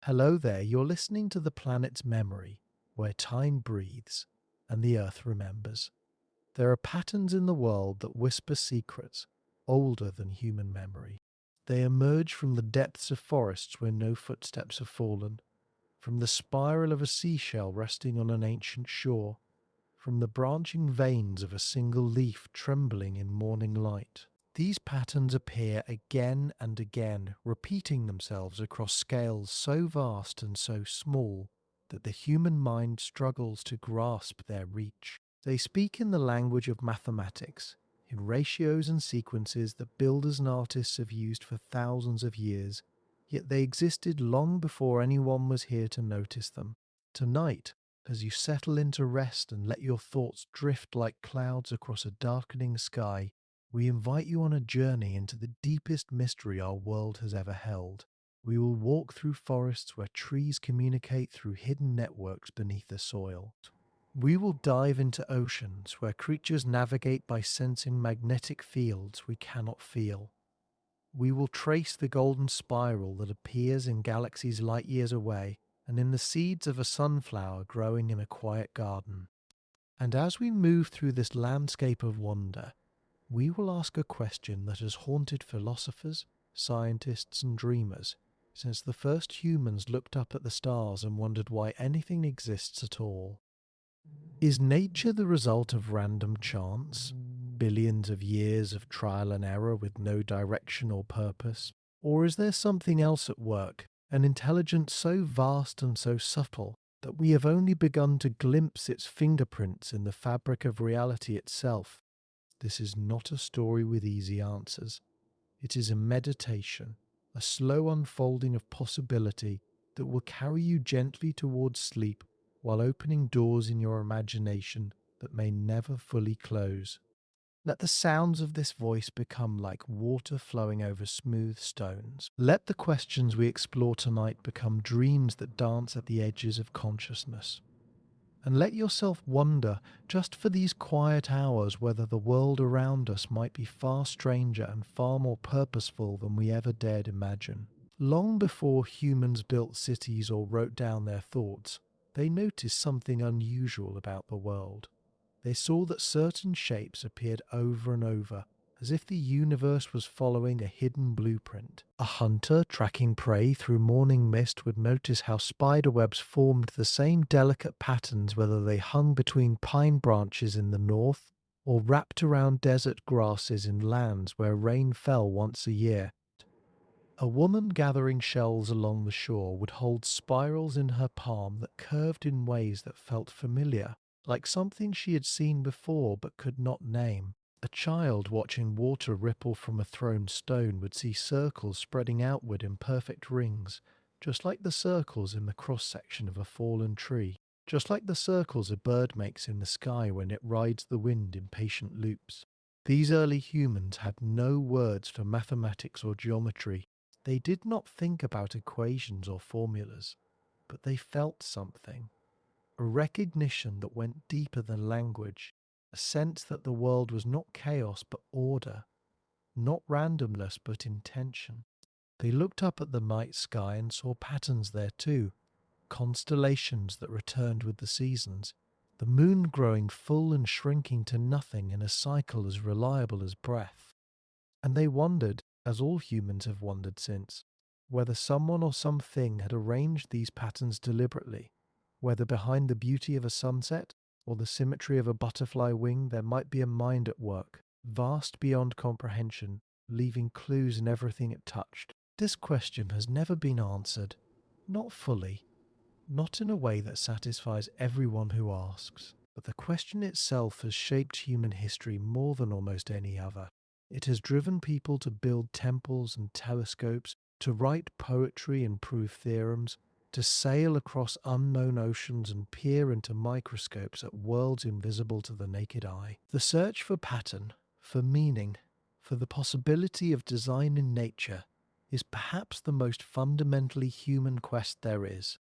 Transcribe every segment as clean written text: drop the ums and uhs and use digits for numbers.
Hello there, you're listening to The Planet's Memory, where time breathes and the Earth remembers. There are patterns in the world that whisper secrets older than human memory. They emerge from the depths of forests where no footsteps have fallen, from the spiral of a seashell resting on an ancient shore, from the branching veins of a single leaf trembling in morning light. These patterns appear again and again, repeating themselves across scales so vast and so small that the human mind struggles to grasp their reach. They speak in the language of mathematics, in ratios and sequences that builders and artists have used for thousands of years, yet they existed long before anyone was here to notice them. Tonight, as you settle into rest and let your thoughts drift like clouds across a darkening sky, we invite you on a journey into the deepest mystery our world has ever held. We will walk through forests where trees communicate through hidden networks beneath the soil. We will dive into oceans where creatures navigate by sensing magnetic fields we cannot feel. We will trace the golden spiral that appears in galaxies light years away and in the seeds of a sunflower growing in a quiet garden. And as we move through this landscape of wonder, we will ask a question that has haunted philosophers, scientists, and dreamers since the first humans looked up at the stars and wondered why anything exists at all. Is nature the result of random chance, billions of years of trial and error with no direction or purpose? Or is there something else at work, an intelligence so vast and so subtle that we have only begun to glimpse its fingerprints in the fabric of reality itself? This is not a story with easy answers. It is a meditation, a slow unfolding of possibility that will carry you gently towards sleep while opening doors in your imagination that may never fully close. Let the sounds of this voice become like water flowing over smooth stones. Let the questions we explore tonight become dreams that dance at the edges of consciousness. And let yourself wonder, just for these quiet hours, whether the world around us might be far stranger and far more purposeful than we ever dared imagine. Long before humans built cities or wrote down their thoughts, they noticed something unusual about the world. They saw that certain shapes appeared over and over, as if the universe was following a hidden blueprint. A hunter tracking prey through morning mist would notice how spiderwebs formed the same delicate patterns whether they hung between pine branches in the north or wrapped around desert grasses in lands where rain fell once a year. A woman gathering shells along the shore would hold spirals in her palm that curved in ways that felt familiar, like something she had seen before but could not name. A child watching water ripple from a thrown stone would see circles spreading outward in perfect rings, just like the circles in the cross-section of a fallen tree, just like the circles a bird makes in the sky when it rides the wind in patient loops. These early humans had no words for mathematics or geometry. They did not think about equations or formulas, but they felt something, a recognition that went deeper than language, a sense that the world was not chaos but order, not randomness but intention. They looked up at the night sky and saw patterns there too, constellations that returned with the seasons, the moon growing full and shrinking to nothing in a cycle as reliable as breath. And they wondered, as all humans have wondered since, whether someone or something had arranged these patterns deliberately, whether behind the beauty of a sunset or the symmetry of a butterfly wing there might be a mind at work, vast beyond comprehension, leaving clues in everything it touched. This question has never been answered, not fully, not in a way that satisfies everyone who asks, but the question itself has shaped human history more than almost any other. It has driven people to build temples and telescopes, to write poetry and prove theorems, to sail across unknown oceans and peer into microscopes at worlds invisible to the naked eye. The search for pattern, for meaning, for the possibility of design in nature is perhaps the most fundamentally human quest there is.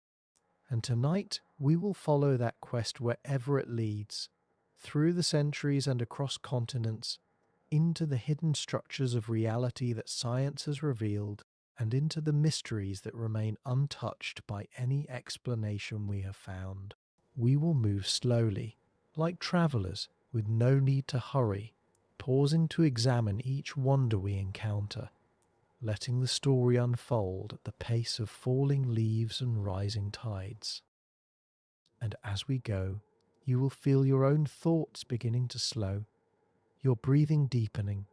And tonight we will follow that quest wherever it leads, through the centuries and across continents, into the hidden structures of reality that science has revealed and into the mysteries that remain untouched by any explanation we have found. We will move slowly, like travellers, with no need to hurry, pausing to examine each wonder we encounter, letting the story unfold at the pace of falling leaves and rising tides. And as we go, you will feel your own thoughts beginning to slow, your breathing deepening,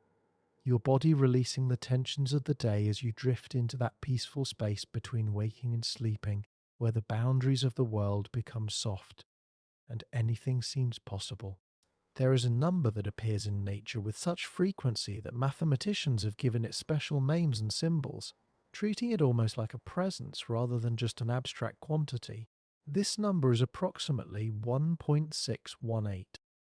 your body releasing the tensions of the day as you drift into that peaceful space between waking and sleeping, where the boundaries of the world become soft and anything seems possible. There is a number that appears in nature with such frequency that mathematicians have given it special names and symbols, treating it almost like a presence rather than just an abstract quantity. This number is approximately 1.618,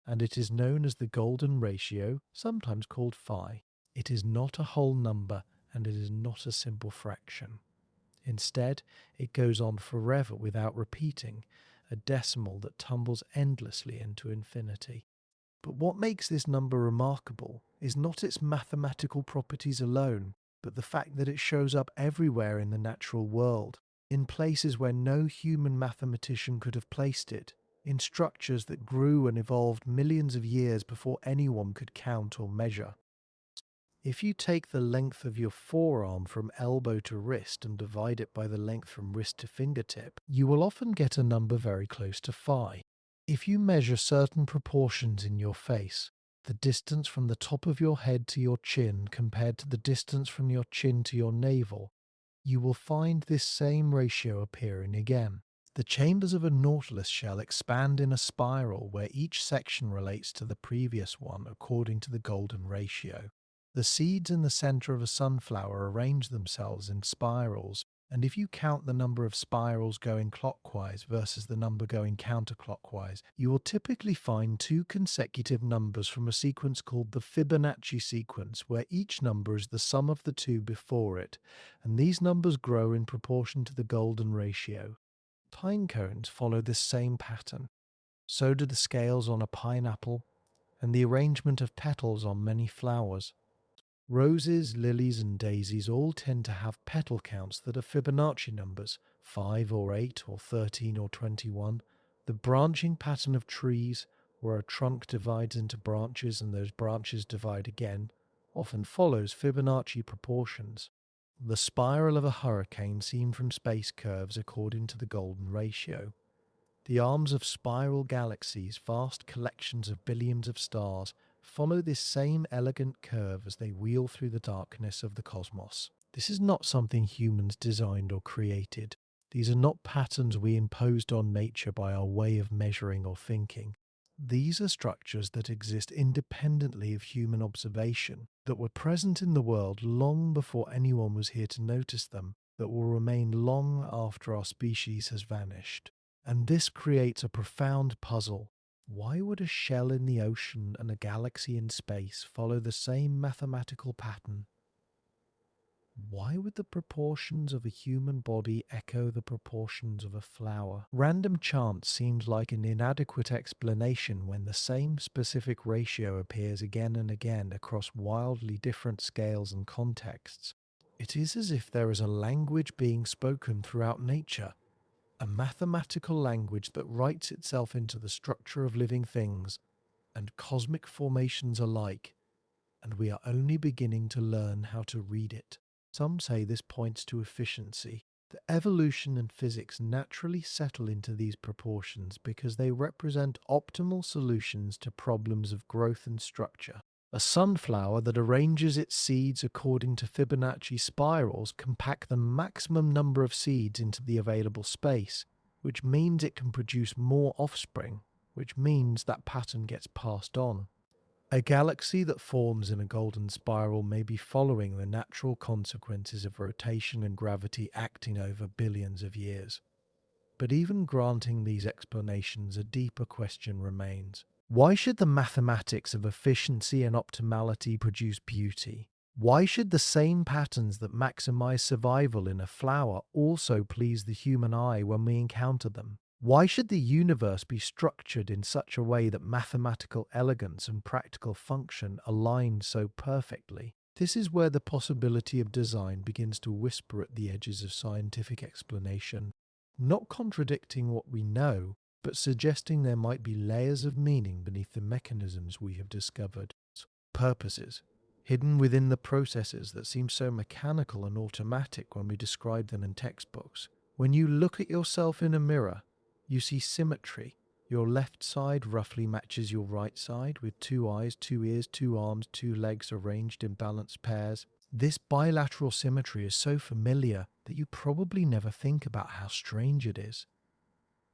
and it is known as the golden ratio, sometimes called phi. It is not a whole number, and it is not a simple fraction. Instead, it goes on forever without repeating, a decimal that tumbles endlessly into infinity. But what makes this number remarkable is not its mathematical properties alone, but the fact that it shows up everywhere in the natural world, in places where no human mathematician could have placed it, in structures that grew and evolved millions of years before anyone could count or measure. If you take the length of your forearm from elbow to wrist and divide it by the length from wrist to fingertip, you will often get a number very close to phi. If you measure certain proportions in your face, the distance from the top of your head to your chin compared to the distance from your chin to your navel, you will find this same ratio appearing again. The chambers of a nautilus shell expand in a spiral where each section relates to the previous one according to the golden ratio. The seeds in the center of a sunflower arrange themselves in spirals, and if you count the number of spirals going clockwise versus the number going counterclockwise, you will typically find two consecutive numbers from a sequence called the Fibonacci sequence, where each number is the sum of the two before it, and these numbers grow in proportion to the golden ratio. Pine cones follow this same pattern. So do the scales on a pineapple, and the arrangement of petals on many flowers. Roses, lilies, and daisies all tend to have petal counts that are Fibonacci numbers, 5 or 8 or 13 or 21. The branching pattern of trees, where a trunk divides into branches and those branches divide again, often follows Fibonacci proportions. The spiral of a hurricane seen from space curves according to the golden ratio. The arms of spiral galaxies, vast collections of billions of stars, follow this same elegant curve as they wheel through the darkness of the cosmos. This is not something humans designed or created. These are not patterns we imposed on nature by our way of measuring or thinking. These are structures that exist independently of human observation, that were present in the world long before anyone was here to notice them, that will remain long after our species has vanished. And this creates a profound puzzle. Why would a shell in the ocean and a galaxy in space follow the same mathematical pattern? Why would the proportions of a human body echo the proportions of a flower? Random chance seems like an inadequate explanation when the same specific ratio appears again and again across wildly different scales and contexts. It is as if there is a language being spoken throughout nature, a mathematical language that writes itself into the structure of living things and cosmic formations alike, and we are only beginning to learn how to read it. Some say this points to efficiency. The evolution and physics naturally settle into these proportions because they represent optimal solutions to problems of growth and structure. A sunflower that arranges its seeds according to Fibonacci spirals can pack the maximum number of seeds into the available space, which means it can produce more offspring, which means that pattern gets passed on. A galaxy that forms in a golden spiral may be following the natural consequences of rotation and gravity acting over billions of years. But even granting these explanations, a deeper question remains. Why should the mathematics of efficiency and optimality produce beauty? Why should the same patterns that maximize survival in a flower also please the human eye when we encounter them? Why should the universe be structured in such a way that mathematical elegance and practical function align so perfectly? This is where the possibility of design begins to whisper at the edges of scientific explanation, not contradicting what we know, but suggesting there might be layers of meaning beneath the mechanisms we have discovered. Purposes, hidden within the processes that seem so mechanical and automatic when we describe them in textbooks. When you look at yourself in a mirror, you see symmetry. Your left side roughly matches your right side, with 2 eyes, 2 ears, 2 arms, 2 legs arranged in balanced pairs. This bilateral symmetry is so familiar that you probably never think about how strange it is.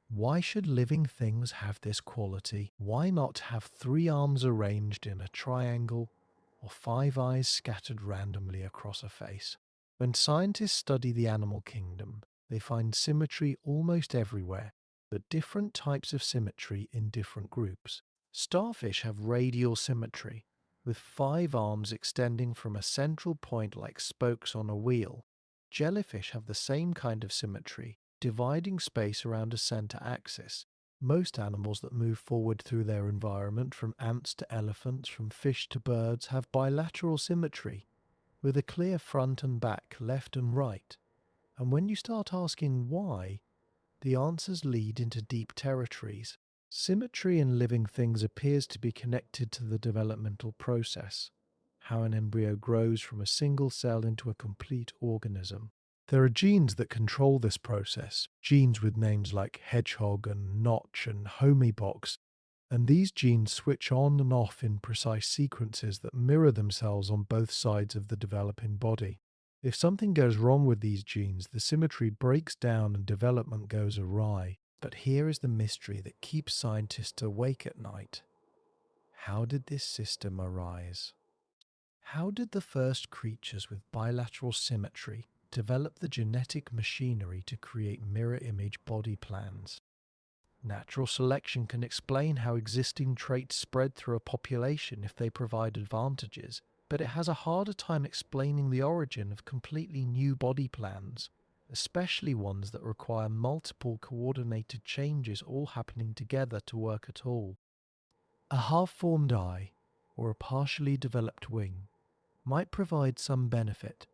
Why should living things have this quality? Why not have 3 arms arranged in a triangle or 5 eyes scattered randomly across a face? When scientists study the animal kingdom, they find symmetry almost everywhere, but different types of symmetry in different groups. Starfish have radial symmetry, with 5 arms extending from a central point like spokes on a wheel. Jellyfish have the same kind of symmetry, dividing space around a center axis. Most animals that move forward through their environment, from ants to elephants, from fish to birds, have bilateral symmetry, with a clear front and back, left and right. And when you start asking why, the answers lead into deep territories. Symmetry in living things appears to be connected to the developmental process, how an embryo grows from a single cell into a complete organism. There are genes that control this process, genes with names like hedgehog and notch and homebox, and these genes switch on and off in precise sequences that mirror themselves on both sides of the developing body. If something goes wrong with these genes, the symmetry breaks down and development goes awry. But here is the mystery that keeps scientists awake at night. How did this system arise? How did the first creatures with bilateral symmetry develop the genetic machinery to create mirror image body plans? Natural selection can explain how existing traits spread through a population if they provide advantages, but it has a harder time explaining the origin of completely new body plans, especially ones that require multiple coordinated changes all happening together to work at all. A half-formed eye, or a partially developed wing, might provide some benefit,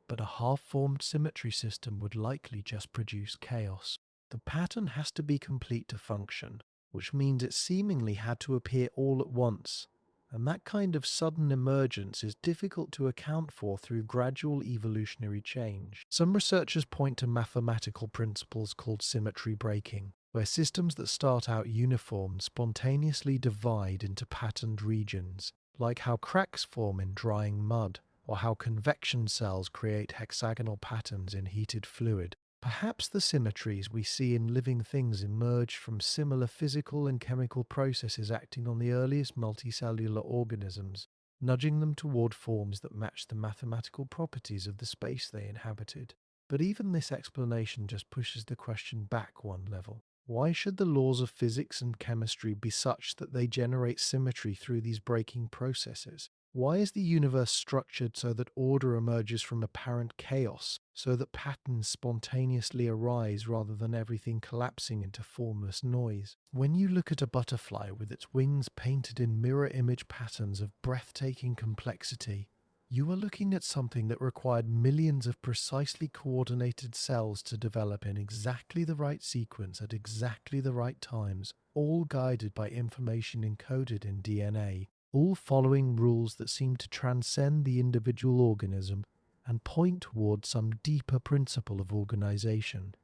but a half-formed symmetry system would likely just produce chaos. The pattern has to be complete to function, which means it seemingly had to appear all at once, and that kind of sudden emergence is difficult to account for through gradual evolutionary change. Some researchers point to mathematical principles called symmetry breaking, where systems that start out uniform spontaneously divide into patterned regions, like how cracks form in drying mud, or how convection cells create hexagonal patterns in heated fluid. Perhaps the symmetries we see in living things emerge from similar physical and chemical processes acting on the earliest multicellular organisms, nudging them toward forms that match the mathematical properties of the space they inhabited. But even this explanation just pushes the question back one level. Why should the laws of physics and chemistry be such that they generate symmetry through these breaking processes? Why is the universe structured so that order emerges from apparent chaos, so that patterns spontaneously arise rather than everything collapsing into formless noise? When you look at a butterfly with its wings painted in mirror image patterns of breathtaking complexity, you are looking at something that required millions of precisely coordinated cells to develop in exactly the right sequence at exactly the right times, all guided by information encoded in DNA, all following rules that seem to transcend the individual organism and point toward some deeper principle of organization.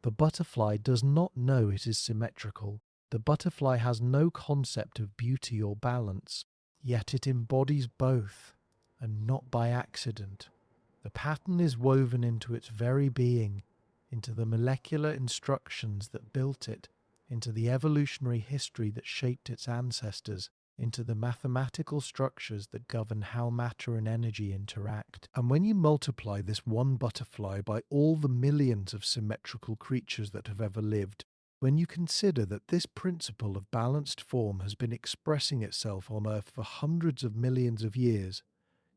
The butterfly does not know it is symmetrical. The butterfly has no concept of beauty or balance, yet it embodies both, and not by accident. The pattern is woven into its very being, into the molecular instructions that built it, into the evolutionary history that shaped its ancestors, into the mathematical structures that govern how matter and energy interact. And when you multiply this one butterfly by all the millions of symmetrical creatures that have ever lived, when you consider that this principle of balanced form has been expressing itself on Earth for hundreds of millions of years,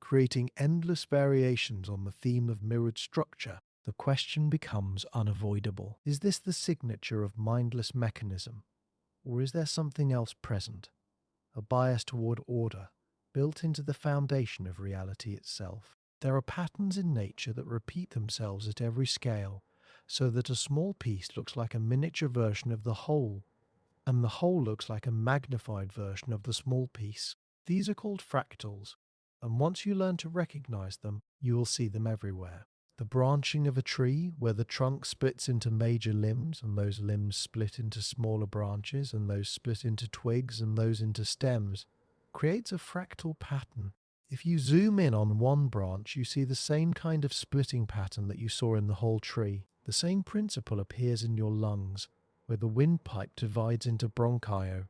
creating endless variations on the theme of mirrored structure, the question becomes unavoidable. Is this the signature of mindless mechanism, or is there something else present? A bias toward order, built into the foundation of reality itself. There are patterns in nature that repeat themselves at every scale, so that a small piece looks like a miniature version of the whole, and the whole looks like a magnified version of the small piece. These are called fractals, and once you learn to recognize them, you will see them everywhere. The branching of a tree, where the trunk splits into major limbs, and those limbs split into smaller branches, and those split into twigs, and those into stems, creates a fractal pattern. If you zoom in on one branch, you see the same kind of splitting pattern that you saw in the whole tree. The same principle appears in your lungs, where the windpipe divides into bronchi,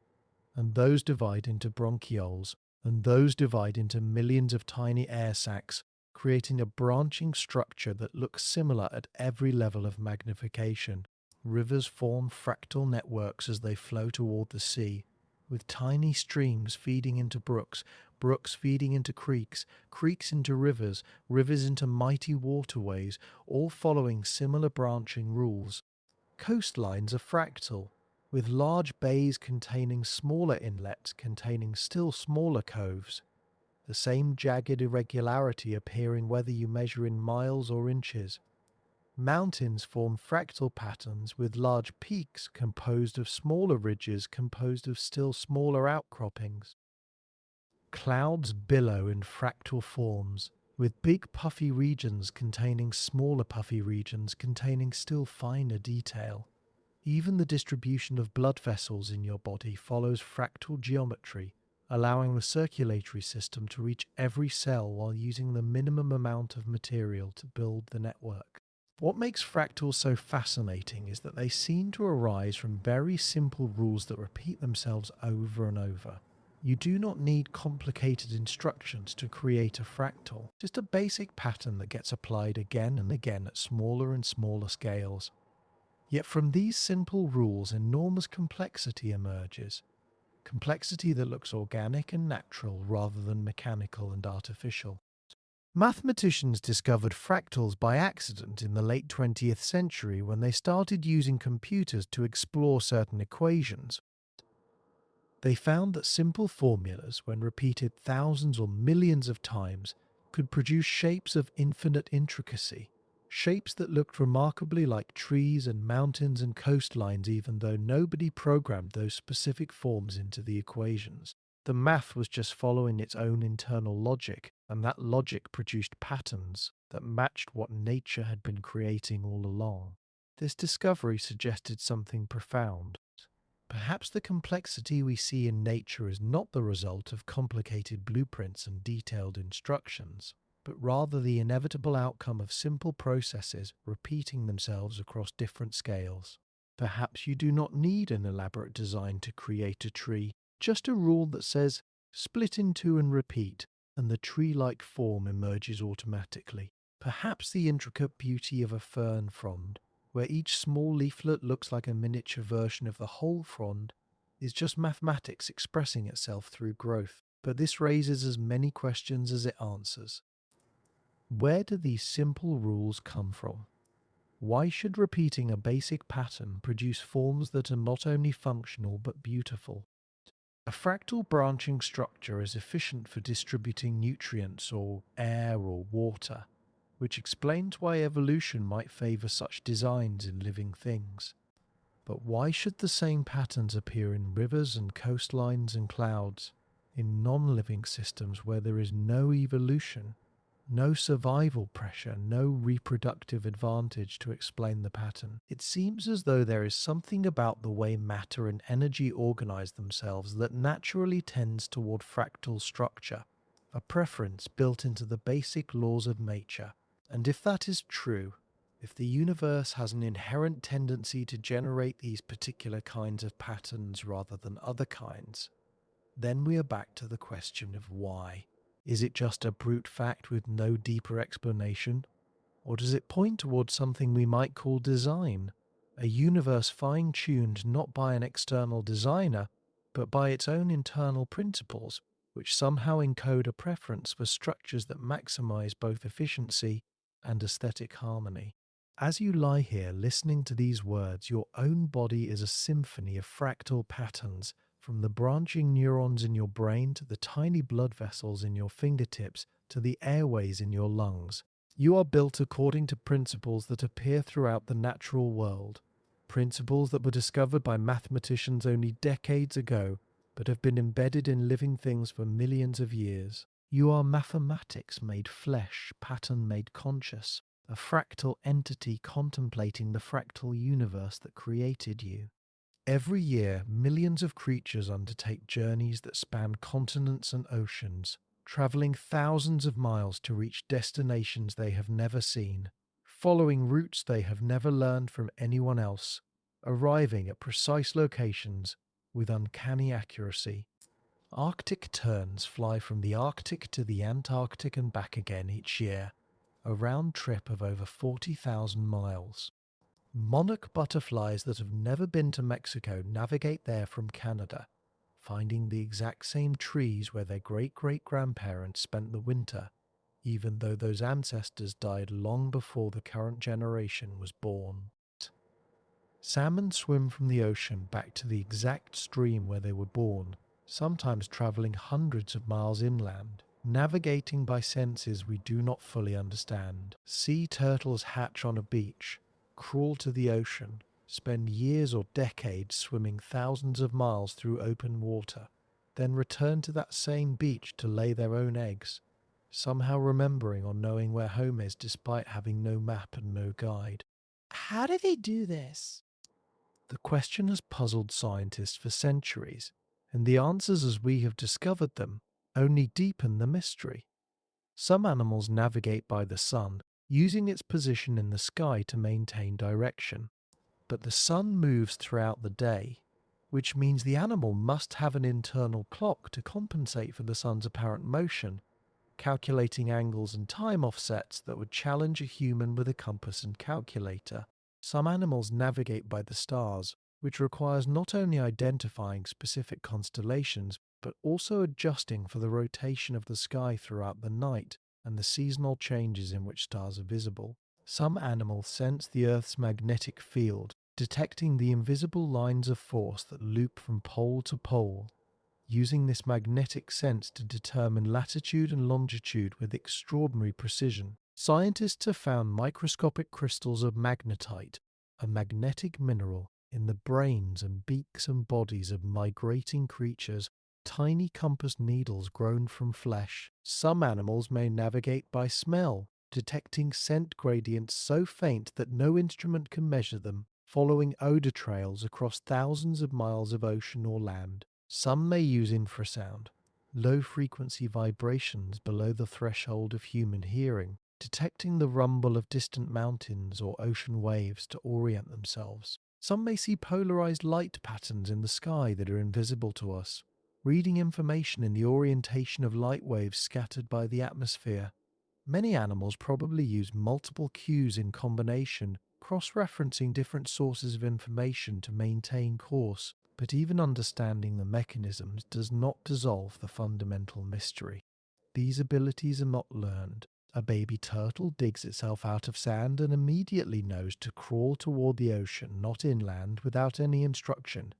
and those divide into bronchioles, and those divide into millions of tiny air sacs, creating a branching structure that looks similar at every level of magnification. Rivers form fractal networks as they flow toward the sea, with tiny streams feeding into brooks, brooks feeding into creeks, creeks into rivers, rivers into mighty waterways, all following similar branching rules. Coastlines are fractal, with large bays containing smaller inlets containing still smaller coves, the same jagged irregularity appearing whether you measure in miles or inches. Mountains form fractal patterns with large peaks composed of smaller ridges composed of still smaller outcroppings. Clouds billow in fractal forms, with big puffy regions containing smaller puffy regions containing still finer detail. Even the distribution of blood vessels in your body follows fractal geometry, allowing the circulatory system to reach every cell while using the minimum amount of material to build the network. What makes fractals so fascinating is that they seem to arise from very simple rules that repeat themselves over and over. You do not need complicated instructions to create a fractal, just a basic pattern that gets applied again and again at smaller and smaller scales. Yet from these simple rules, enormous complexity emerges. Complexity that looks organic and natural rather than mechanical and artificial. Mathematicians discovered fractals by accident in the late 20th century when they started using computers to explore certain equations. They found that simple formulas, when repeated thousands or millions of times, could produce shapes of infinite intricacy. Shapes that looked remarkably like trees and mountains and coastlines even though nobody programmed those specific forms into the equations. The math was just following its own internal logic, and that logic produced patterns that matched what nature had been creating all along. This discovery suggested something profound. Perhaps the complexity we see in nature is not the result of complicated blueprints and detailed instructions, but rather the inevitable outcome of simple processes repeating themselves across different scales. Perhaps you do not need an elaborate design to create a tree, just a rule that says, split in two and repeat, and the tree-like form emerges automatically. Perhaps the intricate beauty of a fern frond, where each small leaflet looks like a miniature version of the whole frond, is just mathematics expressing itself through growth. But this raises as many questions as it answers. Where do these simple rules come from? Why should repeating a basic pattern produce forms that are not only functional but beautiful? A fractal branching structure is efficient for distributing nutrients or air or water, which explains why evolution might favor such designs in living things. But why should the same patterns appear in rivers and coastlines and clouds, in non-living systems where there is no evolution, no survival pressure, no reproductive advantage to explain the pattern? It seems as though there is something about the way matter and energy organize themselves that naturally tends toward fractal structure, a preference built into the basic laws of nature. And if that is true, if the universe has an inherent tendency to generate these particular kinds of patterns rather than other kinds, then we are back to the question of why. Is it just a brute fact with no deeper explanation? Or does it point towards something we might call design? A universe fine-tuned not by an external designer, but by its own internal principles, which somehow encode a preference for structures that maximize both efficiency and aesthetic harmony. As you lie here listening to these words, your own body is a symphony of fractal patterns, From the branching neurons in your brain to the tiny blood vessels in your fingertips to the airways in your lungs, you are built according to principles that appear throughout the natural world. Principles that were discovered by mathematicians only decades ago, but have been embedded in living things for millions of years. You are mathematics made flesh, pattern made conscious, a fractal entity contemplating the fractal universe that created you. Every year, millions of creatures undertake journeys that span continents and oceans, traveling thousands of miles to reach destinations they have never seen, following routes they have never learned from anyone else, arriving at precise locations with uncanny accuracy. Arctic terns fly from the Arctic to the Antarctic and back again each year, a round trip of over 40,000 miles. Monarch butterflies that have never been to Mexico navigate there from Canada, finding the exact same trees where their great-great-grandparents spent the winter, even though those ancestors died long before the current generation was born. Salmon swim from the ocean back to the exact stream where they were born, sometimes traveling hundreds of miles inland, navigating by senses we do not fully understand. Sea turtles hatch on a beach, crawl to the ocean, spend years or decades swimming thousands of miles through open water, then return to that same beach to lay their own eggs, somehow remembering or knowing where home is despite having no map and no guide. How do they do this? The question has puzzled scientists for centuries, and the answers as we have discovered them only deepen the mystery. Some animals navigate by the sun, using its position in the sky to maintain direction. But the sun moves throughout the day, which means the animal must have an internal clock to compensate for the sun's apparent motion, calculating angles and time offsets that would challenge a human with a compass and calculator. Some animals navigate by the stars, which requires not only identifying specific constellations, but also adjusting for the rotation of the sky throughout the night and the seasonal changes in which stars are visible. Some animals sense the Earth's magnetic field, detecting the invisible lines of force that loop from pole to pole, using this magnetic sense to determine latitude and longitude with extraordinary precision. Scientists have found microscopic crystals of magnetite, a magnetic mineral, in the brains and beaks and bodies of migrating creatures, tiny compass needles grown from flesh. Some animals may navigate by smell, detecting scent gradients so faint that no instrument can measure them, following odor trails across thousands of miles of ocean or land. Some may use infrasound, low-frequency vibrations below the threshold of human hearing, detecting the rumble of distant mountains or ocean waves to orient themselves. Some may see polarized light patterns in the sky that are invisible to us, reading information in the orientation of light waves scattered by the atmosphere. Many animals probably use multiple cues in combination, cross-referencing different sources of information to maintain course, but even understanding the mechanisms does not dissolve the fundamental mystery. These abilities are not learned. A baby turtle digs itself out of sand and immediately knows to crawl toward the ocean, not inland, without any instruction.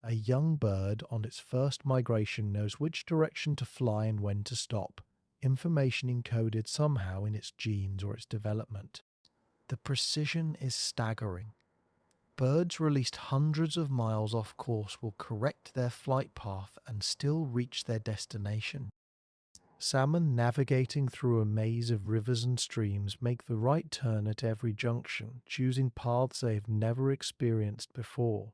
A young bird on its first migration knows which direction to fly and when to stop, information encoded somehow in its genes or its development. The precision is staggering. Birds released hundreds of miles off course will correct their flight path and still reach their destination. Salmon navigating through a maze of rivers and streams make the right turn at every junction, choosing paths they have never experienced before.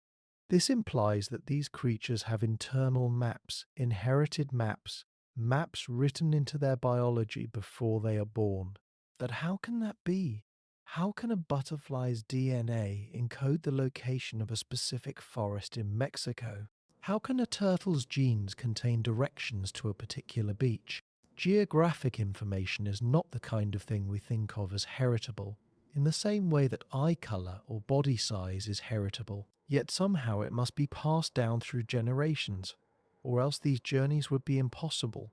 This implies that these creatures have internal maps, inherited maps, maps written into their biology before they are born. But how can that be? How can a butterfly's DNA encode the location of a specific forest in Mexico? How can a turtle's genes contain directions to a particular beach? Geographic information is not the kind of thing we think of as heritable, in the same way that eye colour or body size is heritable, yet somehow it must be passed down through generations, or else these journeys would be impossible.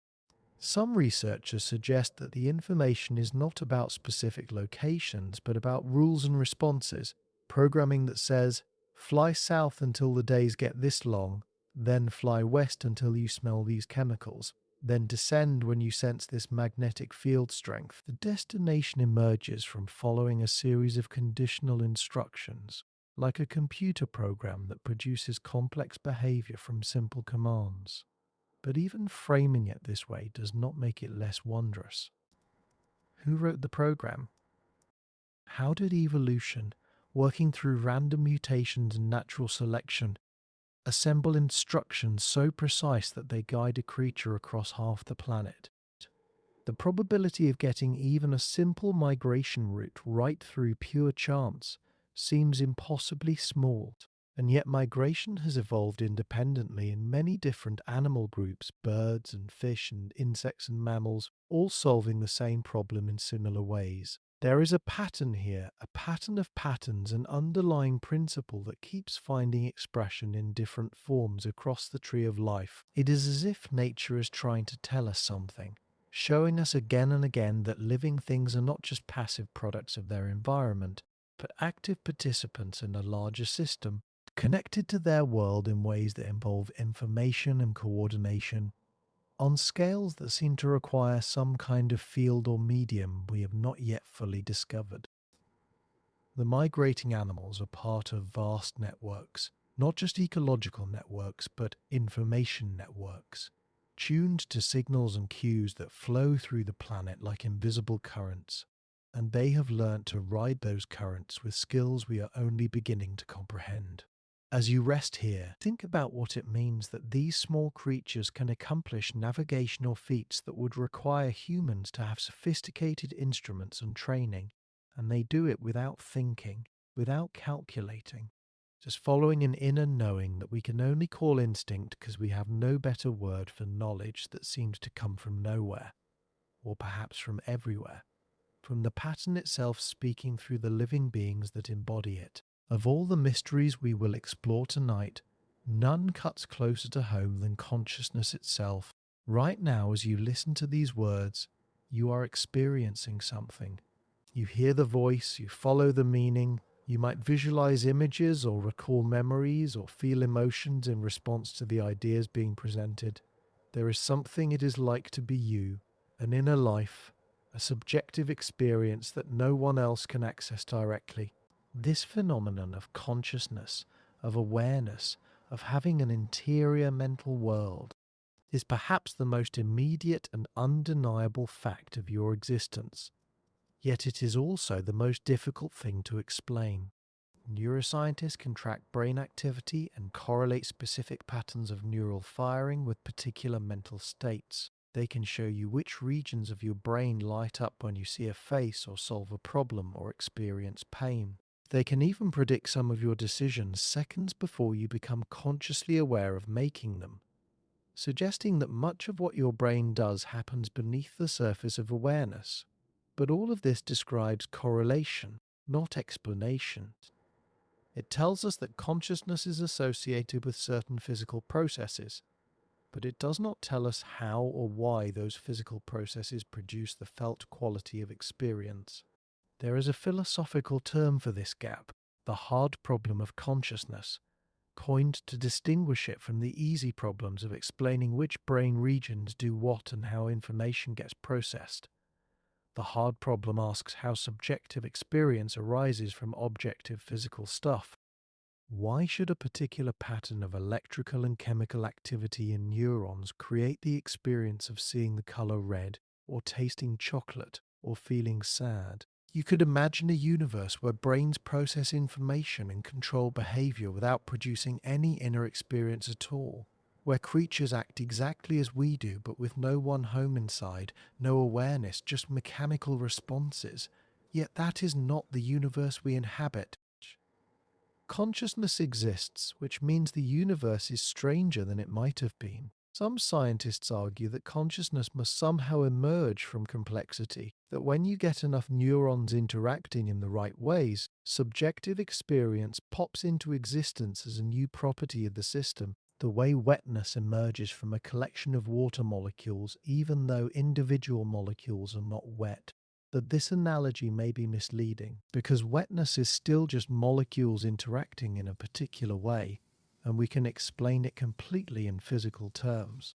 Some researchers suggest that the information is not about specific locations, but about rules and responses, programming that says, fly south until the days get this long, then fly west until you smell these chemicals, then descend when you sense this magnetic field strength. The destination emerges from following a series of conditional instructions, like a computer program that produces complex behavior from simple commands. But even framing it this way does not make it less wondrous. Who wrote the program? How did evolution, working through random mutations and natural selection, assemble instructions so precise that they guide a creature across half the planet? The probability of getting even a simple migration route right through pure chance seems impossibly small, and yet migration has evolved independently in many different animal groups, birds and fish and insects and mammals, all solving the same problem in similar ways. There is a pattern here, a pattern of patterns, an underlying principle that keeps finding expression in different forms across the tree of life. It is as if nature is trying to tell us something, showing us again and again that living things are not just passive products of their environment, but active participants in a larger system, connected to their world in ways that involve information and coordination, on scales that seem to require some kind of field or medium we have not yet fully discovered. The migrating animals are part of vast networks, not just ecological networks, but information networks, tuned to signals and cues that flow through the planet like invisible currents, and they have learnt to ride those currents with skills we are only beginning to comprehend. As you rest here, think about what it means that these small creatures can accomplish navigational feats that would require humans to have sophisticated instruments and training, and they do it without thinking, without calculating, just following an inner knowing that we can only call instinct because we have no better word for knowledge that seems to come from nowhere, or perhaps from everywhere, from the pattern itself speaking through the living beings that embody it. Of all the mysteries we will explore tonight, none cuts closer to home than consciousness itself. Right now, as you listen to these words, you are experiencing something. You hear the voice, you follow the meaning, you might visualize images or recall memories or feel emotions in response to the ideas being presented. There is something it is like to be you, an inner life, a subjective experience that no one else can access directly. This phenomenon of consciousness, of awareness, of having an interior mental world, is perhaps the most immediate and undeniable fact of your existence. Yet it is also the most difficult thing to explain. Neuroscientists can track brain activity and correlate specific patterns of neural firing with particular mental states. They can show you which regions of your brain light up when you see a face or solve a problem or experience pain. They can even predict some of your decisions seconds before you become consciously aware of making them, suggesting that much of what your brain does happens beneath the surface of awareness. But all of this describes correlation, not explanation. It tells us that consciousness is associated with certain physical processes, but it does not tell us how or why those physical processes produce the felt quality of experience. There is a philosophical term for this gap, the hard problem of consciousness, coined to distinguish it from the easy problems of explaining which brain regions do what and how information gets processed. The hard problem asks how subjective experience arises from objective physical stuff. Why should a particular pattern of electrical and chemical activity in neurons create the experience of seeing the color red, or tasting chocolate, or feeling sad? You could imagine a universe where brains process information and control behavior without producing any inner experience at all, where creatures act exactly as we do but with no one home inside, no awareness, just mechanical responses. Yet that is not the universe we inhabit. Consciousness exists, which means the universe is stranger than it might have been. Some scientists argue that consciousness must somehow emerge from complexity, that when you get enough neurons interacting in the right ways, subjective experience pops into existence as a new property of the system, the way wetness emerges from a collection of water molecules even though individual molecules are not wet. That this analogy may be misleading, because wetness is still just molecules interacting in a particular way. and we can explain it completely in physical terms.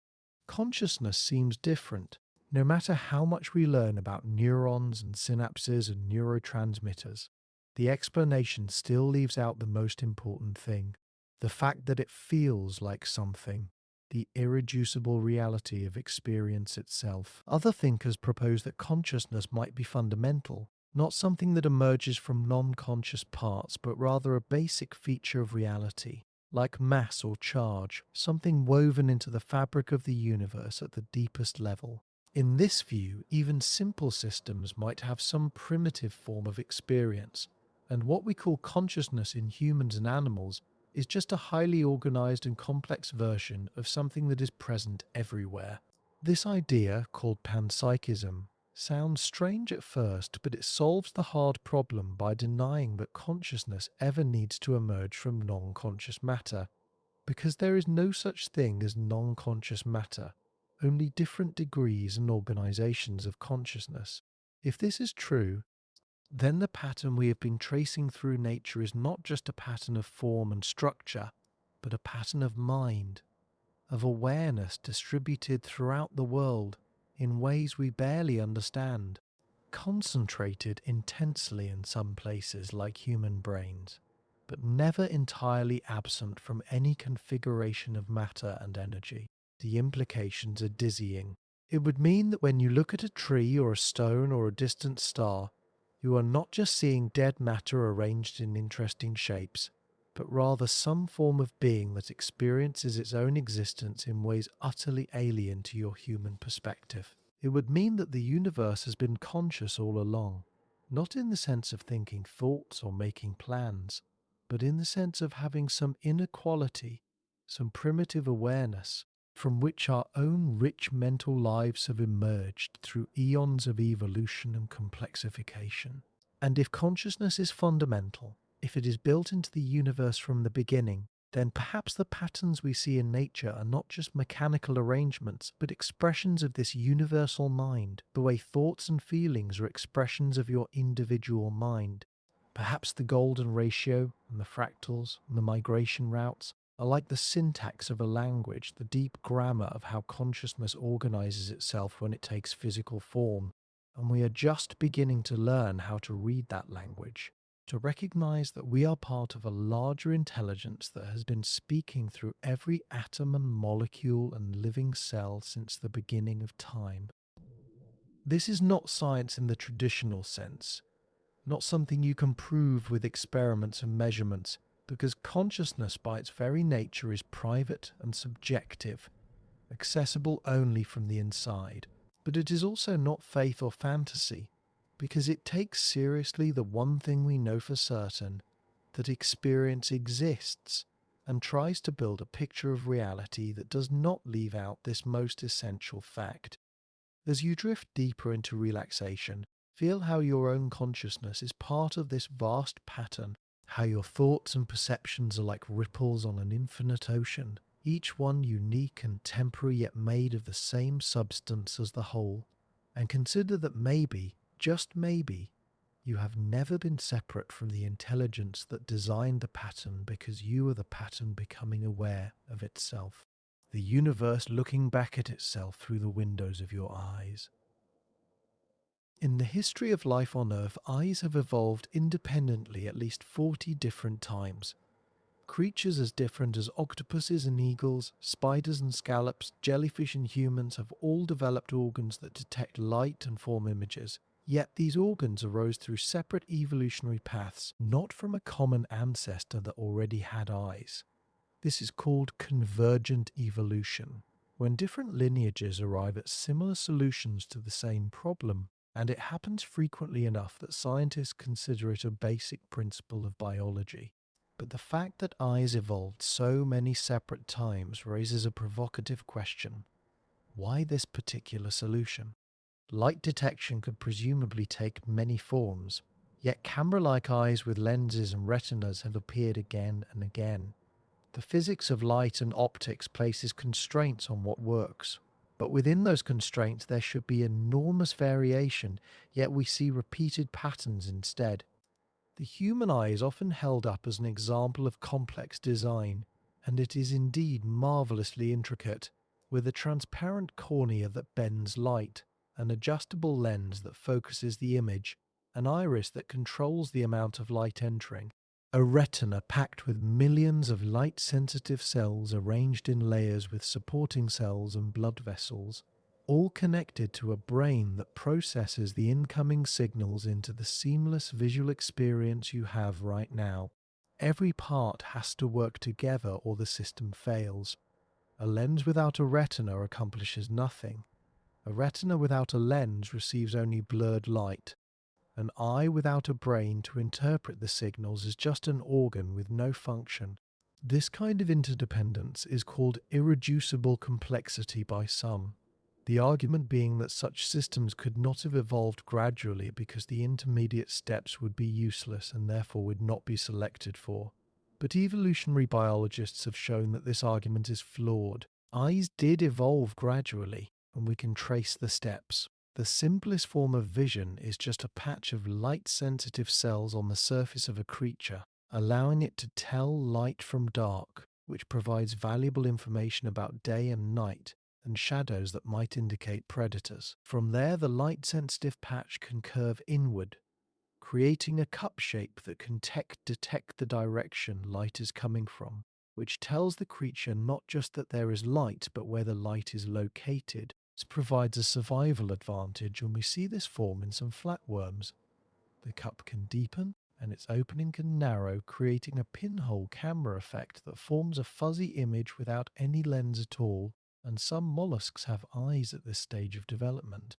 Consciousness seems different. No matter how much we learn about neurons and synapses and neurotransmitters, the explanation still leaves out the most important thing: the fact that it feels like something, the irreducible reality of experience itself. Other thinkers propose that consciousness might be fundamental, not something that emerges from non-conscious parts, but rather a basic feature of reality, like mass or charge, something woven into the fabric of the universe at the deepest level. In this view, even simple systems might have some primitive form of experience, and what we call consciousness in humans and animals is just a highly organized and complex version of something that is present everywhere. This idea, called panpsychism, sounds strange at first, but it solves the hard problem by denying that consciousness ever needs to emerge from non-conscious matter, because there is no such thing as non-conscious matter, only different degrees and organizations of consciousness. If this is true, then the pattern we have been tracing through nature is not just a pattern of form and structure, but a pattern of mind, of awareness distributed throughout the world in ways we barely understand, concentrated intensely in some places like human brains, but never entirely absent from any configuration of matter and energy. The implications are dizzying. It would mean that when you look at a tree or a stone or a distant star, you are not just seeing dead matter arranged in interesting shapes, but rather some form of being that experiences its own existence in ways utterly alien to your human perspective. It would mean that the universe has been conscious all along, not in the sense of thinking thoughts or making plans, but in the sense of having some inner quality, some primitive awareness, from which our own rich mental lives have emerged through eons of evolution and complexification. And if consciousness is fundamental, if it is built into the universe from the beginning, then perhaps the patterns we see in nature are not just mechanical arrangements, but expressions of this universal mind, the way thoughts and feelings are expressions of your individual mind. Perhaps the golden ratio and the fractals and the migration routes are like the syntax of a language, the deep grammar of how consciousness organizes itself when it takes physical form, and we are just beginning to learn how to read that language, to recognize that we are part of a larger intelligence that has been speaking through every atom and molecule and living cell since the beginning of time. This is not science in the traditional sense, not something you can prove with experiments and measurements, because consciousness by its very nature is private and subjective, accessible only from the inside. But it is also not faith or fantasy, because it takes seriously the one thing we know for certain, that experience exists, and tries to build a picture of reality that does not leave out this most essential fact. As you drift deeper into relaxation, feel how your own consciousness is part of this vast pattern, how your thoughts and perceptions are like ripples on an infinite ocean, each one unique and temporary yet made of the same substance as the whole. And consider that maybe, just maybe, you have never been separate from the intelligence that designed the pattern, because you are the pattern becoming aware of itself. The universe looking back at itself through the windows of your eyes. In the history of life on Earth, eyes have evolved independently at least 40 different times. Creatures as different as octopuses and eagles, spiders and scallops, jellyfish and humans have all developed organs that detect light and form images. Yet these organs arose through separate evolutionary paths, not from a common ancestor that already had eyes. This is called convergent evolution, when different lineages arrive at similar solutions to the same problem, and it happens frequently enough that scientists consider it a basic principle of biology. But the fact that eyes evolved so many separate times raises a provocative question. Why this particular solution? Light detection could presumably take many forms, yet camera-like eyes with lenses and retinas have appeared again and again. The physics of light and optics places constraints on what works, but within those constraints there should be enormous variation, yet we see repeated patterns instead. The human eye is often held up as an example of complex design, and it is indeed marvellously intricate, with a transparent cornea that bends light, an adjustable lens that focuses the image, an iris that controls the amount of light entering, a retina packed with millions of light-sensitive cells arranged in layers with supporting cells and blood vessels, all connected to a brain that processes the incoming signals into the seamless visual experience you have right now. Every part has to work together or the system fails. A lens without a retina accomplishes nothing. A retina without a lens receives only blurred light. An eye without a brain to interpret the signals is just an organ with no function. This kind of interdependence is called irreducible complexity by some. The argument being that such systems could not have evolved gradually because the intermediate steps would be useless and therefore would not be selected for. But evolutionary biologists have shown that this argument is flawed. Eyes did evolve gradually, and we can trace the steps. The simplest form of vision is just a patch of light-sensitive cells on the surface of a creature, allowing it to tell light from dark, which provides valuable information about day and night, and shadows that might indicate predators. From there, the light-sensitive patch can curve inward, creating a cup shape that can detect the direction light is coming from, which tells the creature not just that there is light, but where the light is located. This provides a survival advantage, and we see this form in some flatworms. The cup can deepen, and its opening can narrow, creating a pinhole camera effect that forms a fuzzy image without any lens at all, and some mollusks have eyes at this stage of development.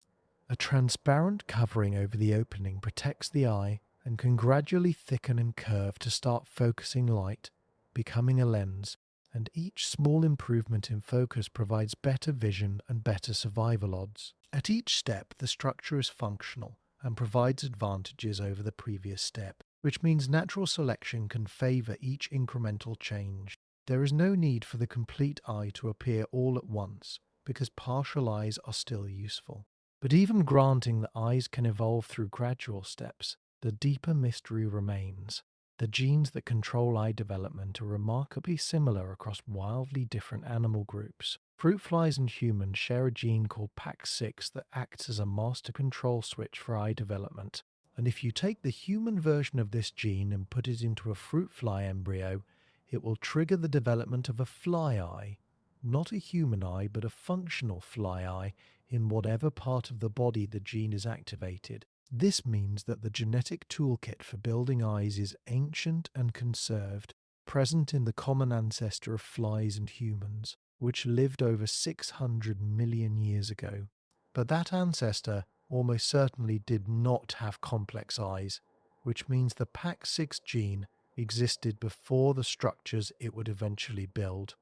A transparent covering over the opening protects the eye and can gradually thicken and curve to start focusing light, becoming a lens, and each small improvement in focus provides better vision and better survival odds. At each step, the structure is functional and provides advantages over the previous step, which means natural selection can favor each incremental change. There is no need for the complete eye to appear all at once, because partial eyes are still useful. But even granting that eyes can evolve through gradual steps, the deeper mystery remains. The genes that control eye development are remarkably similar across wildly different animal groups. Fruit flies and humans share a gene called PAX6 that acts as a master control switch for eye development. And if you take the human version of this gene and put it into a fruit fly embryo, it will trigger the development of a fly eye. Not a human eye, but a functional fly eye in whatever part of the body the gene is activated. This means that the genetic toolkit for building eyes is ancient and conserved, present in the common ancestor of flies and humans, which lived over 600 million years ago. But that ancestor almost certainly did not have complex eyes, which means the PAX6 gene existed before the structures it would eventually build.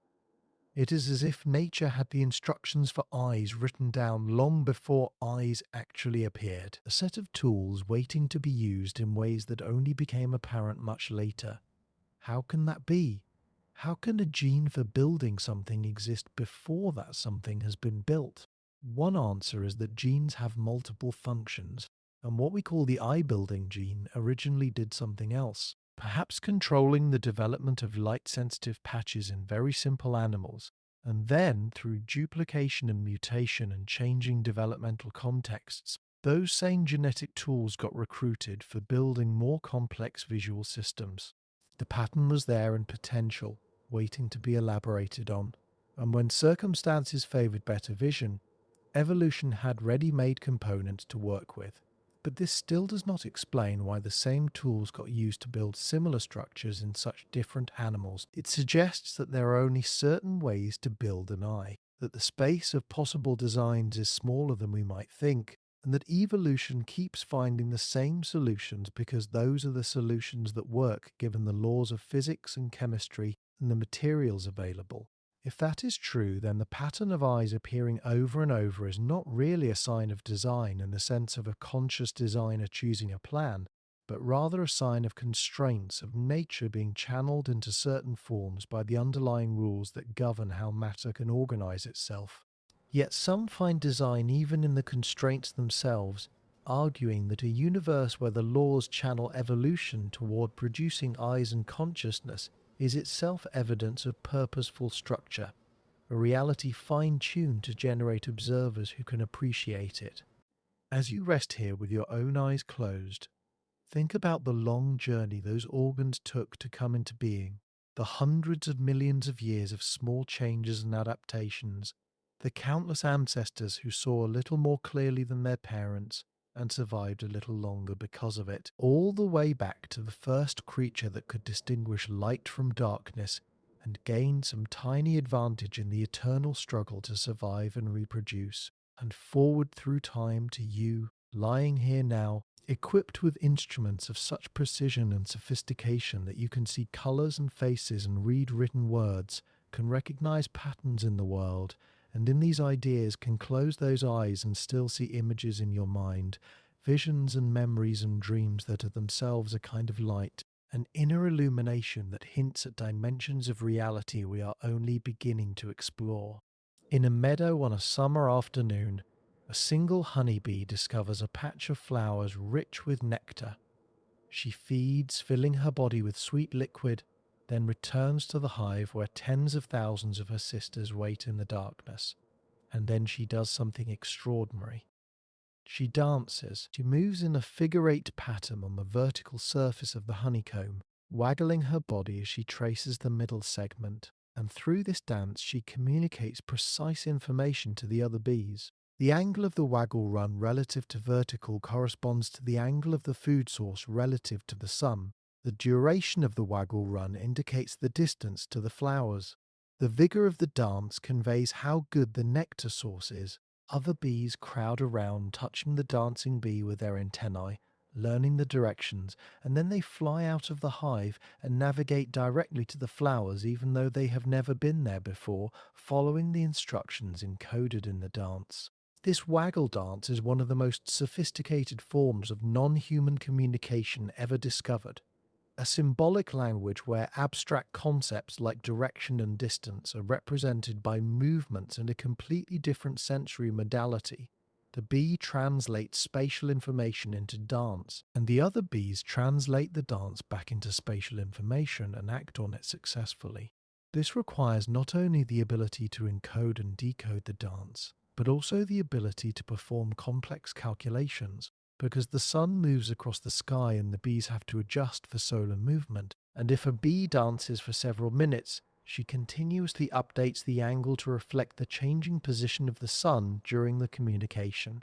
It is as if nature had the instructions for eyes written down long before eyes actually appeared, a set of tools waiting to be used in ways that only became apparent much later. How can that be? How can a gene for building something exist before that something has been built? One answer is that genes have multiple functions, and what we call the eye-building gene originally did something else. Perhaps controlling the development of light-sensitive patches in very simple animals, and then through duplication and mutation and changing developmental contexts, those same genetic tools got recruited for building more complex visual systems. The pattern was there in potential, waiting to be elaborated on, and when circumstances favored better vision, evolution had ready-made components to work with. But this still does not explain why the same tools got used to build similar structures in such different animals. It suggests that there are only certain ways to build an eye, that the space of possible designs is smaller than we might think, and that evolution keeps finding the same solutions because those are the solutions that work given the laws of physics and chemistry and the materials available. If that is true, then the pattern of eyes appearing over and over is not really a sign of design in the sense of a conscious designer choosing a plan, but rather a sign of constraints of nature being channeled into certain forms by the underlying rules that govern how matter can organize itself. Yet some find design even in the constraints themselves, arguing that a universe where the laws channel evolution toward producing eyes and consciousness is itself evidence of purposeful structure, a reality fine-tuned to generate observers who can appreciate it. As you rest here with your own eyes closed, think about the long journey those organs took to come into being, the hundreds of millions of years of small changes and adaptations, the countless ancestors who saw a little more clearly than their parents and survived a little longer because of it, all the way back to the first creature that could distinguish light from darkness and gain some tiny advantage in the eternal struggle to survive and reproduce, and forward through time to you, lying here now, equipped with instruments of such precision and sophistication that you can see colours and faces and read written words, can recognize patterns in the world, and in these ideas can close those eyes and still see images in your mind, visions and memories and dreams that are themselves a kind of light, an inner illumination that hints at dimensions of reality we are only beginning to explore. In a meadow on a summer afternoon, a single honeybee discovers a patch of flowers rich with nectar. She feeds, filling her body with sweet liquid, then returns to the hive where tens of thousands of her sisters wait in the darkness. And then she does something extraordinary. She dances. She moves in a figure-8 pattern on the vertical surface of the honeycomb, waggling her body as she traces the middle segment. And through this dance she communicates precise information to the other bees. The angle of the waggle run relative to vertical corresponds to the angle of the food source relative to the sun. The duration of the waggle run indicates the distance to the flowers. The vigor of the dance conveys how good the nectar source is. Other bees crowd around, touching the dancing bee with their antennae, learning the directions, and then they fly out of the hive and navigate directly to the flowers even though they have never been there before, following the instructions encoded in the dance. This waggle dance is one of the most sophisticated forms of non-human communication ever discovered. A symbolic language where abstract concepts like direction and distance are represented by movements in a completely different sensory modality. The bee translates spatial information into dance, and the other bees translate the dance back into spatial information and act on it successfully. This requires not only the ability to encode and decode the dance, but also the ability to perform complex calculations, because the sun moves across the sky and the bees have to adjust for solar movement, and if a bee dances for several minutes, she continuously updates the angle to reflect the changing position of the sun during the communication.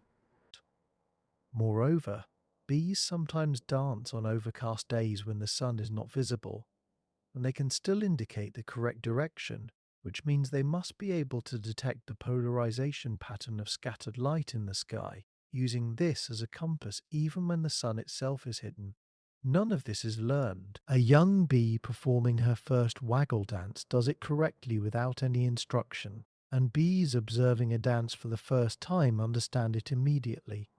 Moreover, bees sometimes dance on overcast days when the sun is not visible, and they can still indicate the correct direction, which means they must be able to detect the polarization pattern of scattered light in the sky, using this as a compass even when the sun itself is hidden. None of this is learned. A young bee performing her first waggle dance does it correctly without any instruction, and bees observing a dance for the first time understand it immediately.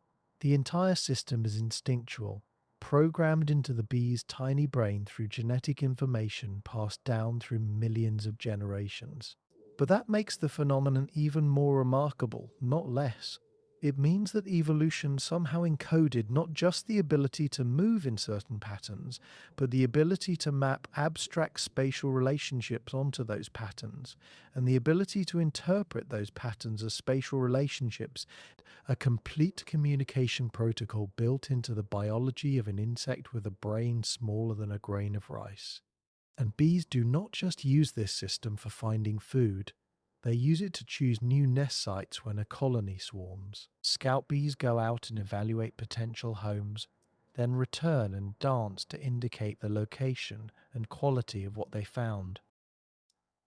The entire system is instinctual, programmed into the bee's tiny brain through genetic information passed down through millions of generations. But that makes the phenomenon even more remarkable, not less. It means that evolution somehow encoded not just the ability to move in certain patterns, but the ability to map abstract spatial relationships onto those patterns, and the ability to interpret those patterns as spatial relationships, a complete communication protocol built into the biology of an insect with a brain smaller than a grain of rice. And bees do not just use this system for finding food. They use it to choose new nest sites when a colony swarms. Scout bees go out and evaluate potential homes, then return and dance to indicate the location and quality of what they found.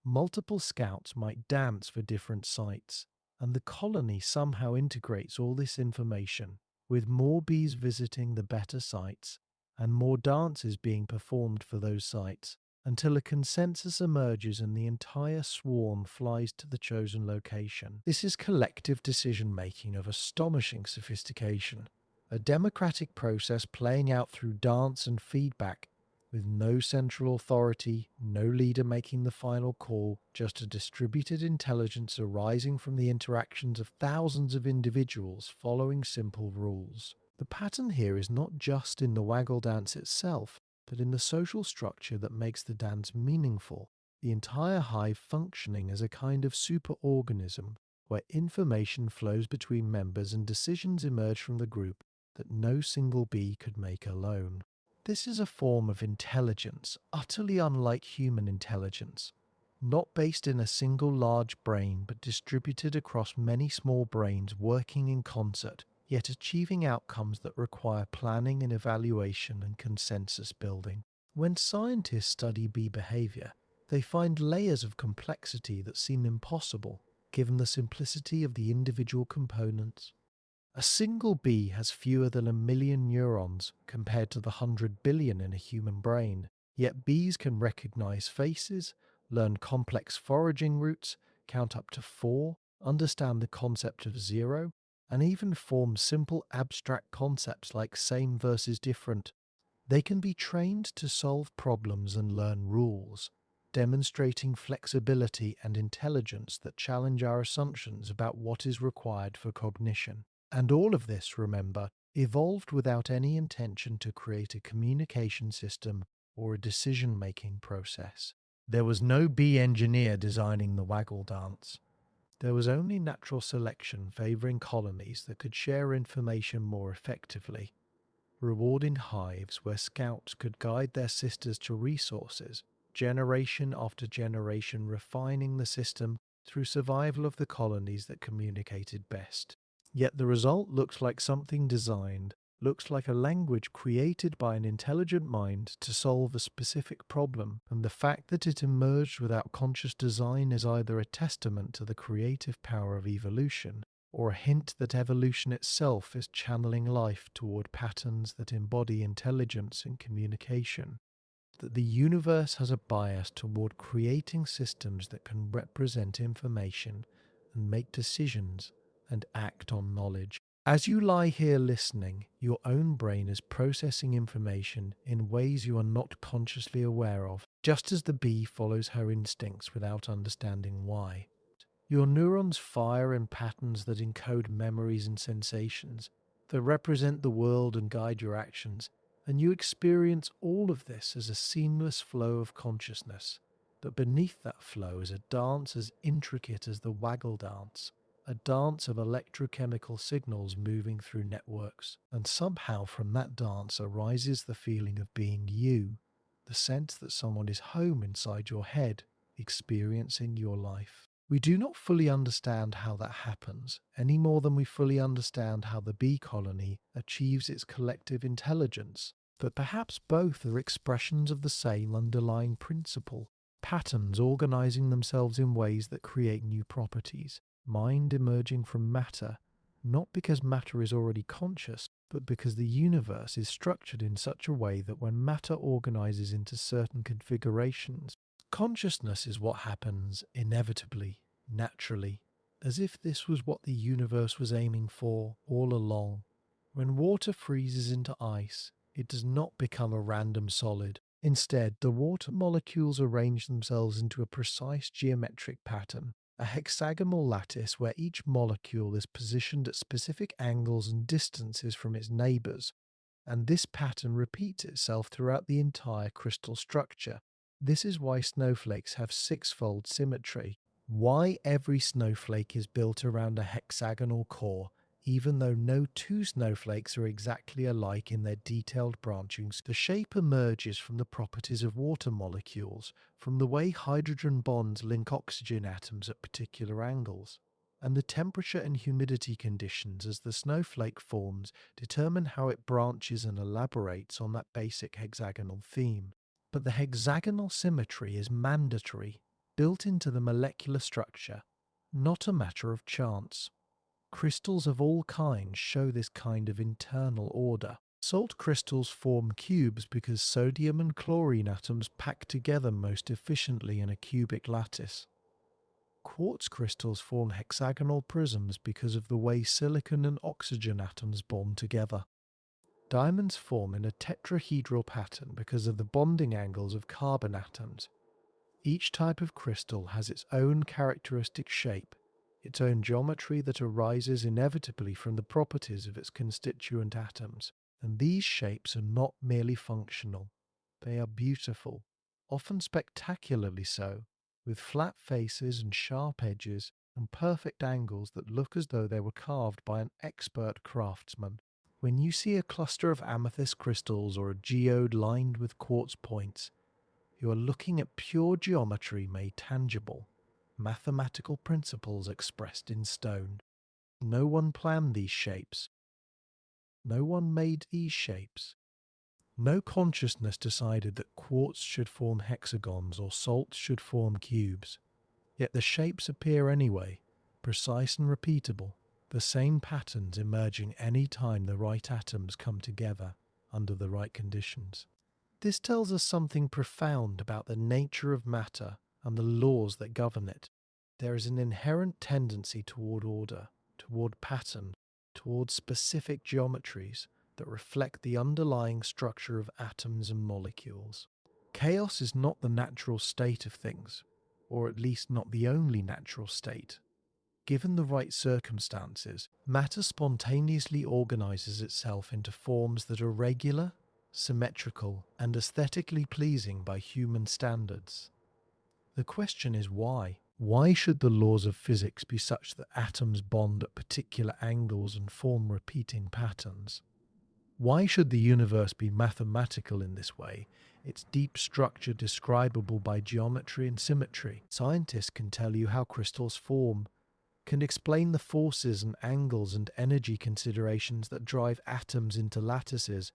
Multiple scouts might dance for different sites, and the colony somehow integrates all this information, with more bees visiting the better sites and more dances being performed for those sites, until a consensus emerges and the entire swarm flies to the chosen location. This is collective decision-making of astonishing sophistication, a democratic process playing out through dance and feedback, with no central authority, no leader making the final call, just a distributed intelligence arising from the interactions of thousands of individuals following simple rules. The pattern here is not just in the waggle dance itself, but in the social structure that makes the dance meaningful, the entire hive functioning as a kind of superorganism where information flows between members and decisions emerge from the group that no single bee could make alone. This is a form of intelligence utterly unlike human intelligence, not based in a single large brain but distributed across many small brains working in concert, yet achieving outcomes that require planning and evaluation and consensus building. When scientists study bee behavior, they find layers of complexity that seem impossible given the simplicity of the individual components. A single bee has fewer than 1 million neurons compared to the 100 billion in a human brain, yet bees can recognize faces, learn complex foraging routes, count up to 4, understand the concept of zero, and even form simple abstract concepts like same versus different. They can be trained to solve problems and learn rules, demonstrating flexibility and intelligence that challenge our assumptions about what is required for cognition. And all of this, remember, evolved without any intention to create a communication system or a decision-making process. There was no bee engineer designing the waggle dance. There was only natural selection favoring colonies that could share information more effectively, rewarding hives where scouts could guide their sisters to resources, generation after generation refining the system through survival of the colonies that communicated best. Yet the result looks like something designed, looks like a language created by an intelligent mind to solve a specific problem, and the fact that it emerged without conscious design is either a testament to the creative power of evolution, or a hint that evolution itself is channeling life toward patterns that embody intelligence and communication. That the universe has a bias toward creating systems that can represent information and make decisions and act on knowledge. As you lie here listening, your own brain is processing information in ways you are not consciously aware of, just as the bee follows her instincts without understanding why. Your neurons fire in patterns that encode memories and sensations, that represent the world and guide your actions, and you experience all of this as a seamless flow of consciousness. But beneath that flow is a dance as intricate as the waggle dance, a dance of electrochemical signals moving through networks, and somehow from that dance arises the feeling of being you, the sense that someone is home inside your head, experiencing your life. We do not fully understand how that happens, any more than we fully understand how the bee colony achieves its collective intelligence, but perhaps both are expressions of the same underlying principle, patterns organizing themselves in ways that create new properties, mind emerging from matter, not because matter is already conscious, but because the universe is structured in such a way that when matter organizes into certain configurations, consciousness is what happens inevitably, naturally, as if this was what the universe was aiming for all along. When water freezes into ice, it does not become a random solid. Instead, the water molecules arrange themselves into a precise geometric pattern, a hexagonal lattice where each molecule is positioned at specific angles and distances from its neighbors, and this pattern repeats itself throughout the entire crystal structure. This is why snowflakes have six-fold symmetry, why every snowflake is built around a hexagonal core, even though no two snowflakes are exactly alike in their detailed branchings. The shape emerges from the properties of water molecules, from the way hydrogen bonds link oxygen atoms at particular angles. And the temperature and humidity conditions as the snowflake forms determine how it branches and elaborates on that basic hexagonal theme. But the hexagonal symmetry is mandatory, built into the molecular structure, not a matter of chance. Crystals of all kinds show this kind of internal order. Salt crystals form cubes because sodium and chlorine atoms pack together most efficiently in a cubic lattice. Quartz crystals form hexagonal prisms because of the way silicon and oxygen atoms bond together. Diamonds form in a tetrahedral pattern because of the bonding angles of carbon atoms. Each type of crystal has its own characteristic shape, its own geometry that arises inevitably from the properties of its constituent atoms, and these shapes are not merely functional. They are beautiful, often spectacularly so, with flat faces and sharp edges and perfect angles that look as though they were carved by an expert craftsman. When you see a cluster of amethyst crystals or a geode lined with quartz points, you are looking at pure geometry made tangible, mathematical principles expressed in stone. No one planned these shapes. No one made these shapes. No consciousness decided that quartz should form hexagons or salt should form cubes. Yet the shapes appear anyway, precise and repeatable, the same patterns emerging any time the right atoms come together under the right conditions. This tells us something profound about the nature of matter and the laws that govern it. There is an inherent tendency toward order, toward pattern, toward specific geometries that reflect the underlying structure of atoms and molecules. Chaos is not the natural state of things, or at least not the only natural state. Given the right circumstances, matter spontaneously organizes itself into forms that are regular, symmetrical, and aesthetically pleasing by human standards. The question is why? Why should the laws of physics be such that atoms bond at particular angles and form repeating patterns? Why should the universe be mathematical in this way, its deep structure describable by geometry and symmetry? Scientists can tell you how crystals form, can explain the forces and angles and energy considerations that drive atoms into lattices,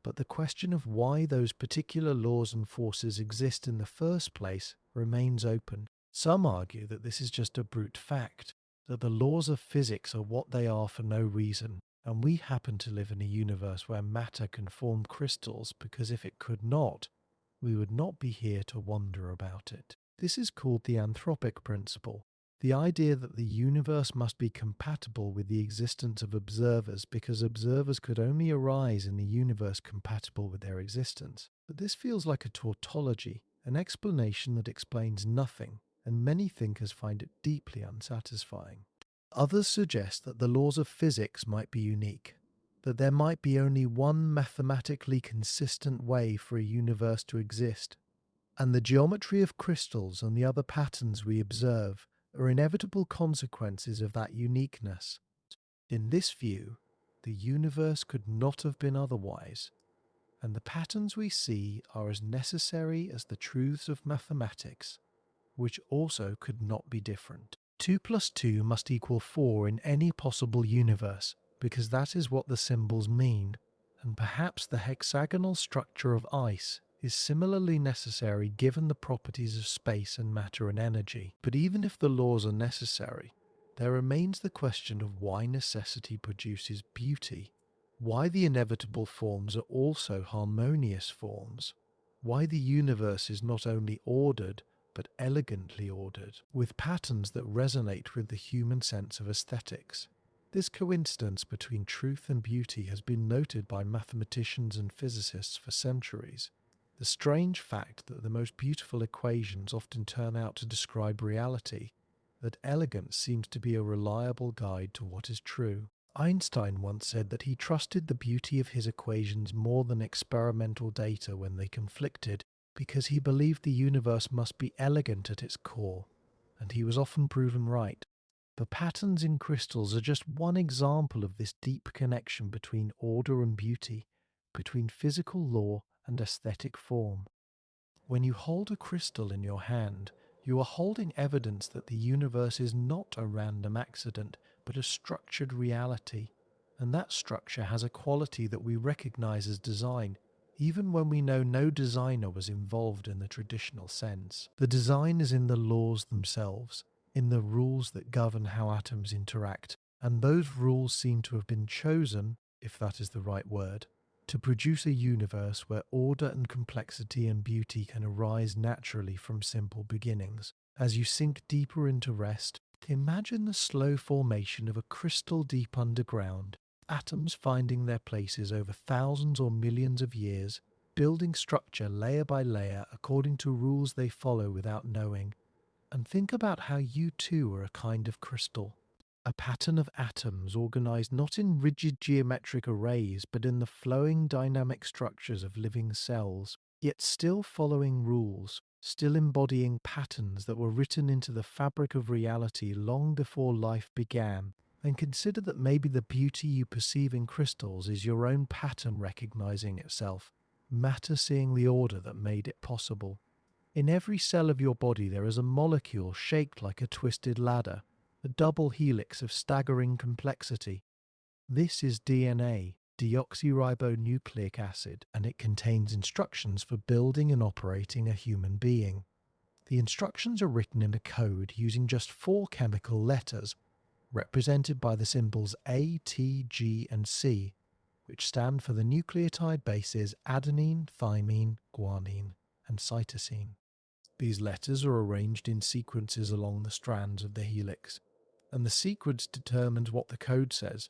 but the question of why those particular laws and forces exist in the first place remains open. Some argue that this is just a brute fact, that the laws of physics are what they are for no reason, and we happen to live in a universe where matter can form crystals because if it could not, we would not be here to wonder about it. This is called the anthropic principle. The idea that the universe must be compatible with the existence of observers because observers could only arise in the universe compatible with their existence. But this feels like a tautology, an explanation that explains nothing, and many thinkers find it deeply unsatisfying. Others suggest that the laws of physics might be unique, that there might be only one mathematically consistent way for a universe to exist, and the geometry of crystals and the other patterns we observe are inevitable consequences of that uniqueness. In this view, the universe could not have been otherwise, and the patterns we see are as necessary as the truths of mathematics, which also could not be different. 2 plus 2 must equal 4 in any possible universe, because that is what the symbols mean, and perhaps the hexagonal structure of ice is similarly necessary given the properties of space and matter and energy. But even if the laws are necessary, there remains the question of why necessity produces beauty, why the inevitable forms are also harmonious forms, why the universe is not only ordered, but elegantly ordered, with patterns that resonate with the human sense of aesthetics. This coincidence between truth and beauty has been noted by mathematicians and physicists for centuries. The strange fact that the most beautiful equations often turn out to describe reality, that elegance seems to be a reliable guide to what is true. Einstein once said that he trusted the beauty of his equations more than experimental data when they conflicted, because he believed the universe must be elegant at its core, and he was often proven right. The patterns in crystals are just one example of this deep connection between order and beauty, between physical law and aesthetic form. When you hold a crystal in your hand, you are holding evidence that the universe is not a random accident, but a structured reality, and that structure has a quality that we recognize as design, even when we know no designer was involved in the traditional sense. The design is in the laws themselves, in the rules that govern how atoms interact, and those rules seem to have been chosen, if that is the right word, to produce a universe where order and complexity and beauty can arise naturally from simple beginnings. As you sink deeper into rest, imagine the slow formation of a crystal deep underground, atoms finding their places over thousands or millions of years, building structure layer by layer according to rules they follow without knowing. And think about how you too are a kind of crystal. A pattern of atoms organized not in rigid geometric arrays but in the flowing dynamic structures of living cells. yet still following rules, still embodying patterns that were written into the fabric of reality long before life began. And consider that maybe the beauty you perceive in crystals is your own pattern recognizing itself, matter seeing the order that made it possible. In every cell of your body there is a molecule shaped like a twisted ladder, a double helix of staggering complexity. This is DNA, deoxyribonucleic acid, and it contains instructions for building and operating a human being. The instructions are written in a code using just 4 chemical letters, represented by the symbols A, T, G, and C, which stand for the nucleotide bases adenine, thymine, guanine, and cytosine. These letters are arranged in sequences along the strands of the helix, and the sequence determines what the code says.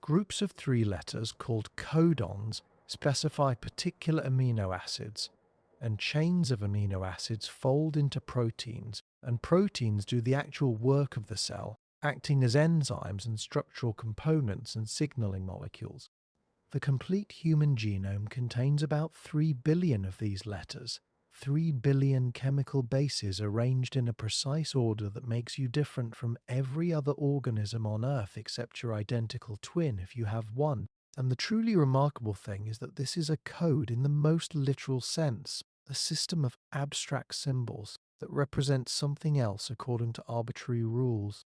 Groups of 3 letters called codons specify particular amino acids, and chains of amino acids fold into proteins, and proteins do the actual work of the cell, acting as enzymes and structural components and signaling molecules. The complete human genome contains about 3 billion of these letters, 3 billion chemical bases arranged in a precise order that makes you different from every other organism on Earth except your identical twin if you have one. And the truly remarkable thing is that this is a code in the most literal sense, a system of abstract symbols that represent something else according to arbitrary rules.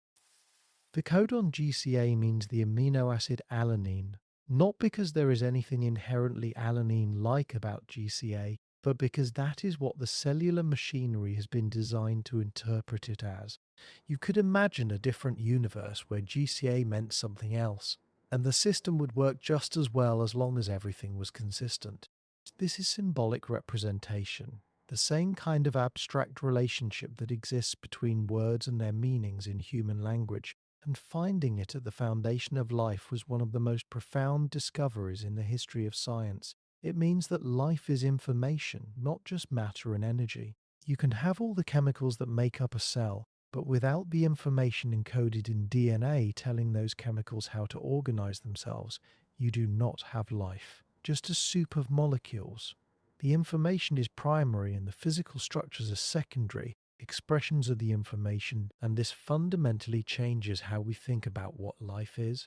The codon GCA means the amino acid alanine, not because there is anything inherently alanine-like about GCA, but because that is what the cellular machinery has been designed to interpret it as. You could imagine a different universe where GCA meant something else, and the system would work just as well as long as everything was consistent. This is symbolic representation, the same kind of abstract relationship that exists between words and their meanings in human language, and finding it at the foundation of life was one of the most profound discoveries in the history of science. It means that life is information, not just matter and energy. You can have all the chemicals that make up a cell, but without the information encoded in DNA telling those chemicals how to organize themselves, you do not have life. Just a soup of molecules. The information is primary and the physical structures are secondary, expressions of the information, and this fundamentally changes how we think about what life is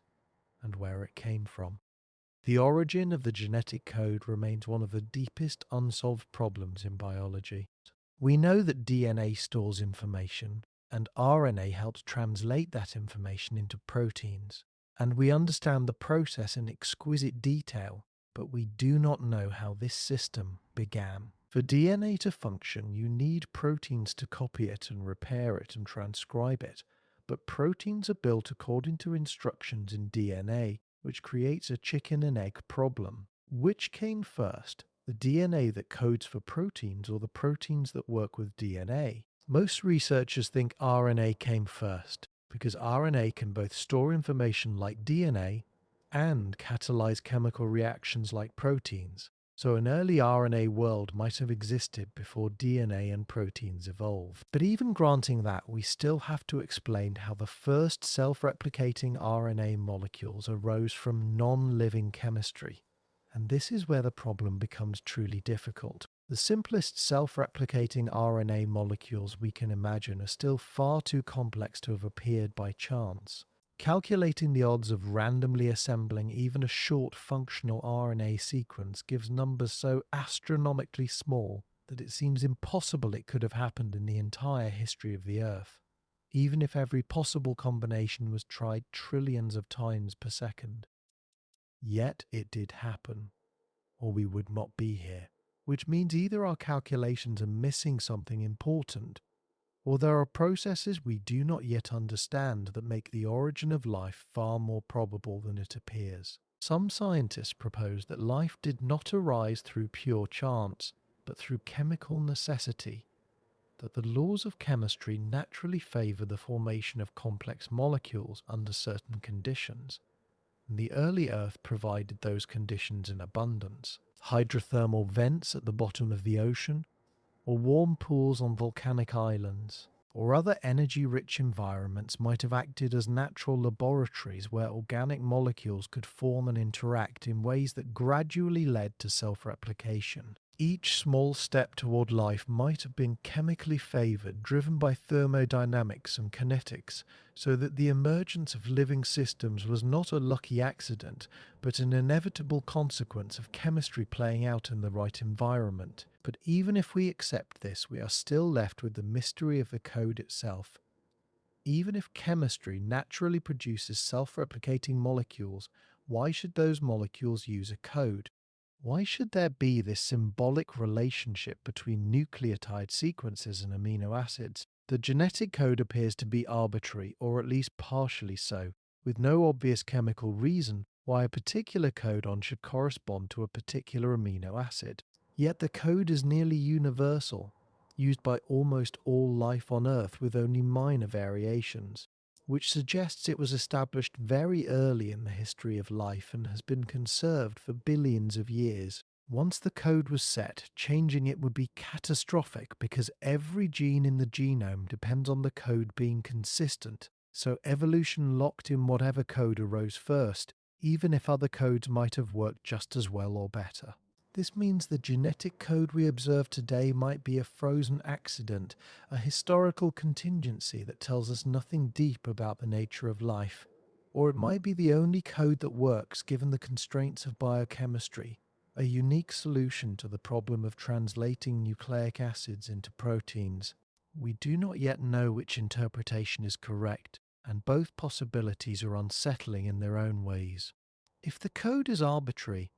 and where it came from. The origin of the genetic code remains one of the deepest unsolved problems in biology. We know that DNA stores information, and RNA helps translate that information into proteins, and we understand the process in exquisite detail, but we do not know how this system began. For DNA to function, you need proteins to copy it and repair it and transcribe it, but proteins are built according to instructions in DNA, which creates a chicken and egg problem. Which came first, the DNA that codes for proteins or the proteins that work with DNA? Most researchers think RNA came first, because RNA can both store information like DNA and catalyze chemical reactions like proteins. So an early RNA world might have existed before DNA and proteins evolved. But even granting that, we still have to explain how the first self-replicating RNA molecules arose from non-living chemistry. And this is where the problem becomes truly difficult. The simplest self-replicating RNA molecules we can imagine are still far too complex to have appeared by chance. Calculating the odds of randomly assembling even a short functional RNA sequence gives numbers so astronomically small that it seems impossible it could have happened in the entire history of the Earth, even if every possible combination was tried trillions of times per second. Yet it did happen, or we would not be here, which means either our calculations are missing something important, or there are processes we do not yet understand that make the origin of life far more probable than it appears. Some scientists propose that life did not arise through pure chance, but through chemical necessity, that the laws of chemistry naturally favor the formation of complex molecules under certain conditions, and the early Earth provided those conditions in abundance. Hydrothermal vents at the bottom of the ocean, or warm pools on volcanic islands, or other energy-rich environments might have acted as natural laboratories where organic molecules could form and interact in ways that gradually led to self-replication. Each small step toward life might have been chemically favored, driven by thermodynamics and kinetics, so that the emergence of living systems was not a lucky accident, but an inevitable consequence of chemistry playing out in the right environment. But even if we accept this, we are still left with the mystery of the code itself. Even if chemistry naturally produces self-replicating molecules, why should those molecules use a code? Why should there be this symbolic relationship between nucleotide sequences and amino acids? The genetic code appears to be arbitrary, or at least partially so, with no obvious chemical reason why a particular codon should correspond to a particular amino acid. Yet the code is nearly universal, used by almost all life on Earth with only minor variations, which suggests it was established very early in the history of life and has been conserved for billions of years. Once the code was set, changing it would be catastrophic because every gene in the genome depends on the code being consistent, so evolution locked in whatever code arose first, even if other codes might have worked just as well or better. This means the genetic code we observe today might be a frozen accident, a historical contingency that tells us nothing deep about the nature of life. Or it might be the only code that works given the constraints of biochemistry, a unique solution to the problem of translating nucleic acids into proteins. We do not yet know which interpretation is correct, and both possibilities are unsettling in their own ways. If the code is arbitrary,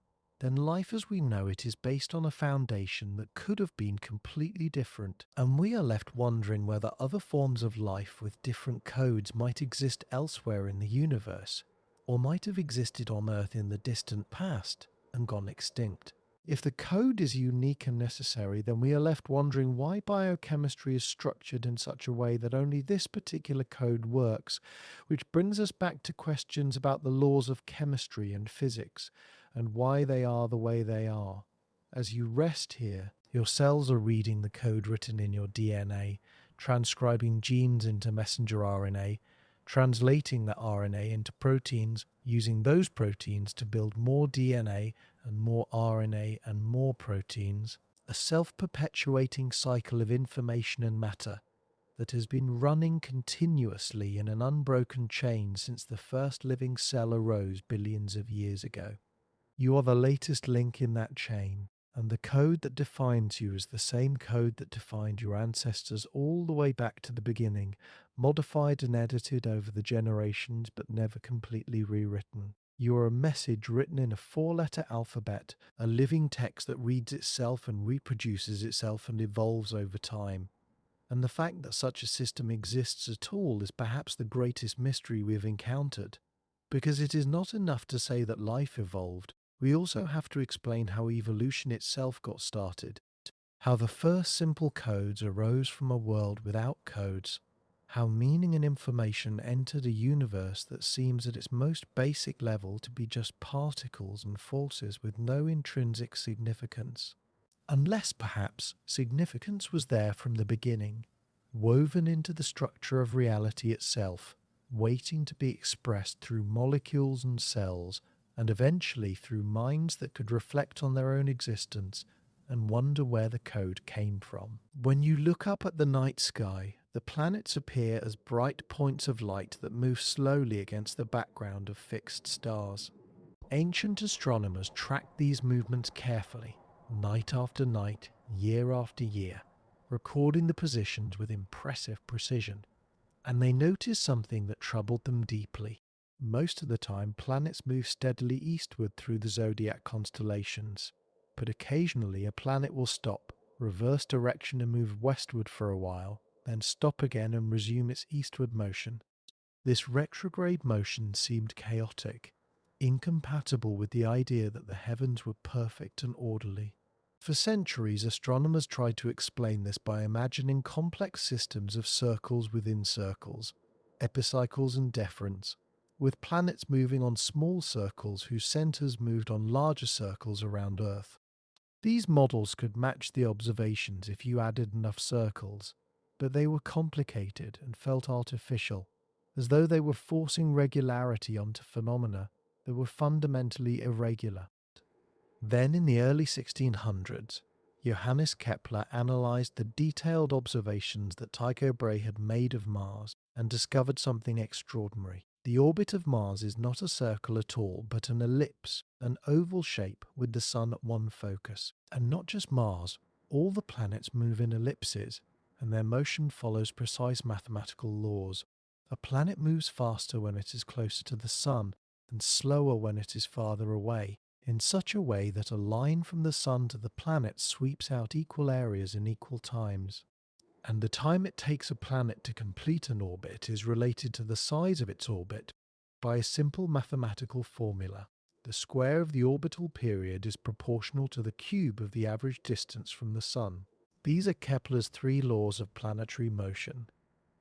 then life as we know it is based on a foundation that could have been completely different, and we are left wondering whether other forms of life with different codes might exist elsewhere in the universe, or might have existed on Earth in the distant past and gone extinct. If the code is unique and necessary, then we are left wondering why biochemistry is structured in such a way that only this particular code works, which brings us back to questions about the laws of chemistry and physics, and why they are the way they are. As you rest here, your cells are reading the code written in your DNA, transcribing genes into messenger RNA, translating that RNA into proteins, using those proteins to build more DNA and more RNA and more proteins, a self-perpetuating cycle of information and matter that has been running continuously in an unbroken chain since the first living cell arose billions of years ago. You are the latest link in that chain, and the code that defines you is the same code that defined your ancestors all the way back to the beginning, modified and edited over the generations but never completely rewritten. You are a message written in a 4-letter alphabet, a living text that reads itself and reproduces itself and evolves over time. And the fact that such a system exists at all is perhaps the greatest mystery we have encountered, because it is not enough to say that life evolved. We also have to explain how evolution itself got started, how the first simple codes arose from a world without codes, how meaning and information entered a universe that seems at its most basic level to be just particles and forces with no intrinsic significance. Unless, perhaps, significance was there from the beginning, woven into the structure of reality itself, waiting to be expressed through molecules and cells, and eventually through minds that could reflect on their own existence and wonder where the code came from. When you look up at the night sky, the planets appear as bright points of light that move slowly against the background of fixed stars. Ancient astronomers tracked these movements carefully, night after night, year after year, recording the positions with impressive precision. And they noticed something that troubled them deeply. Most of the time, planets move steadily eastward through the zodiac constellations, but occasionally a planet will stop, reverse direction and move westward for a while, then stop again and resume its eastward motion. This retrograde motion seemed chaotic, incompatible with the idea that the heavens were perfect and orderly. For centuries, astronomers tried to explain this by imagining complex systems of circles within circles, epicycles and deferents, with planets moving on small circles whose centers moved on larger circles around Earth. These models could match the observations if you added enough circles, but they were complicated and felt artificial, as though they were forcing regularity onto phenomena that were fundamentally irregular. Then in the early 1600s, Johannes Kepler analysed the detailed observations that Tycho Brahe had made of Mars and discovered something extraordinary. The orbit of Mars is not a circle at all, but an ellipse, an oval shape with the Sun at one focus. And not just Mars, all the planets move in ellipses, and their motion follows precise mathematical laws. A planet moves faster when it is closer to the Sun, and slower when it is farther away, in such a way that a line from the Sun to the planet sweeps out equal areas in equal times. And the time it takes a planet to complete an orbit is related to the size of its orbit by a simple mathematical formula. The square of the orbital period is proportional to the cube of the average distance from the Sun. These are Kepler's three laws of planetary motion,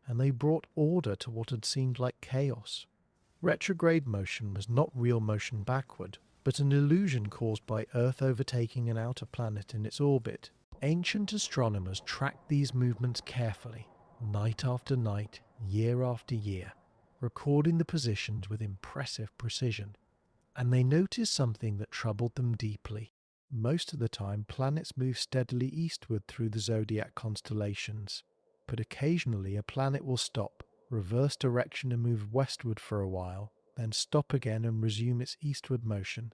and they brought order to what had seemed like chaos. Retrograde motion was not real motion backward, but an illusion caused by Earth overtaking an outer planet in its orbit. Ancient astronomers tracked these movements carefully, night after night, year after year, recording the positions with impressive precision. And they noticed something that troubled them deeply. Most of the time, planets move steadily eastward through the zodiac constellations, but occasionally a planet will stop, reverse direction and move westward for a while, then stop again and resume its eastward motion.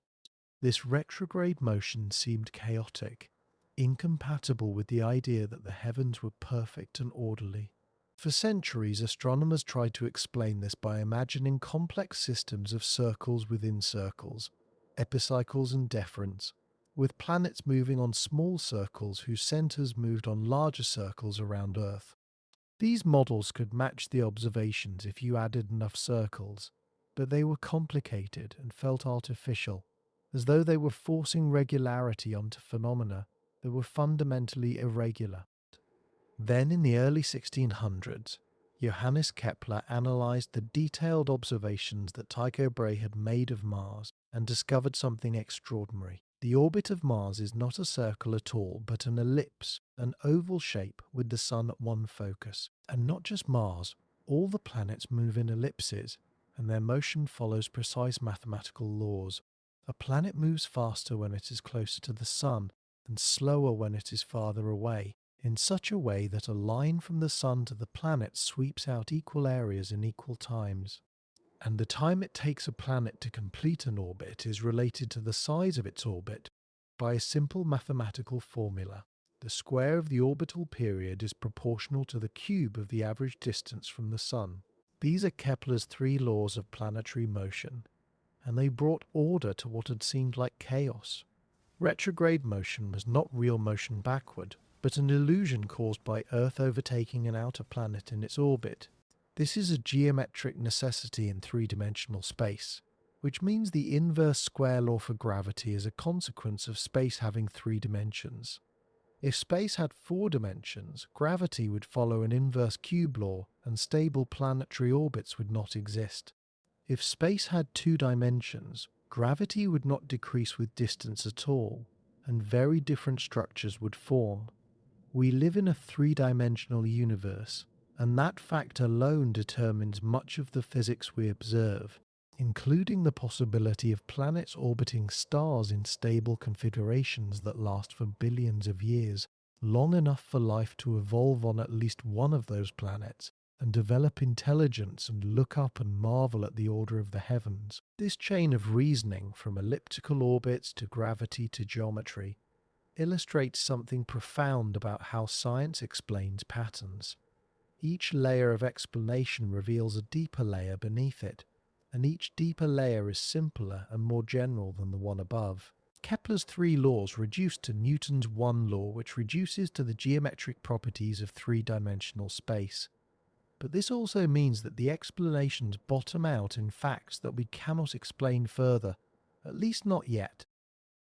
This retrograde motion seemed chaotic, incompatible with the idea that the heavens were perfect and orderly. For centuries, astronomers tried to explain this by imagining complex systems of circles within circles, epicycles and deferents, with planets moving on small circles whose centers moved on larger circles around Earth. These models could match the observations if you added enough circles, but they were complicated and felt artificial, as though they were forcing regularity onto phenomena that were fundamentally irregular. Then in the early 1600s, Johannes Kepler analysed the detailed observations that Tycho Brahe had made of Mars and discovered something extraordinary. The orbit of Mars is not a circle at all, but an ellipse, an oval shape with the Sun at one focus. And not just Mars, all the planets move in ellipses, and their motion follows precise mathematical laws. A planet moves faster when it is closer to the Sun, and slower when it is farther away, in such a way that a line from the Sun to the planet sweeps out equal areas in equal times. And the time it takes a planet to complete an orbit is related to the size of its orbit by a simple mathematical formula. The square of the orbital period is proportional to the cube of the average distance from the Sun. These are Kepler's three laws of planetary motion, and they brought order to what had seemed like chaos. Retrograde motion was not real motion backward, but an illusion caused by Earth overtaking an outer planet in its orbit. This is a geometric necessity in three-dimensional space, which means the inverse square law for gravity is a consequence of space having three dimensions. If space had four dimensions, gravity would follow an inverse cube law and stable planetary orbits would not exist. If space had two dimensions, gravity would not decrease with distance at all, and very different structures would form. We live in a three-dimensional universe, and that fact alone determines much of the physics we observe, including the possibility of planets orbiting stars in stable configurations that last for billions of years, long enough for life to evolve on at least one of those planets, and develop intelligence and look up and marvel at the order of the heavens. This chain of reasoning, from elliptical orbits to gravity to geometry, illustrates something profound about how science explains patterns. Each layer of explanation reveals a deeper layer beneath it, and each deeper layer is simpler and more general than the one above. Kepler's three laws reduce to Newton's one law, which reduces to the geometric properties of three-dimensional space. But this also means that the explanations bottom out in facts that we cannot explain further, at least not yet.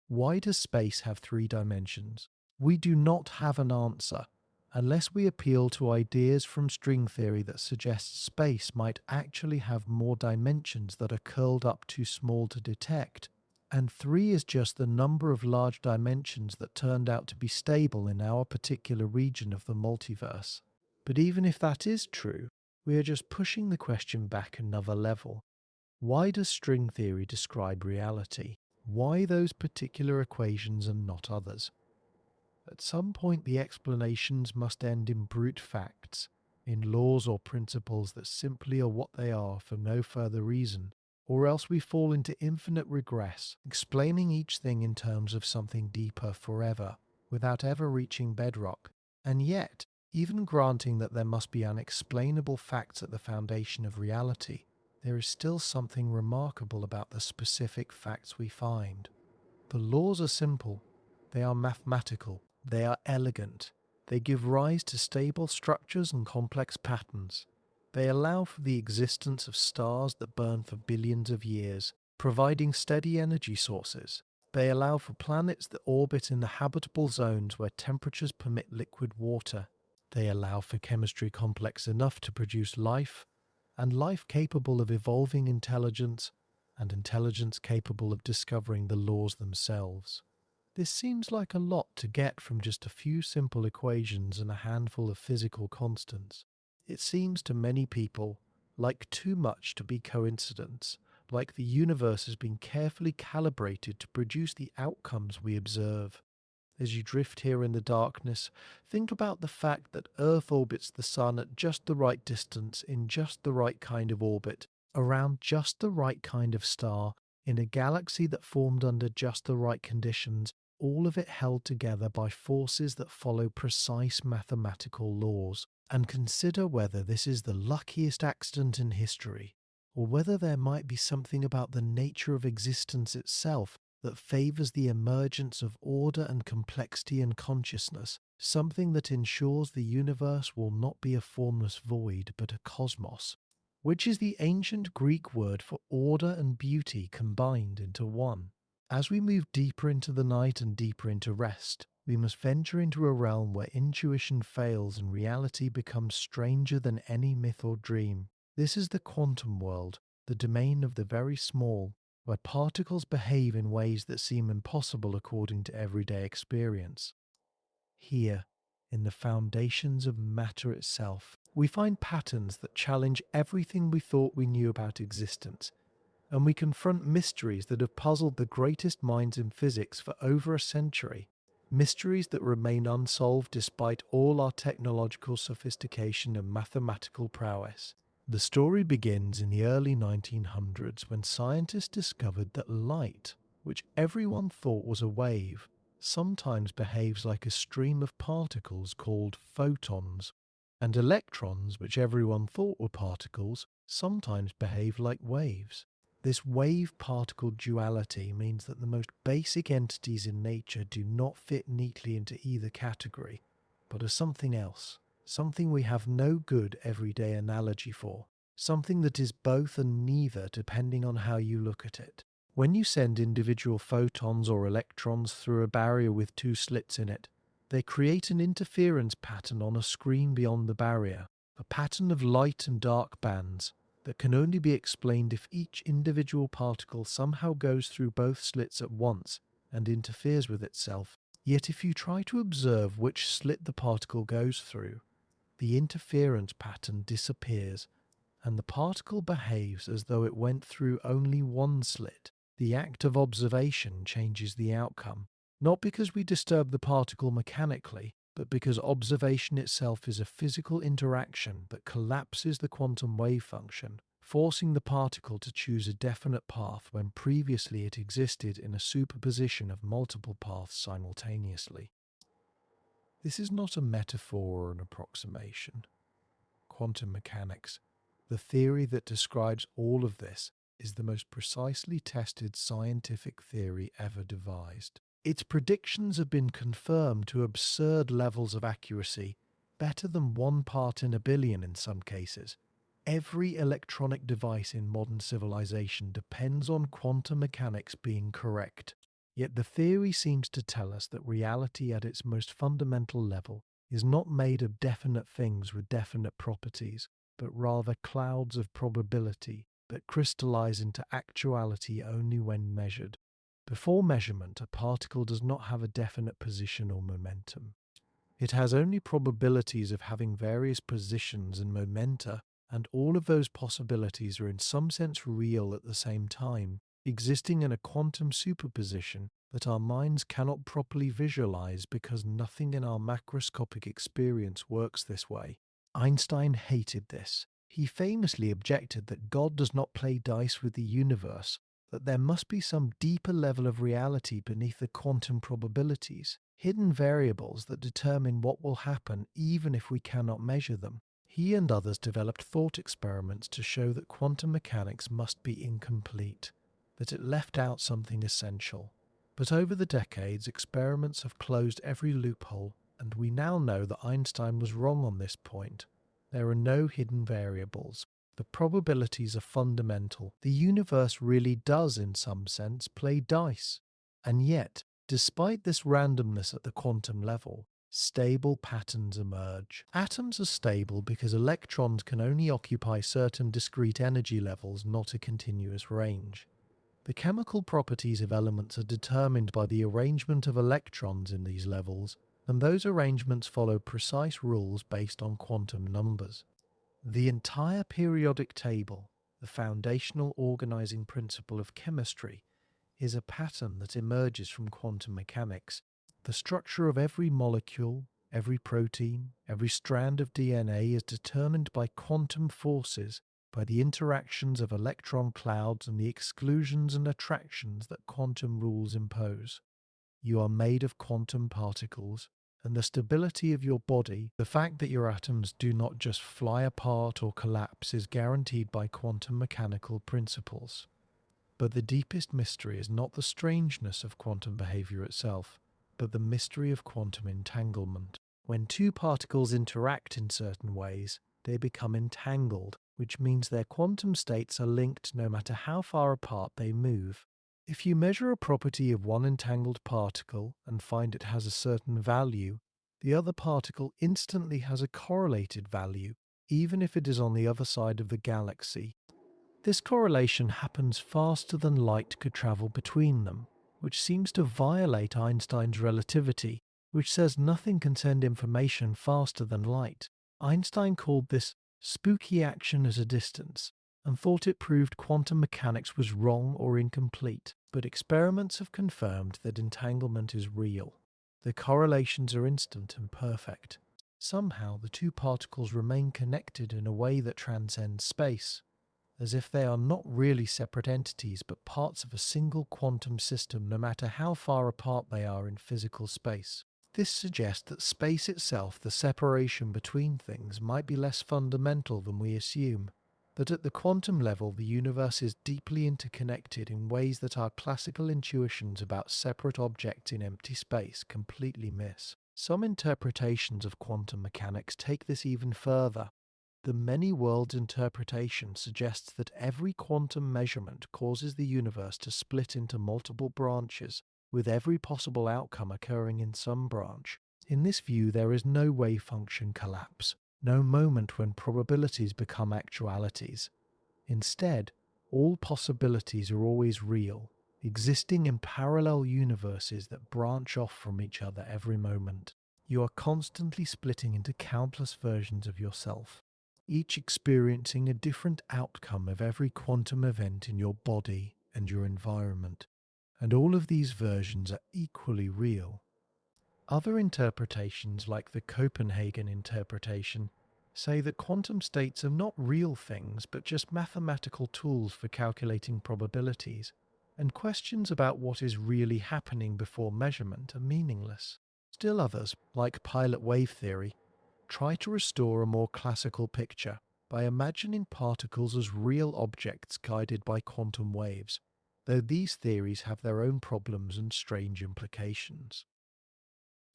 Why does space have three dimensions? We do not have an answer, unless we appeal to ideas from string theory that suggest space might actually have more dimensions that are curled up too small to detect, and three is just the number of large dimensions that turned out to be stable in our particular region of the multiverse. But even if that is true, we are just pushing the question back another level. Why does string theory describe reality? Why those particular equations and not others? At some point, the explanations must end in brute facts, in laws or principles that simply are what they are for no further reason, or else we fall into infinite regress, explaining each thing in terms of something deeper forever, without ever reaching bedrock. And yet, even granting that there must be unexplainable facts at the foundation of reality, there is still something remarkable about the specific facts we find. The laws are simple, they are mathematical, they are elegant, they give rise to stable structures and complex patterns. They allow for the existence of stars that burn for billions of years, providing steady energy sources. They allow for planets that orbit in the habitable zones where temperatures permit liquid water. They allow for chemistry complex enough to produce life, and life capable of evolving intelligence, and intelligence capable of discovering the laws themselves. This seems like a lot to get from just a few simple equations and a handful of physical constants. It seems to many people like too much to be coincidence, like the universe has been carefully calibrated to produce the outcomes we observe. As you drift here in the darkness, think about the fact that Earth orbits the Sun at just the right distance, in just the right kind of orbit, around just the right kind of star, in a galaxy that formed under just the right conditions, all of it held together by forces that follow precise mathematical laws. And consider whether this is the luckiest accident in history, or whether there might be something about the nature of existence itself that favors the emergence of order and complexity in consciousness, something that ensures the universe will not be a formless void but a cosmos, which is the ancient Greek word for order and beauty combined into one. As we move deeper into the night and deeper into rest, we must venture into a realm where intuition fails and reality becomes stranger than any myth or dream. This is the quantum world, the domain of the very small, where particles behave in ways that seem impossible according to everyday experience. Here, in the foundations of matter itself, we find patterns that challenge everything we thought we knew about existence, and we confront mysteries that have puzzled the greatest minds in physics for over a century, mysteries that remain unsolved despite all our technological sophistication and mathematical prowess. The story begins in the early 1900s when scientists discovered that light, which everyone thought was a wave, sometimes behaves like a stream of particles called photons, and electrons, which everyone thought were particles, sometimes behave like waves. This wave-particle duality means that the most basic entities in nature do not fit neatly into either category, but are something else. Something we have no good everyday analogy for, something that is both and neither depending on how you look at it. When you send individual photons or electrons through a barrier with two slits in it, they create an interference pattern on a screen beyond the barrier, a pattern of light and dark bands that can only be explained if each individual particle somehow goes through both slits at once and interferes with itself. Yet if you try to observe which slit the particle goes through, the interference pattern disappears, and the particle behaves as though it went through only one slit. The act of observation changes the outcome, not because we disturb the particle mechanically, but because observation itself is a physical interaction that collapses the quantum wave function, forcing the particle to choose a definite path when previously it existed in a superposition of multiple paths simultaneously. This is not a metaphor or an approximation. Quantum mechanics, the theory that describes all of this, is the most precisely tested scientific theory ever devised. Its predictions have been confirmed to absurd levels of accuracy, better than 1 part in a billion in some cases. Every electronic device in modern civilization depends on quantum mechanics being correct. Yet the theory seems to tell us that reality at its most fundamental level is not made of definite things with definite properties, but rather clouds of probability that crystallize into actuality only when measured. Before measurement, a particle does not have a definite position or momentum. It has only probabilities of having various positions and momenta, and all of those possibilities are in some sense real at the same time, existing in a quantum superposition that our minds cannot properly visualize because nothing in our macroscopic experience works this way. Einstein hated this. He famously objected that God does not play dice with the universe, that there must be some deeper level of reality beneath the quantum probabilities, hidden variables that determine what will happen even if we cannot measure them. He and others developed thought experiments to show that quantum mechanics must be incomplete, that it left out something essential. But over the decades, experiments have closed every loophole, and we now know that Einstein was wrong on this point. There are no hidden variables. The probabilities are fundamental. The universe really does, in some sense, play dice. And yet, despite this randomness at the quantum level, stable patterns emerge. Atoms are stable because electrons can only occupy certain discrete energy levels, not a continuous range. The chemical properties of elements are determined by the arrangement of electrons in these levels, and those arrangements follow precise rules based on quantum numbers. The entire periodic table, the foundational organizing principle of chemistry, is a pattern that emerges from quantum mechanics. The structure of every molecule, every protein, every strand of DNA is determined by quantum forces, by the interactions of electron clouds and the exclusions and attractions that quantum rules impose. You are made of quantum particles, and the stability of your body, the fact that your atoms do not just fly apart or collapse, is guaranteed by quantum mechanical principles. But the deepest mystery is not the strangeness of quantum behavior itself, but the mystery of quantum entanglement. When two particles interact in certain ways, they become entangled, which means their quantum states are linked no matter how far apart they move. If you measure a property of one entangled particle and find it has a certain value, the other particle instantly has a correlated value, even if it is on the other side of the galaxy. This correlation happens faster than light could travel between them, which seems to violate Einstein's relativity, which says nothing can send information faster than light. Einstein called this spooky action at a distance, and thought it proved quantum mechanics was wrong or incomplete. But experiments have confirmed that entanglement is real. The correlations are instant and perfect. Somehow the two particles remain connected in a way that transcends space, as if they are not really separate entities but parts of a single quantum system, no matter how far apart they are in physical space. This suggests that space itself, the separation between things, might be less fundamental than we assume, that at the quantum level the universe is deeply interconnected in ways that our classical intuitions about separate objects in empty space completely miss. Some interpretations of quantum mechanics take this even further. The many worlds interpretation suggests that every quantum measurement causes the universe to split into multiple branches, with every possible outcome occurring in some branch. In this view, there is no wave function collapse, no moment when probabilities become actualities. Instead, all possibilities are always real, existing in parallel universes that branch off from each other every moment. You are constantly splitting into countless versions of yourself, each experiencing a different outcome of every quantum event in your body and your environment, and all of these versions are equally real. Other interpretations, like the Copenhagen interpretation, say that quantum states are not real things but just mathematical tools for calculating probabilities, and questions about what is really happening before measurement are meaningless. Still others, like pilot wave theory, try to restore a more classical picture by imagining particles as real objects guided by quantum waves, though these theories have their own problems and strange implications.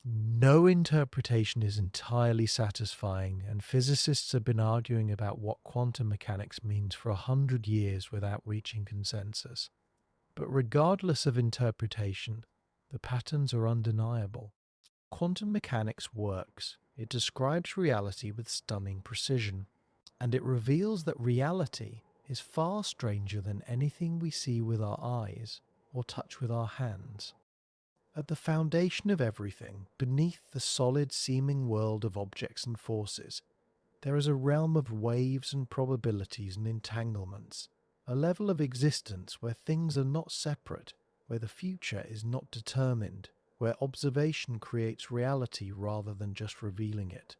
No interpretation is entirely satisfying, and physicists have been arguing about what quantum mechanics means for 100 years without reaching consensus. But regardless of interpretation, the patterns are undeniable. Quantum mechanics works. It describes reality with stunning precision, and it reveals that reality is far stranger than anything we see with our eyes or touch with our hands. At the foundation of everything, beneath the solid seeming world of objects and forces, there is a realm of waves and probabilities and entanglements, a level of existence where things are not separate, where the future is not determined, where observation creates reality rather than just revealing it.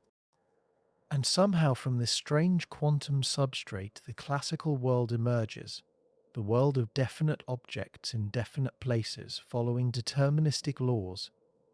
And somehow from this strange quantum substrate the classical world emerges, the world of definite objects in definite places following deterministic laws,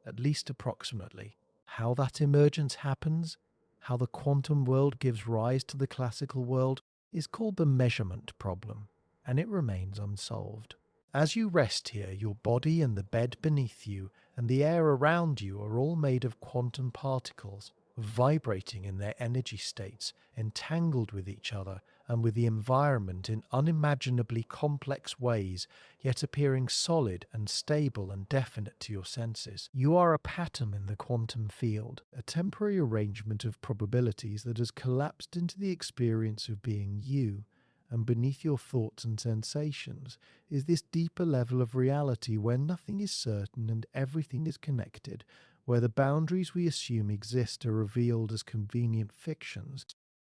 at least approximately. How that emergence happens, how the quantum world gives rise to the classical world, is called the measurement problem, and it remains unsolved. As you rest here, your body and the bed beneath you and the air around you are all made of quantum particles, vibrating in their energy states, entangled with each other and with the environment in unimaginably complex ways, yet appearing solid and stable and definite to your senses. You are a pattern in the quantum field, a temporary arrangement of probabilities that has collapsed into the experience of being you, and beneath your thoughts and sensations is this deeper level of reality where nothing is certain and everything is connected, where the boundaries we assume exist are revealed as convenient fictions,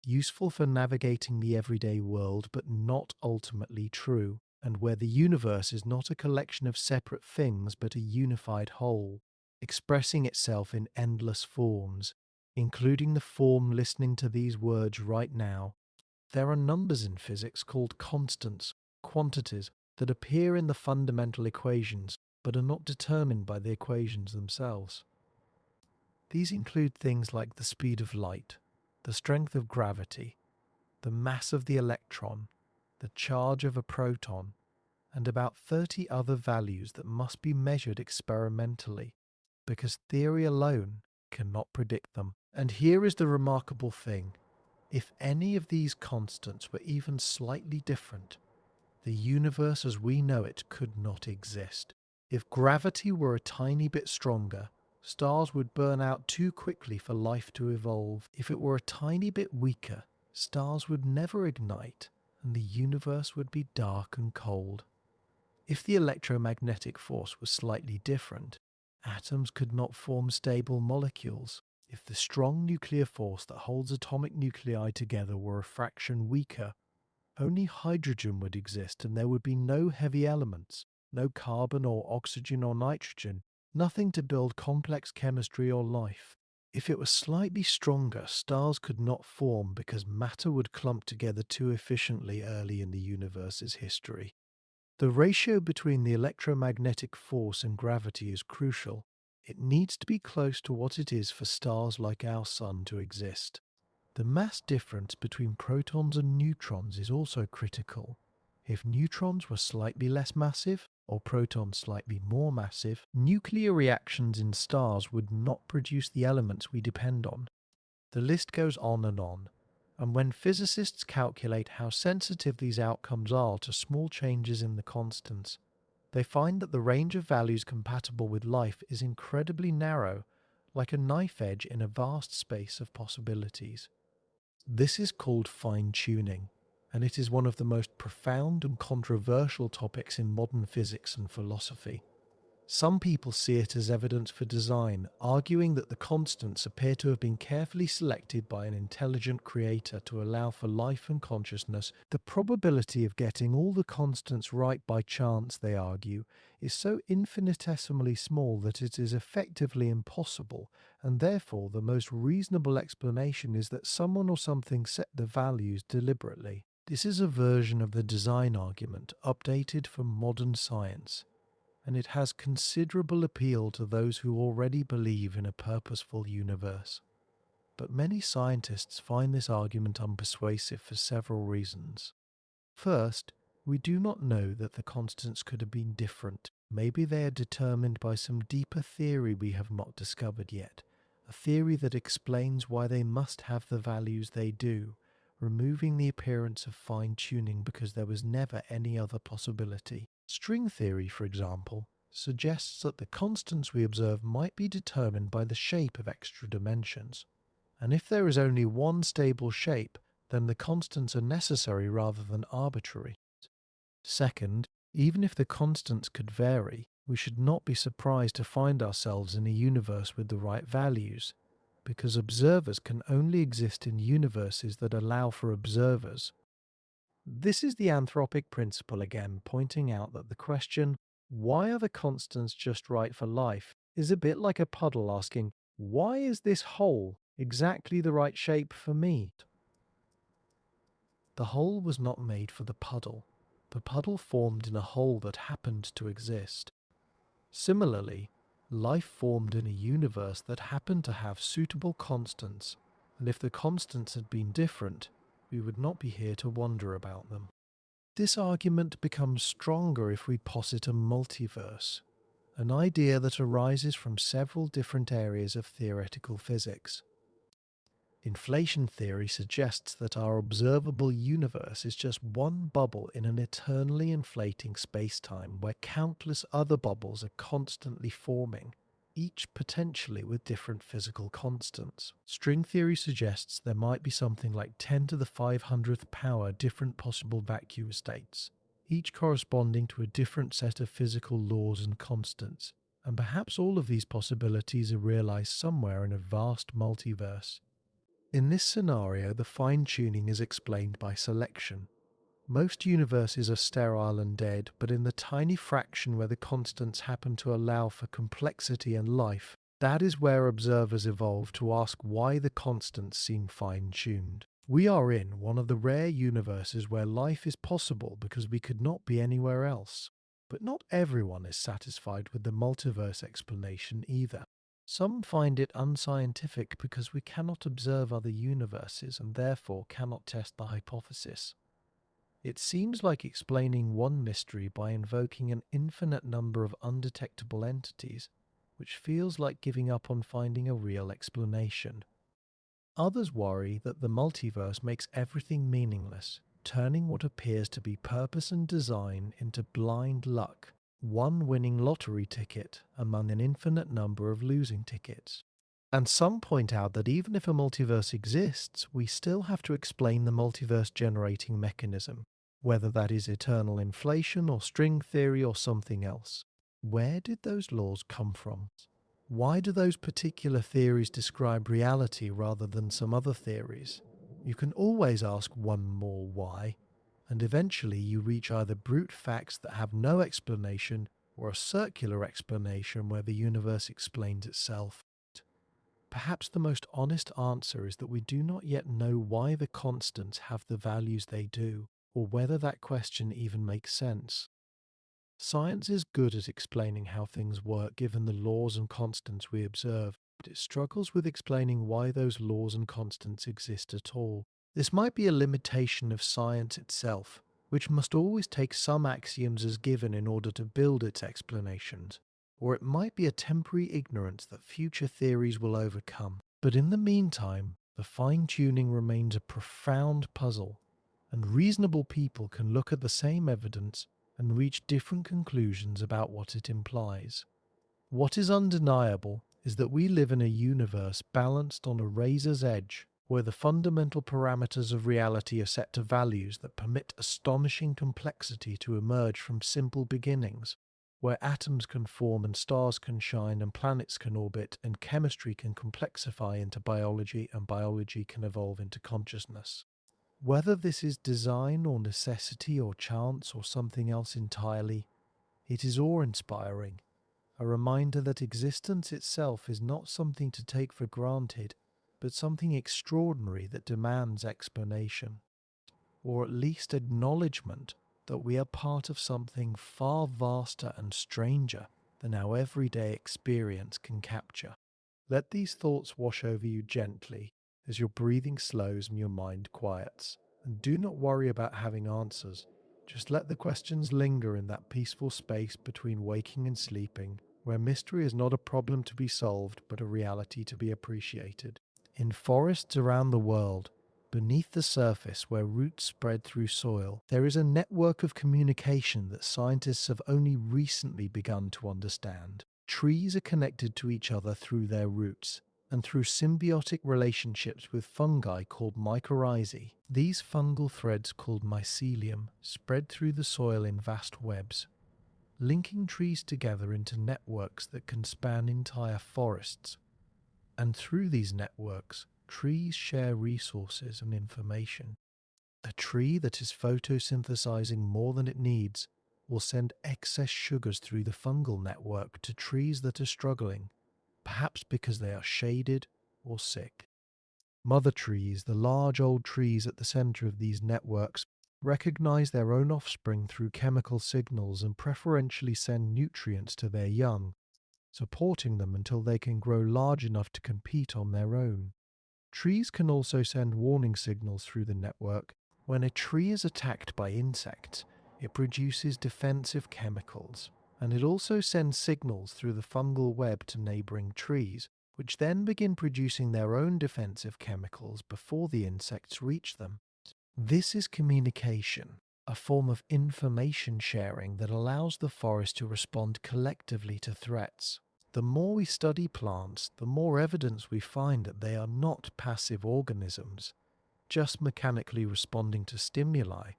useful for navigating the everyday world but not ultimately true, and where the universe is not a collection of separate things but a unified whole, expressing itself in endless forms, including the form listening to these words right now. There are numbers in physics called constants, quantities, that appear in the fundamental equations but are not determined by the equations themselves. These include things like the speed of light, the strength of gravity, the mass of the electron, the charge of a proton, and about 30 other values that must be measured experimentally, because theory alone cannot predict them. And here is the remarkable thing. If any of these constants were even slightly different, the universe as we know it could not exist. If gravity were a tiny bit stronger, stars would burn out too quickly for life to evolve. If it were a tiny bit weaker, stars would never ignite and the universe would be dark and cold. If the electromagnetic force was slightly different, atoms could not form stable molecules. If the strong nuclear force that holds atomic nuclei together were a fraction weaker, only hydrogen would exist and there would be no heavy elements, no carbon or oxygen or nitrogen, nothing to build complex chemistry or life. If it was slightly stronger, stars could not form because matter would clump together too efficiently early in the universe's history. The ratio between the electromagnetic force and gravity is crucial. It needs to be close to what it is for stars like our Sun to exist. The mass difference between protons and neutrons is also critical. If neutrons were slightly less massive, or protons slightly more massive, nuclear reactions in stars would not produce the elements we depend on. The list goes on, and when physicists calculate how sensitive these outcomes are to small changes in the constants, they find that the range of values compatible with life is incredibly narrow, like a knife edge in a vast space of possibilities. This is called fine-tuning, and it is one of the most profound and controversial topics in modern physics and philosophy. Some people see it as evidence for design, arguing that the constants appear to have been carefully selected by an intelligent creator to allow for life and consciousness. The probability of getting all the constants right by chance, they argue, is so infinitesimally small that it is effectively impossible, and therefore the most reasonable explanation is that someone or something set the values deliberately. This is a version of the design argument updated for modern science, and it has considerable appeal to those who already believe in a purposeful universe. But many scientists find this argument unpersuasive for several reasons. First, we do not know that the constants could have been different. Maybe they are determined by some deeper theory we have not discovered yet, a theory that explains why they must have the values they do, removing the appearance of fine-tuning because there was never any other possibility. String theory, for example, suggests that the constants we observe might be determined by the shape of extra dimensions. And if there is only one stable shape, then the constants are necessary rather than arbitrary. Second, even if the constants could vary, we should not be surprised to find ourselves in a universe with the right values, because observers can only exist in universes that allow for observers. This is the anthropic principle again, pointing out that the question, "Why are the constants just right for life?" is a bit like a puddle asking, "Why is this hole exactly the right shape for me?" The hole was not made for the puddle. The puddle formed in a hole that happened to exist. Similarly, life formed in a universe that happened to have suitable constants, and if the constants had been different, we would not be here to wonder about them. This argument becomes stronger if we posit a multiverse, an idea that arises from several different areas of theoretical physics. Inflation theory suggests that our observable universe is just one bubble in an eternally inflating spacetime where countless other bubbles are constantly forming, each potentially with different physical constants. String theory suggests there might be something like 10 to the 500th power different possible vacuum states, each corresponding to a different set of physical laws and constants, and perhaps all of these possibilities are realized somewhere in a vast multiverse. In this scenario, the fine-tuning is explained by selection. Most universes are sterile and dead, but in the tiny fraction where the constants happen to allow for complexity and life, that is where observers evolve to ask why the constants seem fine-tuned. We are in one of the rare universes where life is possible because we could not be anywhere else. But not everyone is satisfied with the multiverse explanation either. Some find it unscientific because we cannot observe other universes and therefore cannot test the hypothesis. It seems like explaining one mystery by invoking an infinite number of undetectable entities, which feels like giving up on finding a real explanation. Others worry that the multiverse makes everything meaningless, turning what appears to be purpose and design into blind luck, one winning lottery ticket among an infinite number of losing tickets. And some point out that even if a multiverse exists, we still have to explain the multiverse generating mechanism, whether that is eternal inflation or string theory or something else. Where did those laws come from? Why do those particular theories describe reality rather than some other theories? You can always ask one more why, and eventually you reach either brute facts that have no explanation or a circular explanation where the universe explains itself. Perhaps the most honest answer is that we do not yet know why the constants have the values they do, or whether that question even makes sense. Science is good at explaining how things work given the laws and constants we observe, but it struggles with explaining why those laws and constants exist at all. This might be a limitation of science itself, which must always take some axioms as given in order to build its explanations, or it might be a temporary ignorance that future theories will overcome. But in the meantime, the fine-tuning remains a profound puzzle, and reasonable people can look at the same evidence and reach different conclusions about what it implies. What is undeniable is that we live in a universe balanced on a razor's edge, where the fundamental parameters of reality are set to values that permit astonishing complexity to emerge from simple beginnings, where atoms can form and stars can shine and planets can orbit and chemistry can complexify into biology and biology can evolve into consciousness. Whether this is design or necessity or chance or something else entirely, it is awe-inspiring, a reminder that existence itself is not something to take for granted, but something extraordinary that demands explanation, or at least acknowledgement that we are part of something far vaster and stranger than our everyday experience can capture. Let these thoughts wash over you gently as your breathing slows and your mind quiets. And do not worry about having answers. Just let the questions linger in that peaceful space between waking and sleeping, where mystery is not a problem to be solved, but a reality to be appreciated. In forests around the world, beneath the surface where roots spread through soil, there is a network of communication that scientists have only recently begun to understand. Trees are connected to each other through their roots, and through symbiotic relationships with fungi called mycorrhizae. These fungal threads, called mycelium, spread through the soil in vast webs, linking trees together into networks that can span entire forests. And through these networks, trees share resources and information. A tree that is photosynthesizing more than it needs or send excess sugars through the fungal network to trees that are struggling, perhaps because they are shaded or sick. Mother trees, the large old trees at the center of these networks, recognize their own offspring through chemical signals and preferentially send nutrients to their young, supporting them until they can grow large enough to compete on their own. Trees can also send warning signals through the network. When a tree is attacked by insects, it produces defensive chemicals, and it also sends signals through the fungal web to neighboring trees, which then begin producing their own defensive chemicals before the insects reach them. This is communication, a form of information sharing that allows the forest to respond collectively to threats. The more we study plants, the more evidence we find that they are not passive organisms, just mechanically responding to stimuli,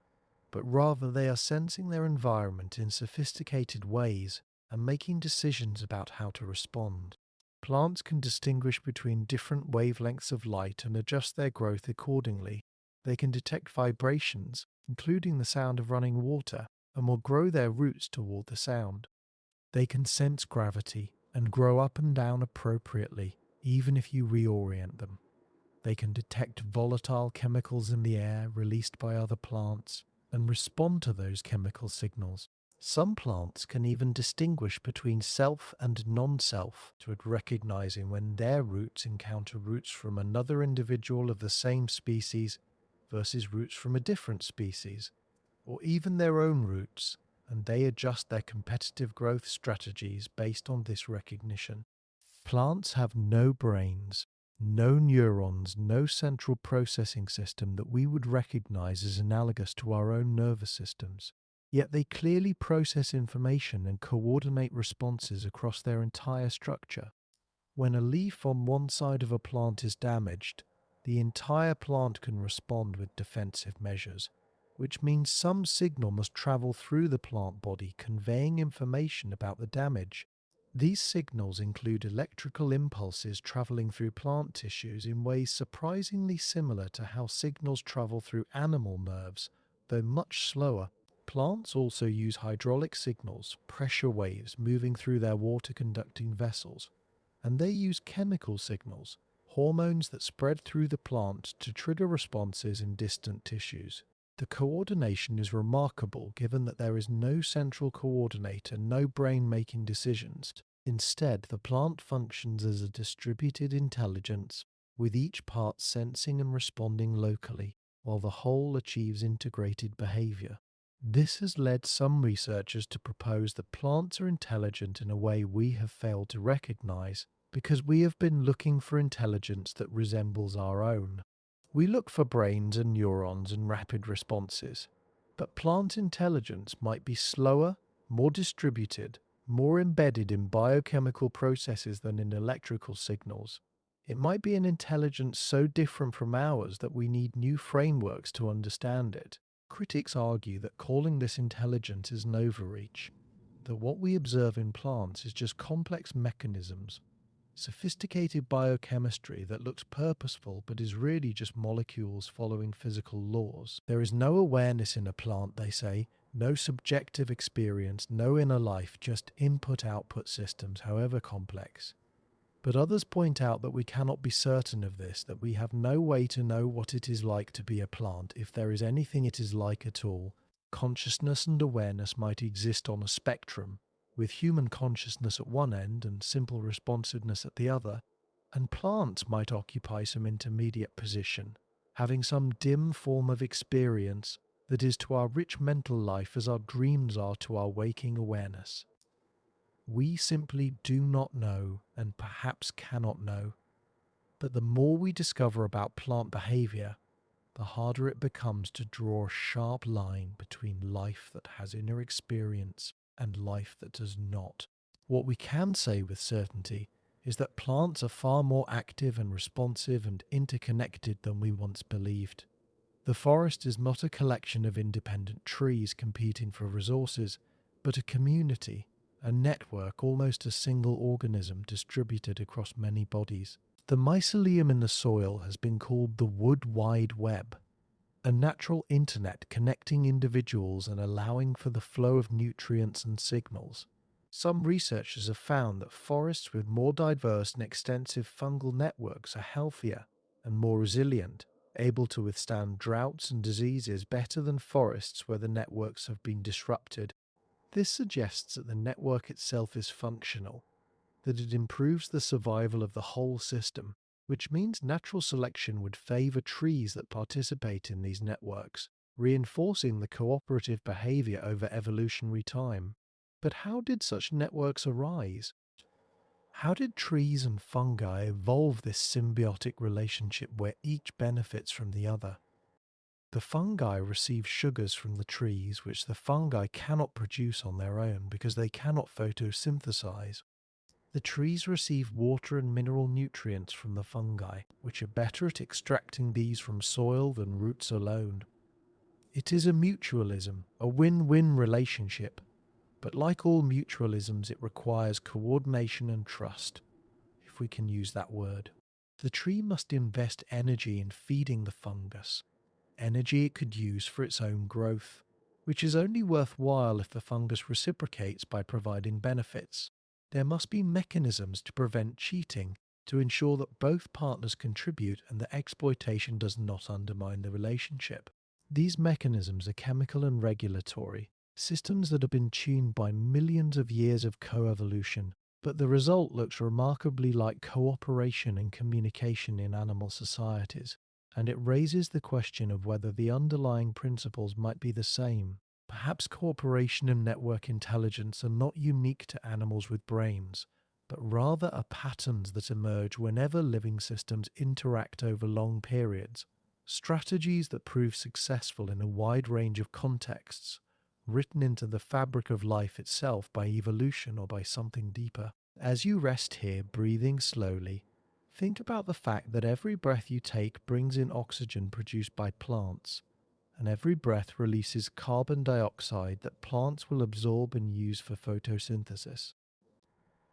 but rather they are sensing their environment in sophisticated ways and making decisions about how to respond. Plants can distinguish between different wavelengths of light and adjust their growth accordingly. They can detect vibrations, including the sound of running water, and will grow their roots toward the sound. They can sense gravity and grow up and down appropriately, even if you reorient them. They can detect volatile chemicals in the air released by other plants and respond to those chemical signals. Some plants can even distinguish between self and non-self, to recognizing when their roots encounter roots from another individual of the same species versus roots from a different species, or even their own roots, and they adjust their competitive growth strategies based on this recognition. Plants have no brains, no neurons, no central processing system that we would recognize as analogous to our own nervous systems. Yet they clearly process information and coordinate responses across their entire structure. When a leaf on one side of a plant is damaged, the entire plant can respond with defensive measures, which means some signal must travel through the plant body conveying information about the damage. These signals include electrical impulses traveling through plant tissues in ways surprisingly similar to how signals travel through animal nerves, though much slower. Plants also use hydraulic signals, pressure waves moving through their water-conducting vessels, and they use chemical signals, hormones that spread through the plant to trigger responses in distant tissues. The coordination is remarkable given that there is no central coordinator, no brain making decisions. Instead, the plant functions as a distributed intelligence, with each part sensing and responding locally, while the whole achieves integrated behavior. This has led some researchers to propose that plants are intelligent in a way we have failed to recognize, because we have been looking for intelligence that resembles our own. We look for brains and neurons and rapid responses, but plant intelligence might be slower, more distributed, more embedded in biochemical processes than in electrical signals. It might be an intelligence so different from ours that we need new frameworks to understand it. Critics argue that calling this intelligence is an overreach, that what we observe in plants is just complex mechanisms, sophisticated biochemistry that looks purposeful but is really just molecules following physical laws. There is no awareness in a plant, they say, no subjective experience, no inner life, just input-output systems, however complex. But others point out that we cannot be certain of this, that we have no way to know what it is like to be a plant, if there is anything it is like at all. Consciousness and awareness might exist on a spectrum, with human consciousness at one end and simple responsiveness at the other, and plants might occupy some intermediate position, having some dim form of experience that is to our rich mental life as our dreams are to our waking awareness. We simply do not know and perhaps cannot know, but the more we discover about plant behavior, the harder it becomes to draw a sharp line between life that has inner experience and life that does not. What we can say with certainty is that plants are far more active and responsive and interconnected than we once believed. The forest is not a collection of independent trees competing for resources, but a community, a network, almost a single organism distributed across many bodies. The mycelium in the soil has been called the wood wide web. a natural internet connecting individuals and allowing for the flow of nutrients and signals. Some researchers have found that forests with more diverse and extensive fungal networks are healthier and more resilient, able to withstand droughts and diseases better than forests where the networks have been disrupted. This suggests that the network itself is functional, that it improves the survival of the whole system, which means natural selection would favor trees that participate in these networks, reinforcing the cooperative behavior over evolutionary time. But how did such networks arise? How did trees and fungi evolve this symbiotic relationship where each benefits from the other? The fungi receive sugars from the trees which the fungi cannot produce on their own because they cannot photosynthesize. The trees receive water and mineral nutrients from the fungi, which are better at extracting these from soil than roots alone. It is a mutualism, a win-win relationship, but like all mutualisms, it requires coordination and trust, if we can use that word. The tree must invest energy in feeding the fungus, energy it could use for its own growth, which is only worthwhile if the fungus reciprocates by providing benefits. There must be mechanisms to prevent cheating, to ensure that both partners contribute and that exploitation does not undermine the relationship. These mechanisms are chemical and regulatory, systems that have been tuned by millions of years of coevolution, but the result looks remarkably like cooperation and communication in animal societies, and it raises the question of whether the underlying principles might be the same. Perhaps cooperation and network intelligence are not unique to animals with brains, but rather are patterns that emerge whenever living systems interact over long periods, strategies that prove successful in a wide range of contexts, written into the fabric of life itself by evolution or by something deeper. As you rest here, breathing slowly, think about the fact that every breath you take brings in oxygen produced by plants, and every breath releases carbon dioxide that plants will absorb and use for photosynthesis.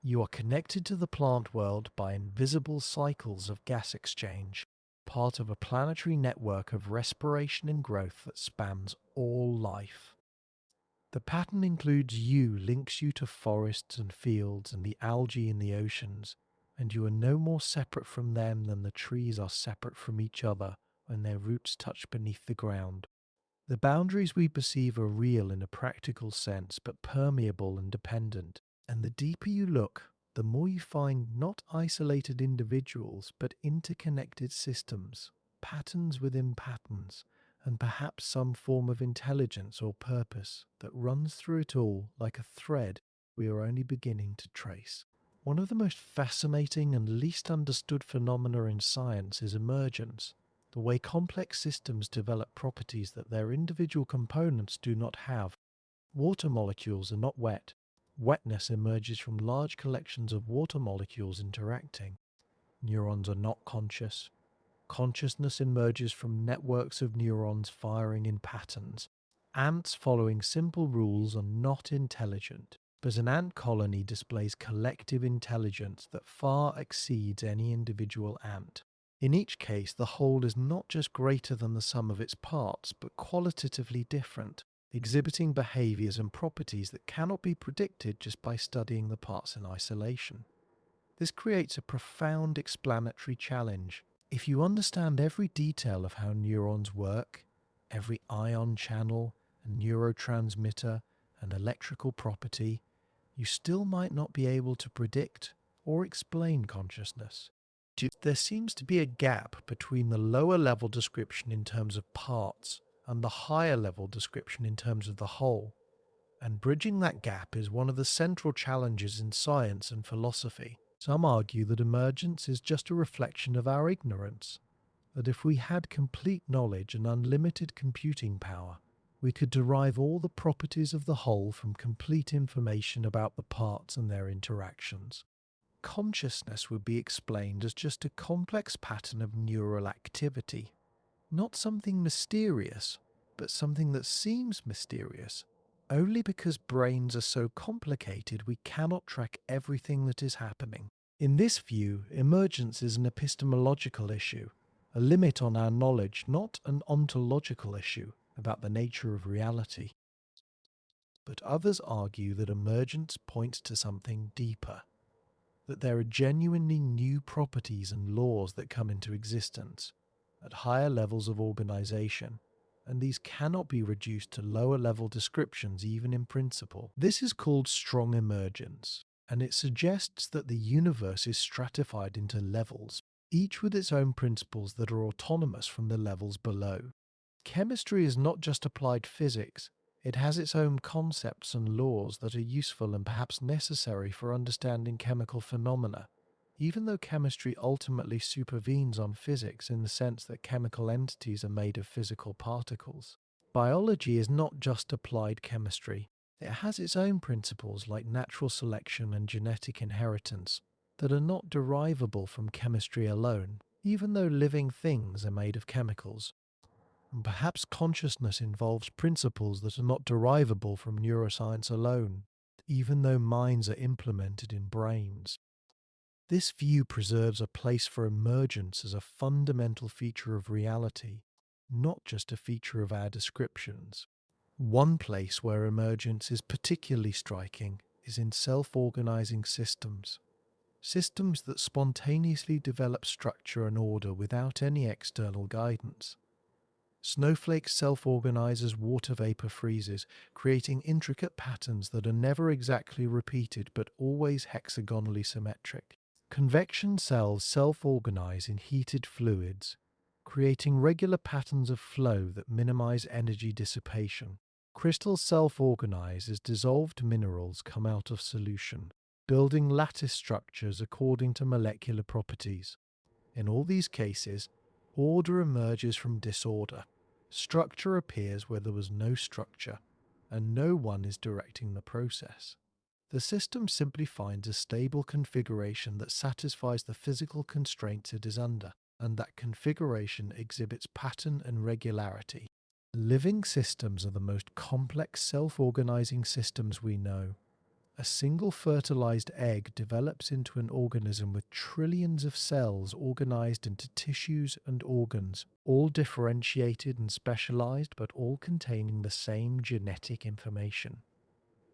You are connected to the plant world by invisible cycles of gas exchange, part of a planetary network of respiration and growth that spans all life. The pattern includes you, links you to forests and fields and the algae in the oceans, and you are no more separate from them than the trees are separate from each other when their roots touch beneath the ground. The boundaries we perceive are real in a practical sense, but permeable and dependent. And the deeper you look, the more you find not isolated individuals, but interconnected systems, patterns within patterns, and perhaps some form of intelligence or purpose that runs through it all like a thread we are only beginning to trace. One of the most fascinating and least understood phenomena in science is emergence. The way complex systems develop properties that their individual components do not have. Water molecules are not wet. Wetness emerges from large collections of water molecules interacting. Neurons are not conscious. Consciousness emerges from networks of neurons firing in patterns. Ants following simple rules are not intelligent, but an ant colony displays collective intelligence that far exceeds any individual ant. In each case, the whole is not just greater than the sum of its parts, but qualitatively different, exhibiting behaviors and properties that cannot be predicted just by studying the parts in isolation. This creates a profound explanatory challenge. If you understand every detail of how neurons work, every ion channel, and neurotransmitter, and electrical property, you still might not be able to predict or explain consciousness. There seems to be a gap between the lower level description in terms of parts and the higher level description in terms of the whole, and bridging that gap is one of the central challenges in science and philosophy. Some argue that emergence is just a reflection of our ignorance, that if we had complete knowledge and unlimited computing power, we could derive all the properties of the whole from complete information about the parts and their interactions. Consciousness would be explained as just a complex pattern of neural activity, not something mysterious, but something that seems mysterious, only because brains are so complicated we cannot track everything that is happening. In this view, emergence is an epistemological issue. a limit on our knowledge, not an ontological issue about the nature of reality. But others argue that emergence points to something deeper, that there are genuinely new properties and laws that come into existence at higher levels of organization, and these cannot be reduced to lower level descriptions even in principle. This is called strong emergence, and it suggests that the universe is stratified into levels, each with its own principles that are autonomous from the levels below. Chemistry is not just applied physics, it has its own concepts and laws that are useful and perhaps necessary for understanding chemical phenomena, even though chemistry ultimately supervenes on physics in the sense that chemical entities are made of physical particles. Biology is not just applied chemistry. It has its own principles like natural selection and genetic inheritance that are not derivable from chemistry alone, even though living things are made of chemicals. And perhaps consciousness involves principles that are not derivable from neuroscience alone, even though minds are implemented in brains. This view preserves a place for emergence as a fundamental feature of reality, not just a feature of our descriptions. One place where emergence is particularly striking is in self-organizing systems. Systems that spontaneously develop structure and order without any external guidance. Snowflakes self-organize as water vapor freezes, creating intricate patterns that are never exactly repeated but always hexagonally symmetric. Convection cells self-organize in heated fluids, creating regular patterns of flow that minimize energy dissipation. Crystals self-organize as dissolved minerals come out of solution, building lattice structures according to molecular properties. In all these cases, order emerges from disorder. Structure appears where there was no structure, and no one is directing the process. The system simply finds a stable configuration that satisfies the physical constraints it is under, and that configuration exhibits pattern and regularity. Living systems are the most complex self-organizing systems we know. A single fertilized egg develops into an organism with trillions of cells organized into tissues and organs, all differentiated and specialized but all containing the same genetic information.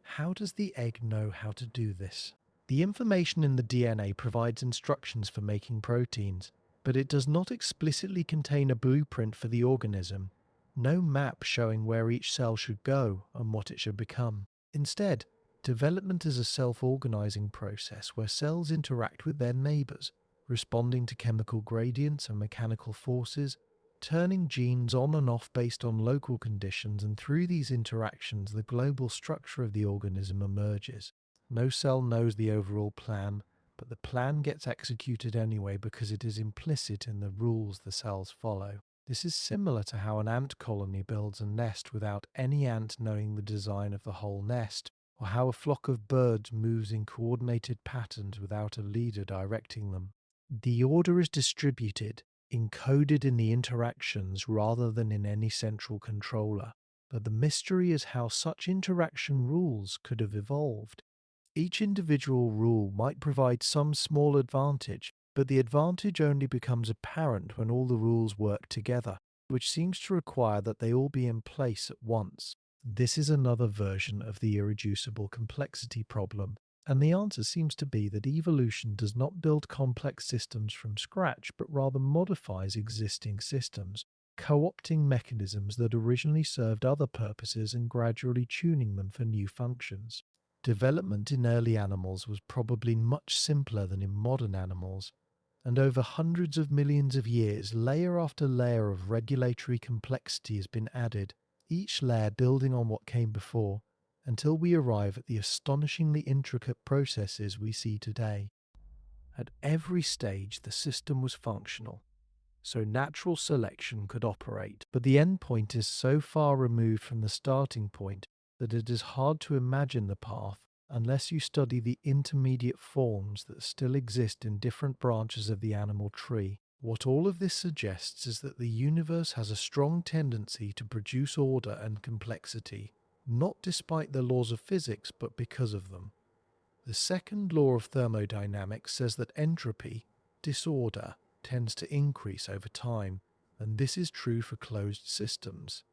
How does the egg know how to do this? The information in the DNA provides instructions for making proteins, but it does not explicitly contain a blueprint for the organism, no map showing where each cell should go and what it should become. Instead, development is a self-organizing process where cells interact with their neighbors, responding to chemical gradients and mechanical forces, turning genes on and off based on local conditions, and through these interactions the global structure of the organism emerges. No cell knows the overall plan, but the plan gets executed anyway because it is implicit in the rules the cells follow. This is similar to how an ant colony builds a nest without any ant knowing the design of the whole nest, or how a flock of birds moves in coordinated patterns without a leader directing them. The order is distributed, encoded in the interactions rather than in any central controller. But the mystery is how such interaction rules could have evolved. Each individual rule might provide some small advantage, but the advantage only becomes apparent when all the rules work together, which seems to require that they all be in place at once. This is another version of the irreducible complexity problem, and the answer seems to be that evolution does not build complex systems from scratch, but rather modifies existing systems, co-opting mechanisms that originally served other purposes and gradually tuning them for new functions. Development in early animals was probably much simpler than in modern animals, and over hundreds of millions of years, layer after layer of regulatory complexity has been added, each layer building on what came before, until we arrive at the astonishingly intricate processes we see today. At every stage, the system was functional, so natural selection could operate, but the endpoint is so far removed from the starting point that it is hard to imagine the path unless you study the intermediate forms that still exist in different branches of the animal tree. What all of this suggests is that the universe has a strong tendency to produce order and complexity, not despite the laws of physics, but because of them. The second law of thermodynamics says that entropy, disorder, tends to increase over time, and this is true for closed systems.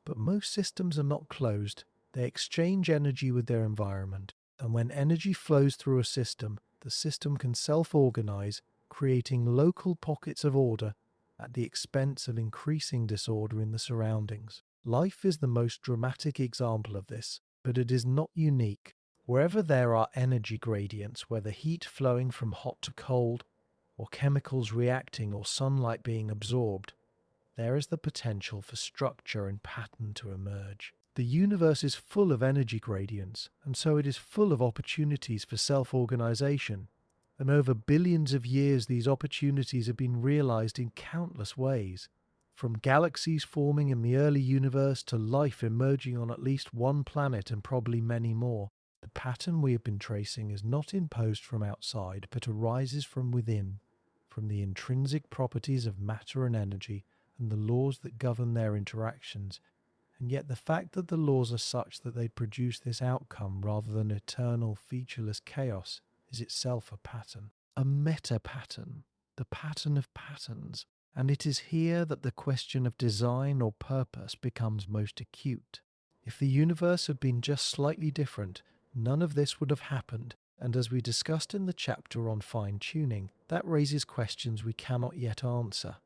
But most systems are not closed. They exchange energy with their environment, and when energy flows through a system, the system can self-organize, creating local pockets of order at the expense of increasing disorder in the surroundings. Life is the most dramatic example of this, but it is not unique. Wherever there are energy gradients, whether heat flowing from hot to cold, or chemicals reacting or sunlight being absorbed, there is the potential for structure and pattern to emerge. The universe is full of energy gradients, and so it is full of opportunities for self-organization. And over billions of years, these opportunities have been realized in countless ways. From galaxies forming in the early universe to life emerging on at least one planet and probably many more, the pattern we have been tracing is not imposed from outside, but arises from within, from the intrinsic properties of matter and energy, and the laws that govern their interactions, and yet the fact that the laws are such that they produce this outcome rather than eternal featureless chaos is itself a pattern, a meta-pattern, the pattern of patterns, and it is here that the question of design or purpose becomes most acute. If the universe had been just slightly different, none of this would have happened, and as we discussed in the chapter on fine-tuning, that raises questions we cannot yet answer.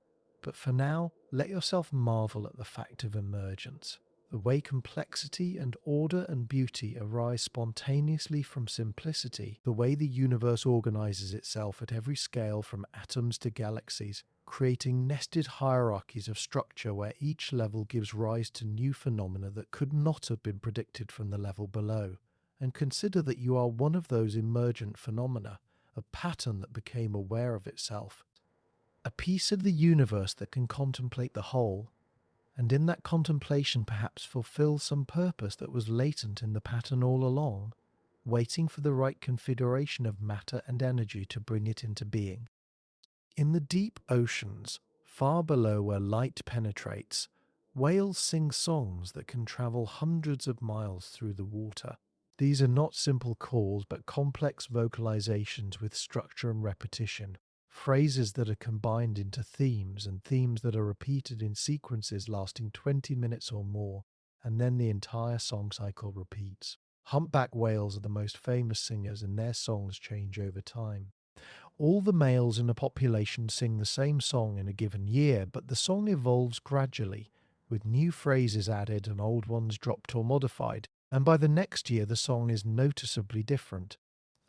But for now, let yourself marvel at the fact of emergence, the way complexity and order and beauty arise spontaneously from simplicity, the way the universe organizes itself at every scale from atoms to galaxies, creating nested hierarchies of structure where each level gives rise to new phenomena that could not have been predicted from the level below. And consider that you are one of those emergent phenomena, a pattern that became aware of itself, a piece of the universe that can contemplate the whole, and in that contemplation perhaps fulfill some purpose that was latent in the pattern all along, waiting for the right configuration of matter and energy to bring it into being. In the deep oceans, far below where light penetrates, whales sing songs that can travel hundreds of miles through the water. These are not simple calls but complex vocalizations with structure and repetition, phrases that are combined into themes and themes that are repeated in sequences lasting 20 minutes or more, and then the entire song cycle repeats. Humpback whales are the most famous singers and their songs change over time. All the males in a population sing the same song in a given year, but the song evolves gradually, with new phrases added and old ones dropped or modified, and by the next year the song is noticeably different.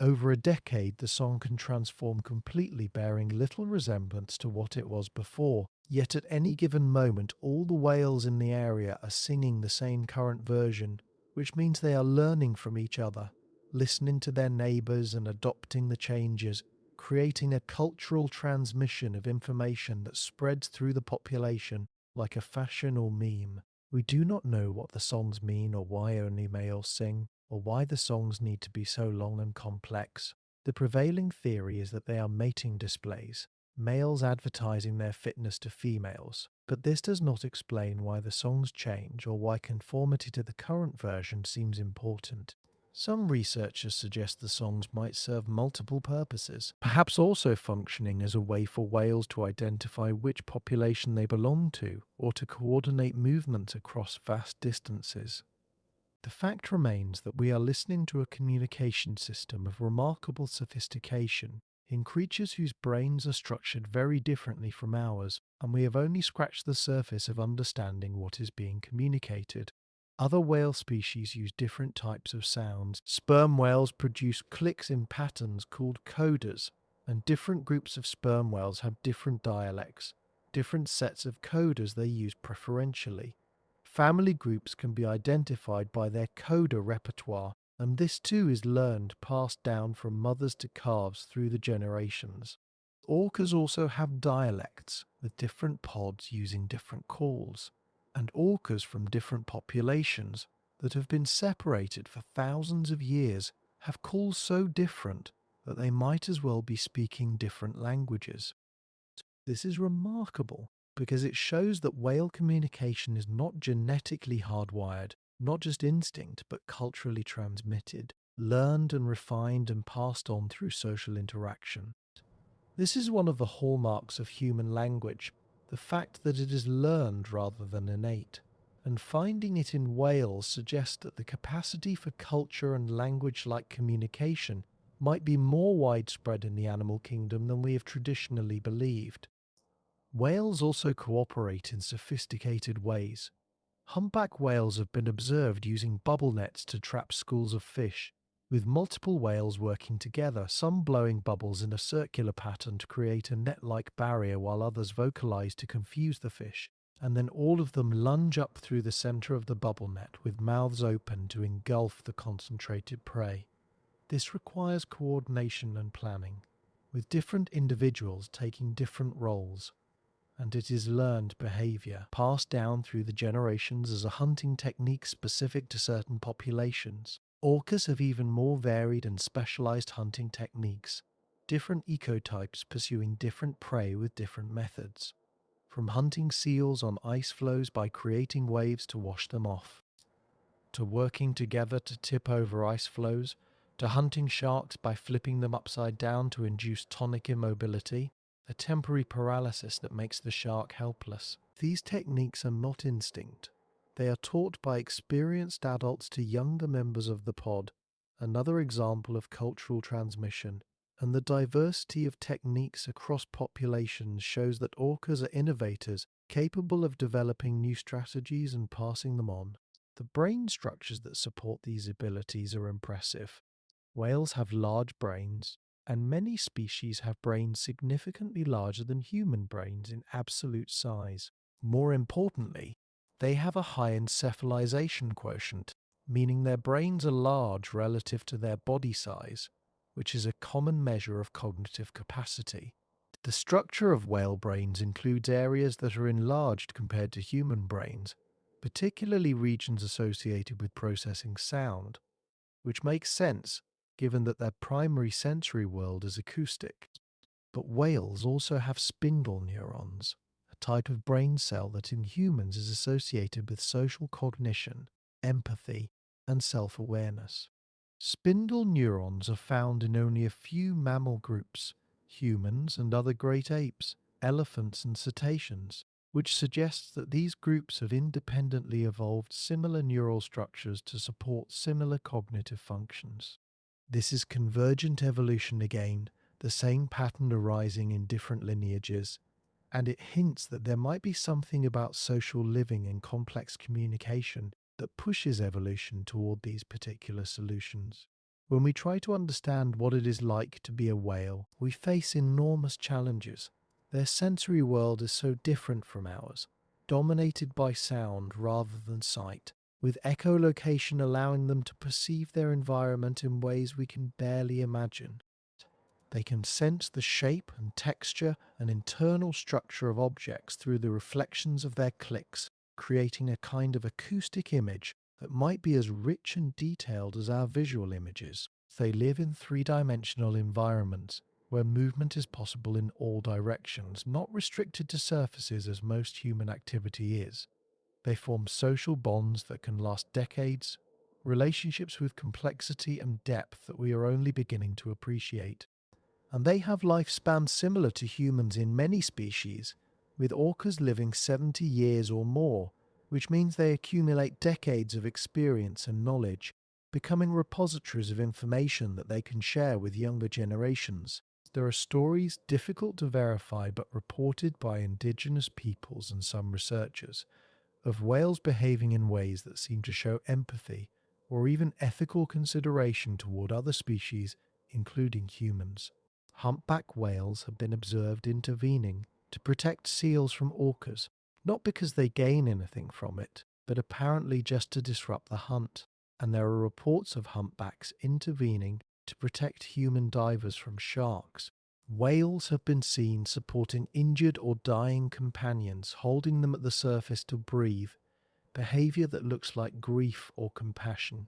Over a decade, the song can transform completely, bearing little resemblance to what it was before. Yet at any given moment, all the whales in the area are singing the same current version, which means they are learning from each other, listening to their neighbours and adopting the changes, creating a cultural transmission of information that spreads through the population like a fashion or meme. We do not know what the songs mean or why only males sing, or why the songs need to be so long and complex. The prevailing theory is that they are mating displays, males advertising their fitness to females, but this does not explain why the songs change or why conformity to the current version seems important. Some researchers suggest the songs might serve multiple purposes, perhaps also functioning as a way for whales to identify which population they belong to, or to coordinate movements across vast distances. The fact remains that we are listening to a communication system of remarkable sophistication in creatures whose brains are structured very differently from ours, and we have only scratched the surface of understanding what is being communicated. Other whale species use different types of sounds. Sperm whales produce clicks in patterns called codas, and different groups of sperm whales have different dialects, different sets of codas they use preferentially. Family groups can be identified by their coda repertoire, and this too is learned, passed down from mothers to calves through the generations. Orcas also have dialects, with different pods using different calls, and orcas from different populations that have been separated for thousands of years have calls so different that they might as well be speaking different languages. This is remarkable because it shows that whale communication is not genetically hardwired, not just instinct, but culturally transmitted, learned and refined and passed on through social interaction. This is one of the hallmarks of human language, the fact that it is learned rather than innate. And finding it in whales suggests that the capacity for culture and language-like communication might be more widespread in the animal kingdom than we have traditionally believed. Whales also cooperate in sophisticated ways. Humpback whales have been observed using bubble nets to trap schools of fish, with multiple whales working together, some blowing bubbles in a circular pattern to create a net-like barrier while others vocalize to confuse the fish, and then all of them lunge up through the center of the bubble net with mouths open to engulf the concentrated prey. This requires coordination and planning, with different individuals taking different roles, and it is learned behavior passed down through the generations as a hunting technique specific to certain populations. Orcas have even more varied and specialized hunting techniques, different ecotypes pursuing different prey with different methods, from hunting seals on ice floes by creating waves to wash them off, to working together to tip over ice floes, to hunting sharks by flipping them upside down to induce tonic immobility, a temporary paralysis that makes the shark helpless. These techniques are not instinct. They are taught by experienced adults to younger members of the pod, another example of cultural transmission. And the diversity of techniques across populations shows that orcas are innovators, capable of developing new strategies and passing them on. The brain structures that support these abilities are impressive. Whales have large brains, and many species have brains significantly larger than human brains in absolute size. More importantly, they have a high encephalization quotient, meaning their brains are large relative to their body size, which is a common measure of cognitive capacity. The structure of whale brains includes areas that are enlarged compared to human brains, particularly regions associated with processing sound, which makes sense given that their primary sensory world is acoustic. But whales also have spindle neurons, a type of brain cell that in humans is associated with social cognition, empathy, and self-awareness. Spindle neurons are found in only a few mammal groups, humans and other great apes, elephants and cetaceans, which suggests that these groups have independently evolved similar neural structures to support similar cognitive functions. This is convergent evolution again, the same pattern arising in different lineages, and it hints that there might be something about social living and complex communication that pushes evolution toward these particular solutions. When we try to understand what it is like to be a whale, we face enormous challenges. Their sensory world is so different from ours, dominated by sound rather than sight, with echolocation allowing them to perceive their environment in ways we can barely imagine. They can sense the shape and texture and internal structure of objects through the reflections of their clicks, creating a kind of acoustic image that might be as rich and detailed as our visual images. They live in three-dimensional environments where movement is possible in all directions, not restricted to surfaces as most human activity is. They form social bonds that can last decades, relationships with complexity and depth that we are only beginning to appreciate. And they have lifespans similar to humans in many species, with orcas living 70 years or more, which means they accumulate decades of experience and knowledge, becoming repositories of information that they can share with younger generations. There are stories difficult to verify but reported by indigenous peoples and some researchers of whales behaving in ways that seem to show empathy or even ethical consideration toward other species, including humans. Humpback whales have been observed intervening to protect seals from orcas, not because they gain anything from it, but apparently just to disrupt the hunt. And there are reports of humpbacks intervening to protect human divers from sharks. Whales have been seen supporting injured or dying companions, holding them at the surface to breathe, behavior that looks like grief or compassion.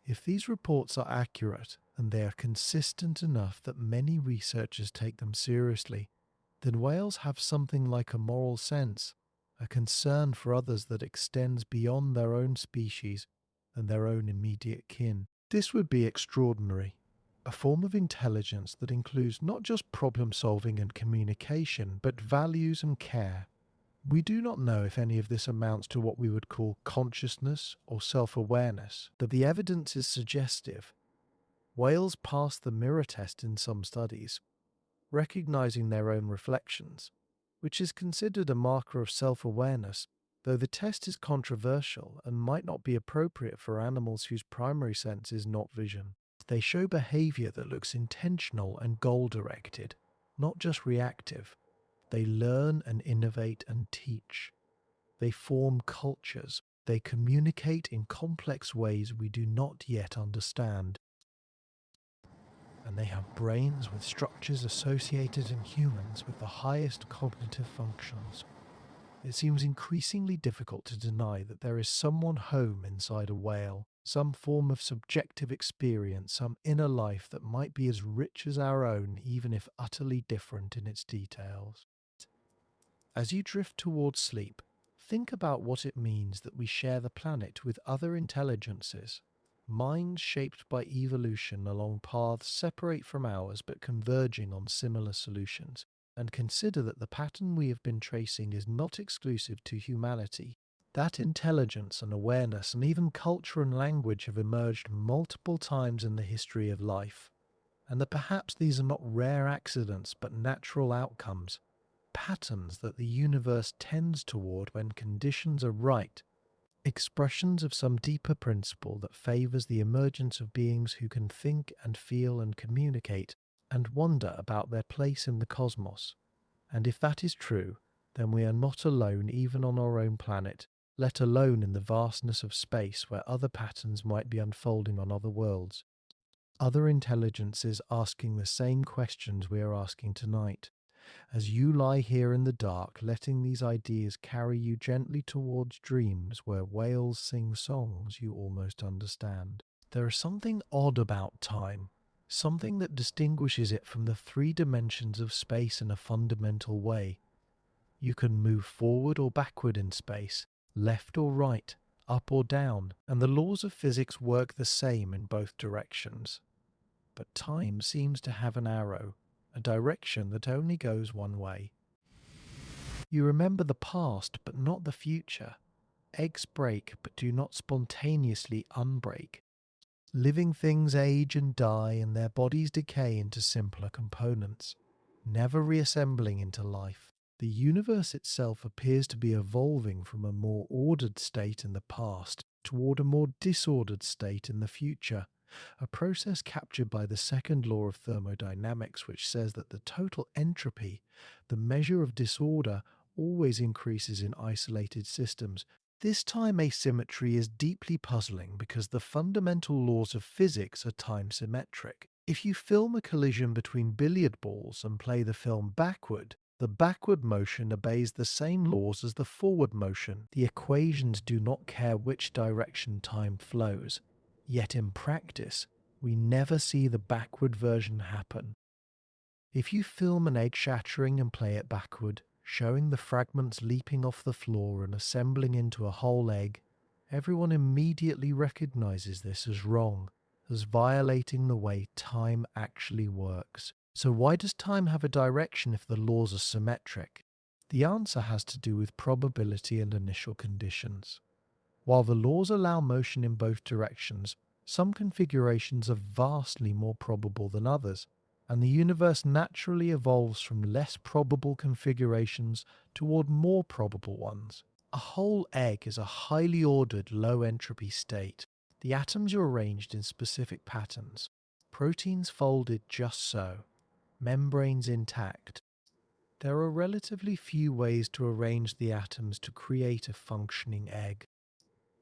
If these reports are accurate, and they are consistent enough that many researchers take them seriously, then whales have something like a moral sense, a concern for others that extends beyond their own species and their own immediate kin. This would be extraordinary. a form of intelligence that includes not just problem solving and communication, but values and care. We do not know if any of this amounts to what we would call consciousness or self-awareness, but the evidence is suggestive. Whales pass the mirror test in some studies, recognizing their own reflections, which is considered a marker of self-awareness, though the test is controversial and might not be appropriate for animals whose primary sense is not vision. They show behavior that looks intentional and goal-directed, not just reactive. They learn and innovate and teach. They form cultures. They communicate in complex ways we do not yet understand. And they have brains with structures associated in humans with the highest cognitive functions. It seems increasingly difficult to deny that there is someone home inside a whale, some form of subjective experience, some inner life that might be as rich as our own, even if utterly different in its details. As you drift towards sleep, think about what it means that we share the planet with other intelligences, minds shaped by evolution along paths separate from ours but converging on similar solutions, and consider that the pattern we have been tracing is not exclusive to humanity. That intelligence and awareness and even culture and language have emerged multiple times in the history of life, and that perhaps these are not rare accidents but natural outcomes, patterns that the universe tends toward when conditions are right, expressions of some deeper principle that favors the emergence of beings who can think and feel and communicate and wonder about their place in the cosmos. And if that is true, then we are not alone even on our own planet, let alone in the vastness of space where other patterns might be unfolding on other worlds. Other intelligences asking the same questions we are asking tonight. As you lie here in the dark, letting these ideas carry you gently towards dreams where whales sing songs you almost understand. There is something odd about time, something that distinguishes it from the three dimensions of space in a fundamental way. You can move forward or backward in space, left or right, up or down, and the laws of physics work the same in both directions. But time seems to have an arrow, a direction that only goes one way. You remember the past, but not the future. Eggs break, but do not spontaneously unbreak. Living things age and die, and their bodies decay into simpler components, never reassembling into life. The universe itself appears to be evolving from a more ordered state in the past toward a more disordered state in the future, a process captured by the second law of thermodynamics, which says that the total entropy, the measure of disorder, always increases in isolated systems. This time asymmetry is deeply puzzling because the fundamental laws of physics are time symmetric. If you film a collision between billiard balls and play the film backward, the backward motion obeys the same laws as the forward motion. The equations do not care which direction time flows. Yet in practice, we never see the backward version happen. If you film an egg shattering and play it backward, showing the fragments leaping off the floor and assembling into a whole egg, everyone immediately recognizes this as wrong, as violating the way time actually works. So why does time have a direction if the laws are symmetric? The answer has to do with probability and initial conditions. While the laws allow motion in both directions, some configurations are vastly more probable than others, and the universe naturally evolves from less probable configurations toward more probable ones. A whole egg is a highly ordered low-entropy state. The atoms are arranged in specific patterns, proteins folded just so, membranes intact. There are relatively few ways to arrange the atoms to create a functioning egg.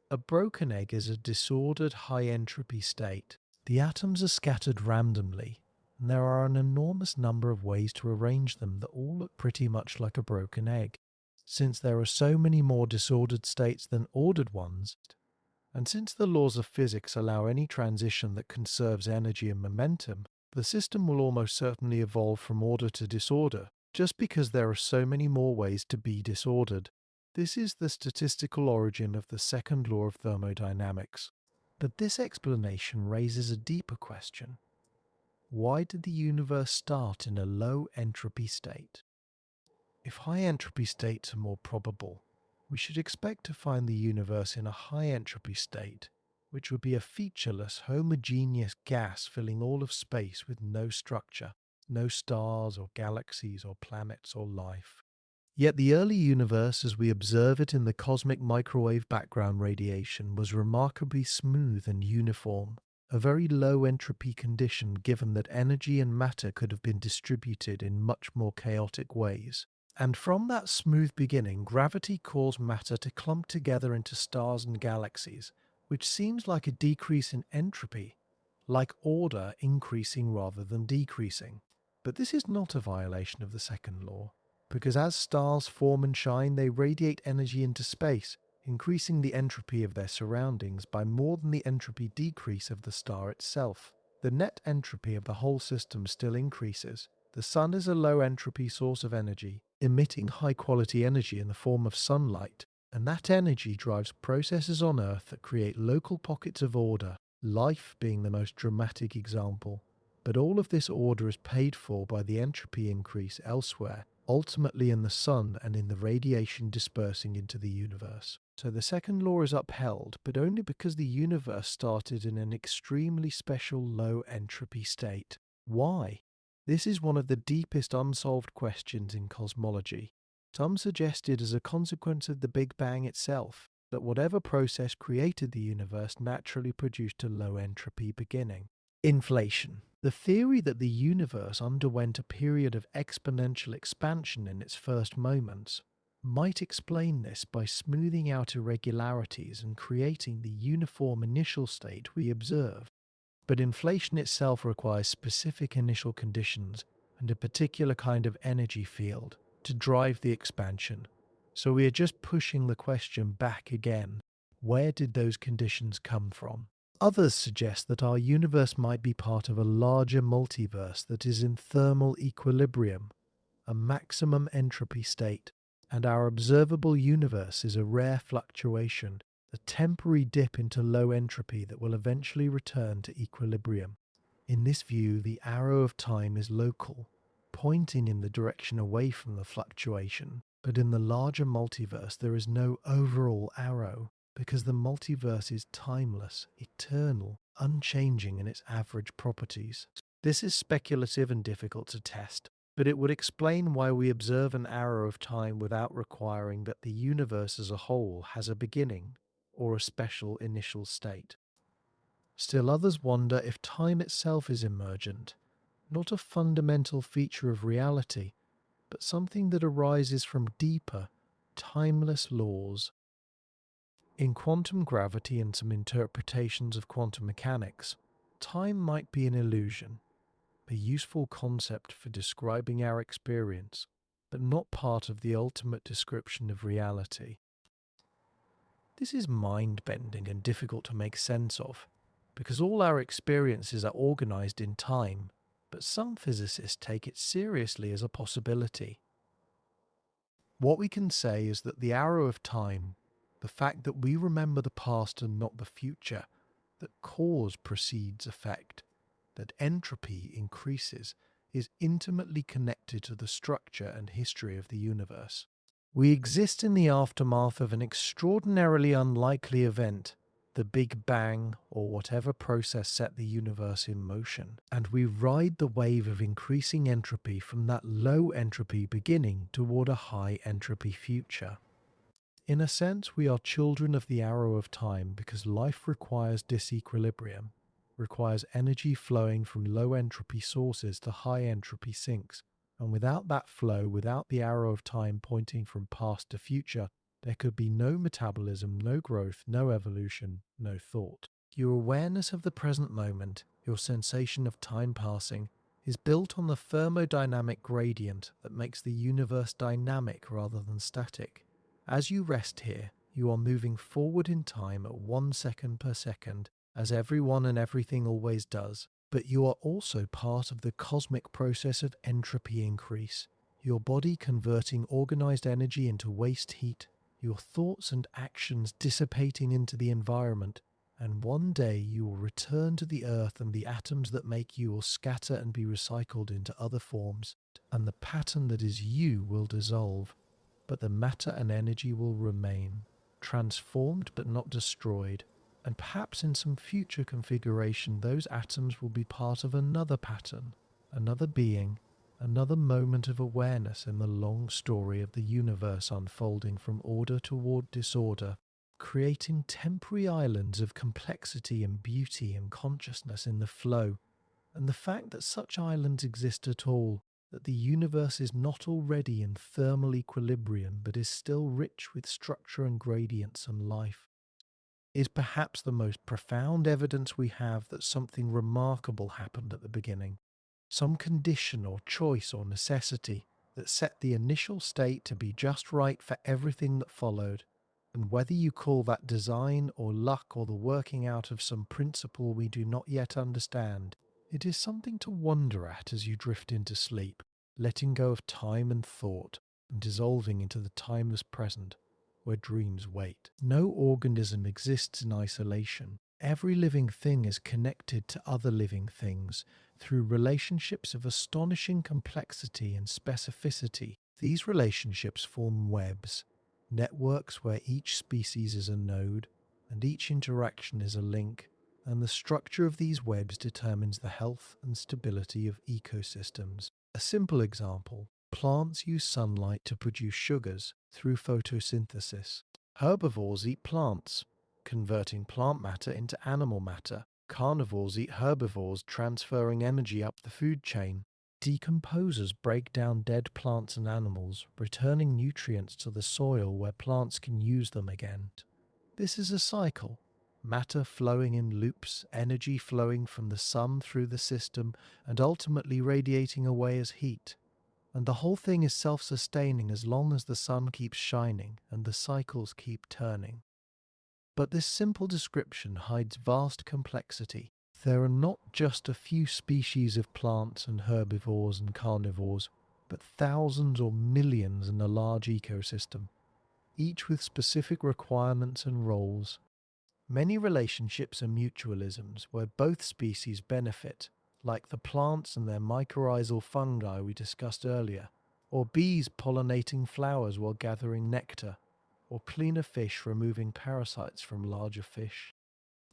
A broken egg is a disordered high-entropy state. The atoms are scattered randomly, and there are an enormous number of ways to arrange them that all look pretty much like a broken egg. Since there are so many more disordered states than ordered ones, and since the laws of physics allow any transition that conserves energy and momentum, the system will almost certainly evolve from order to disorder, just because there are so many more ways to be disordered. This is the statistical origin of the second law of thermodynamics. But this explanation raises a deeper question. why did the universe start in a low entropy state? If high entropy states are more probable, we should expect to find the universe in a high entropy state, which would be a featureless, homogeneous gas filling all of space with no structure, no stars or galaxies or planets or life. Yet the early universe as we observe it in the cosmic microwave background radiation was remarkably smooth and uniform, a very low entropy condition given that energy and matter could have been distributed in much more chaotic ways. And from that smooth beginning, gravity caused matter to clump together into stars and galaxies, which seems like a decrease in entropy, like order increasing rather than decreasing. But this is not a violation of the second law, because as stars form and shine, they radiate energy into space, increasing the entropy of their surroundings by more than the entropy decrease of the star itself. The net entropy of the whole system still increases. The sun is a low entropy source of energy, emitting high quality energy in the form of sunlight, and that energy drives processes on Earth that create local pockets of order, life being the most dramatic example. But all of this order is paid for by the entropy increase elsewhere, ultimately in the sun and in the radiation dispersing into the universe. So the second law is upheld, but only because the universe started in an extremely special low entropy state. Why? This is one of the deepest unsolved questions in cosmology. Some suggested as a consequence of the Big Bang itself, that whatever process created the universe naturally produced a low entropy beginning. Inflation. The theory that the universe underwent a period of exponential expansion in its first moments might explain this by smoothing out irregularities and creating the uniform initial state we observe. But inflation itself requires specific initial conditions and a particular kind of energy field to drive the expansion. So we are just pushing the question back again. Where did those conditions come from? Others suggest that our universe might be part of a larger multiverse that is in thermal equilibrium, a maximum entropy state, and our observable universe is a rare fluctuation, a temporary dip into low entropy that will eventually return to equilibrium. In this view, the arrow of time is local, pointing in the direction away from the fluctuation, but in the larger multiverse there is no overall arrow, because the multiverse is timeless, eternal, unchanging in its average properties. This is speculative and difficult to test, but it would explain why we observe an arrow of time without requiring that the universe as a whole has a beginning or a special initial state. Still others wonder if time itself is emergent, not a fundamental feature of reality, but something that arises from deeper, timeless laws. In quantum gravity and some interpretations of quantum mechanics, time might be an illusion, a useful concept for describing our experience, but not part of the ultimate description of reality. This is mind-bending and difficult to make sense of, because all our experiences are organized in time, but some physicists take it seriously as a possibility. What we can say is that the arrow of time, the fact that we remember the past and not the future, that cause precedes effect, that entropy increases, is intimately connected to the structure and history of the universe. We exist in the aftermath of an extraordinarily unlikely event, the Big Bang or whatever process set the universe in motion, and we ride the wave of increasing entropy from that low entropy beginning toward a high entropy future. In a sense, we are children of the arrow of time because life requires disequilibrium, requires energy flowing from low entropy sources to high entropy sinks, and without that flow, without the arrow of time pointing from past to future, there could be no metabolism, no growth, no evolution, no thought. Your awareness of the present moment, your sensation of time passing, is built on the thermodynamic gradient that makes the universe dynamic rather than static. As you rest here, you are moving forward in time at 1 second per second, as everyone and everything always does, but you are also part of the cosmic process of entropy increase, your body converting organized energy into waste heat, your thoughts and actions dissipating into the environment, and one day you will return to the earth and the atoms that make you will scatter and be recycled into other forms, and the pattern that is you will dissolve, but the matter and energy will remain, transformed but not destroyed, and perhaps in some future configuration those atoms will be part of another pattern, another being, another moment of awareness in the long story of the universe unfolding from order toward disorder, creating temporary islands of complexity and beauty and consciousness in the flow, and the fact that such islands exist at all, that the universe is not already in thermal equilibrium but is still rich with structure and gradients and life, is perhaps the most profound evidence we have that something remarkable happened at the beginning, some condition or choice or necessity that set the initial state to be just right for everything that followed. And whether you call that design or luck or the working out of some principle we do not yet understand, it is something to wonder at as you drift into sleep, letting go of time and thought, and dissolving into the timeless present, where dreams wait. No organism exists in isolation. Every living thing is connected to other living things through relationships of astonishing complexity and specificity. These relationships form webs, networks where each species is a node and each interaction is a link, and the structure of these webs determines the health and stability of ecosystems. A simple example: plants use sunlight to produce sugars through photosynthesis. Herbivores eat plants, converting plant matter into animal matter. Carnivores eat herbivores, transferring energy up the food chain. Decomposers break down dead plants and animals, returning nutrients to the soil where plants can use them again. This is a cycle. Matter flowing in loops, energy flowing from the sun through the system, and ultimately radiating away as heat. And the whole thing is self-sustaining as long as the sun keeps shining and the cycles keep turning. But this simple description hides vast complexity. There are not just a few species of plants and herbivores and carnivores, but thousands or millions in a large ecosystem, each with specific requirements and roles. Many relationships are mutualisms where both species benefit, like the plants and their mycorrhizal fungi we discussed earlier, or bees pollinating flowers while gathering nectar, or cleaner fish removing parasites from larger fish.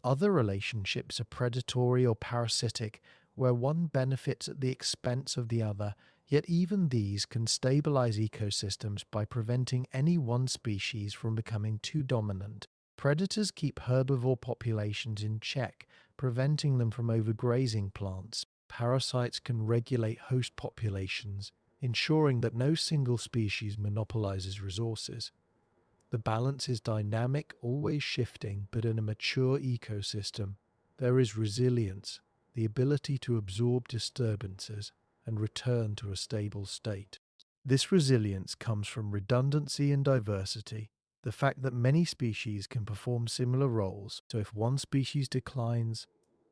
Other relationships are predatory or parasitic, where one benefits at the expense of the other, yet even these can stabilize ecosystems by preventing any one species from becoming too dominant. Predators keep herbivore populations in check, preventing them from overgrazing plants. Parasites can regulate host populations, ensuring that no single species monopolizes resources. The balance is dynamic, always shifting, but in a mature ecosystem, there is resilience, the ability to absorb disturbances and return to a stable state. This resilience comes from redundancy and diversity, the fact that many species can perform similar roles, so if one species declines,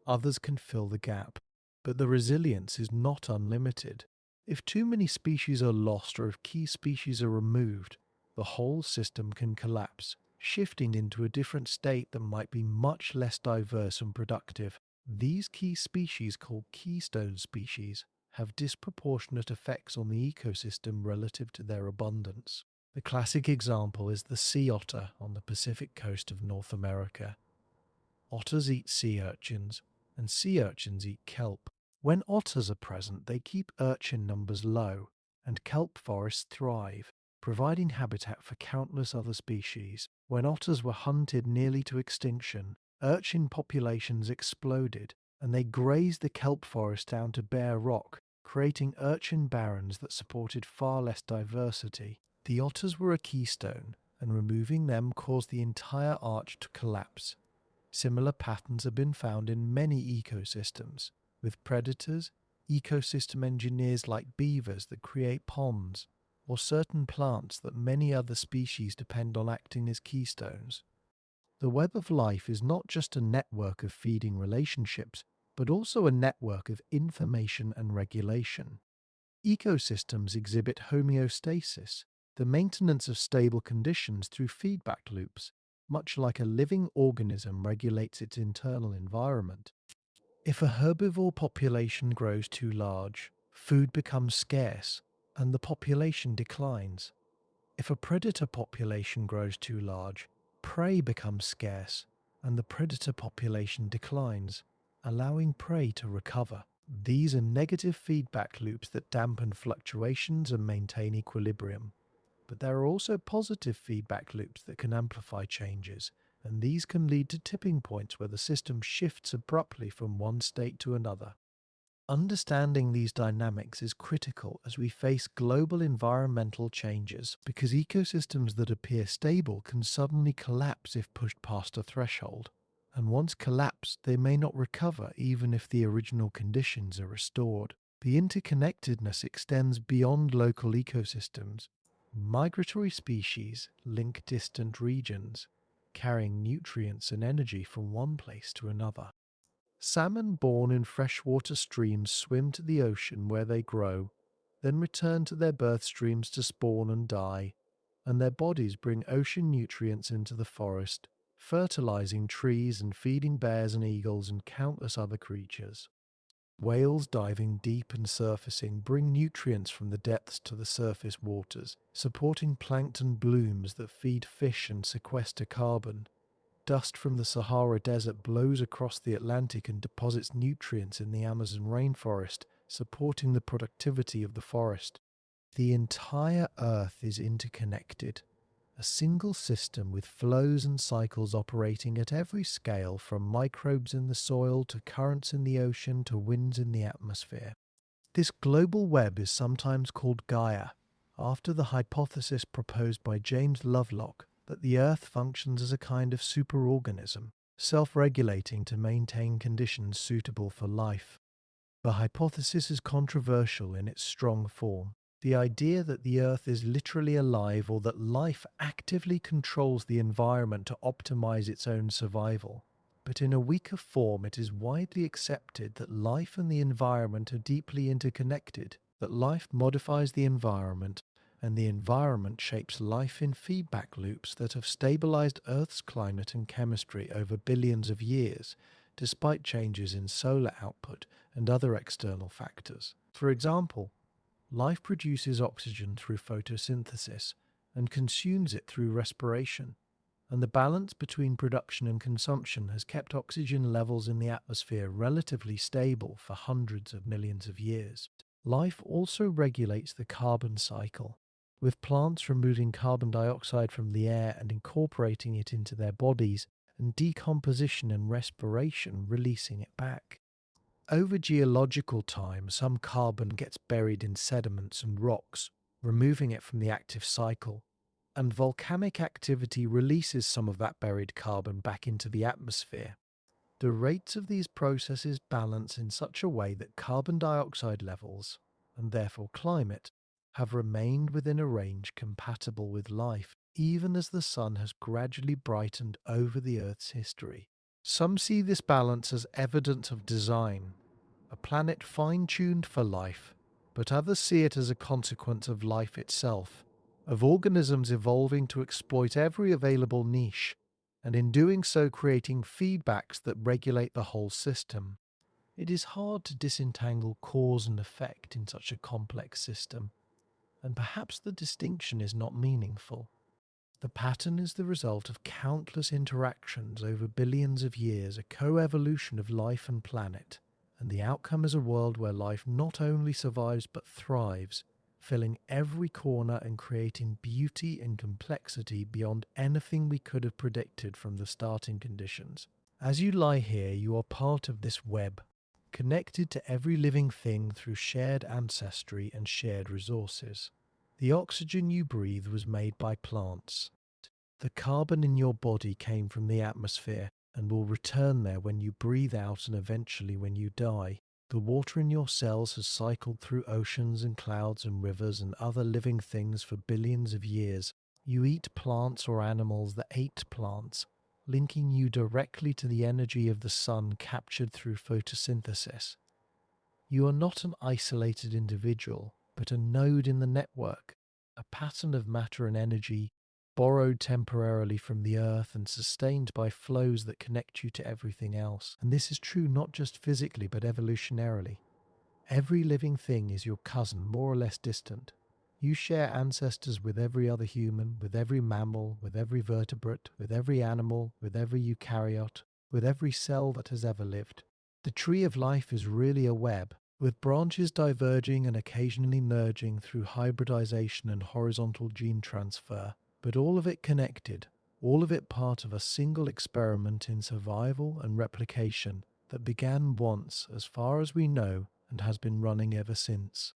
others can fill the gap. But the resilience is not unlimited. If too many species are lost or if key species are removed, the whole system can collapse, shifting into a different state that might be much less diverse and productive. These key species, called keystone species, have disproportionate effects on the ecosystem relative to their abundance. The classic example is the sea otter on the Pacific coast of North America. Otters eat sea urchins, and sea urchins eat kelp. When otters are present, they keep urchin numbers low, and kelp forests thrive, providing habitat for countless other species. When otters were hunted nearly to extinction, urchin populations exploded, and they grazed the kelp forest down to bare rock, creating urchin barrens that supported far less diversity. The otters were a keystone, and removing them caused the entire arch to collapse. Similar patterns have been found in many ecosystems, with predators, ecosystem engineers like beavers that create ponds, or certain plants that many other species depend on acting as keystones. The web of life is not just a network of feeding relationships, but also a network of information and regulation. Ecosystems exhibit homeostasis, the maintenance of stable conditions through feedback loops, much like a living organism regulates its internal environment. If a herbivore population grows too large, food becomes scarce and the population declines. If a predator population grows too large, prey becomes scarce and the predator population declines, allowing prey to recover. These are negative feedback loops that dampen fluctuations and maintain equilibrium. But there are also positive feedback loops that can amplify changes, and these can lead to tipping points where the system shifts abruptly from one state to another. Understanding these dynamics is critical as we face global environmental changes because ecosystems that appear stable can suddenly collapse if pushed past a threshold. And once collapsed, they may not recover even if the original conditions are restored. The interconnectedness extends beyond local ecosystems. Migratory species link distant regions, carrying nutrients and energy from one place to another. Salmon born in freshwater streams swim to the ocean where they grow, then return to their birth streams to spawn and die, and their bodies bring ocean nutrients into the forest, fertilizing trees and feeding bears and eagles and countless other creatures. Whales diving deep and surfacing bring nutrients from the depths to the surface waters, supporting plankton blooms that feed fish and sequester carbon. Dust from the Sahara Desert blows across the Atlantic and deposits nutrients in the Amazon rainforest, supporting the productivity of the forest. The entire Earth is interconnected, a single system with flows and cycles operating at every scale, from microbes in the soil to currents in the ocean to winds in the atmosphere. This global web is sometimes called Gaia, after the hypothesis proposed by James Lovelock that the Earth functions as a kind of superorganism, self-regulating to maintain conditions suitable for life. The hypothesis is controversial in its strong form. The idea that the Earth is literally alive or that life actively controls the environment to optimize its own survival. But in a weaker form, it is widely accepted that life and the environment are deeply interconnected, that life modifies the environment, and the environment shapes life in feedback loops that have stabilized Earth's climate and chemistry over billions of years, despite changes in solar output and other external factors. For example, life produces oxygen through photosynthesis and consumes it through respiration, and the balance between production and consumption has kept oxygen levels in the atmosphere relatively stable for hundreds of millions of years. Life also regulates the carbon cycle, with plants removing carbon dioxide from the air and incorporating it into their bodies, and decomposition and respiration releasing it back. Over geological time, some carbon gets buried in sediments and rocks, removing it from the active cycle, and volcanic activity releases some of that buried carbon back into the atmosphere. The rates of these processes balance in such a way that carbon dioxide levels, and therefore climate, have remained within a range compatible with life, even as the sun has gradually brightened over the Earth's history. Some see this balance as evidence of design, a planet fine-tuned for life, but others see it as a consequence of life itself, of organisms evolving to exploit every available niche, and in doing so creating feedbacks that regulate the whole system. It is hard to disentangle cause and effect in such a complex system, and perhaps the distinction is not meaningful. The pattern is the result of countless interactions over billions of years, a co-evolution of life and planet, and the outcome is a world where life not only survives but thrives, filling every corner and creating beauty and complexity beyond anything we could have predicted from the starting conditions. As you lie here, you are part of this web, connected to every living thing through shared ancestry and shared resources. The oxygen you breathe was made by plants. The carbon in your body came from the atmosphere and will return there when you breathe out and eventually when you die. The water in your cells has cycled through oceans and clouds and rivers and other living things for billions of years. You eat plants or animals that ate plants, linking you directly to the energy of the sun captured through photosynthesis. You are not an isolated individual, but a node in the network, a pattern of matter and energy borrowed temporarily from the earth and sustained by flows that connect you to everything else. And this is true not just physically but evolutionarily. Every living thing is your cousin, more or less distant. You share ancestors with every other human, with every mammal, with every vertebrate, with every animal, with every eukaryote, with every cell that has ever lived. The tree of life is really a web, with branches diverging and occasionally merging through hybridization and horizontal gene transfer, but all of it connected, all of it part of a single experiment in survival and replication that began once, as far as we know, and has been running ever since,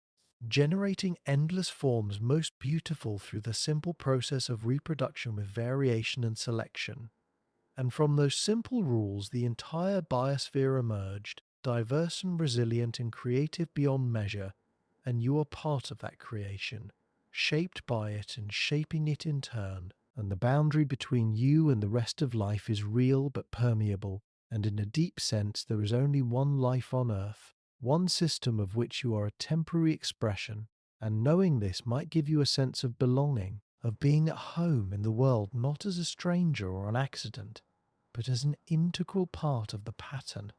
generating endless forms most beautiful through the simple process of reproduction with variation and selection. And from those simple rules, the entire biosphere emerged, diverse and resilient and creative beyond measure, and you are part of that creation, shaped by it and shaping it in turn. And the boundary between you and the rest of life is real but permeable, and in a deep sense there is only one life on Earth, one system of which you are a temporary expression, and knowing this might give you a sense of belonging, of being at home in the world not as a stranger or an accident, but as an integral part of the pattern,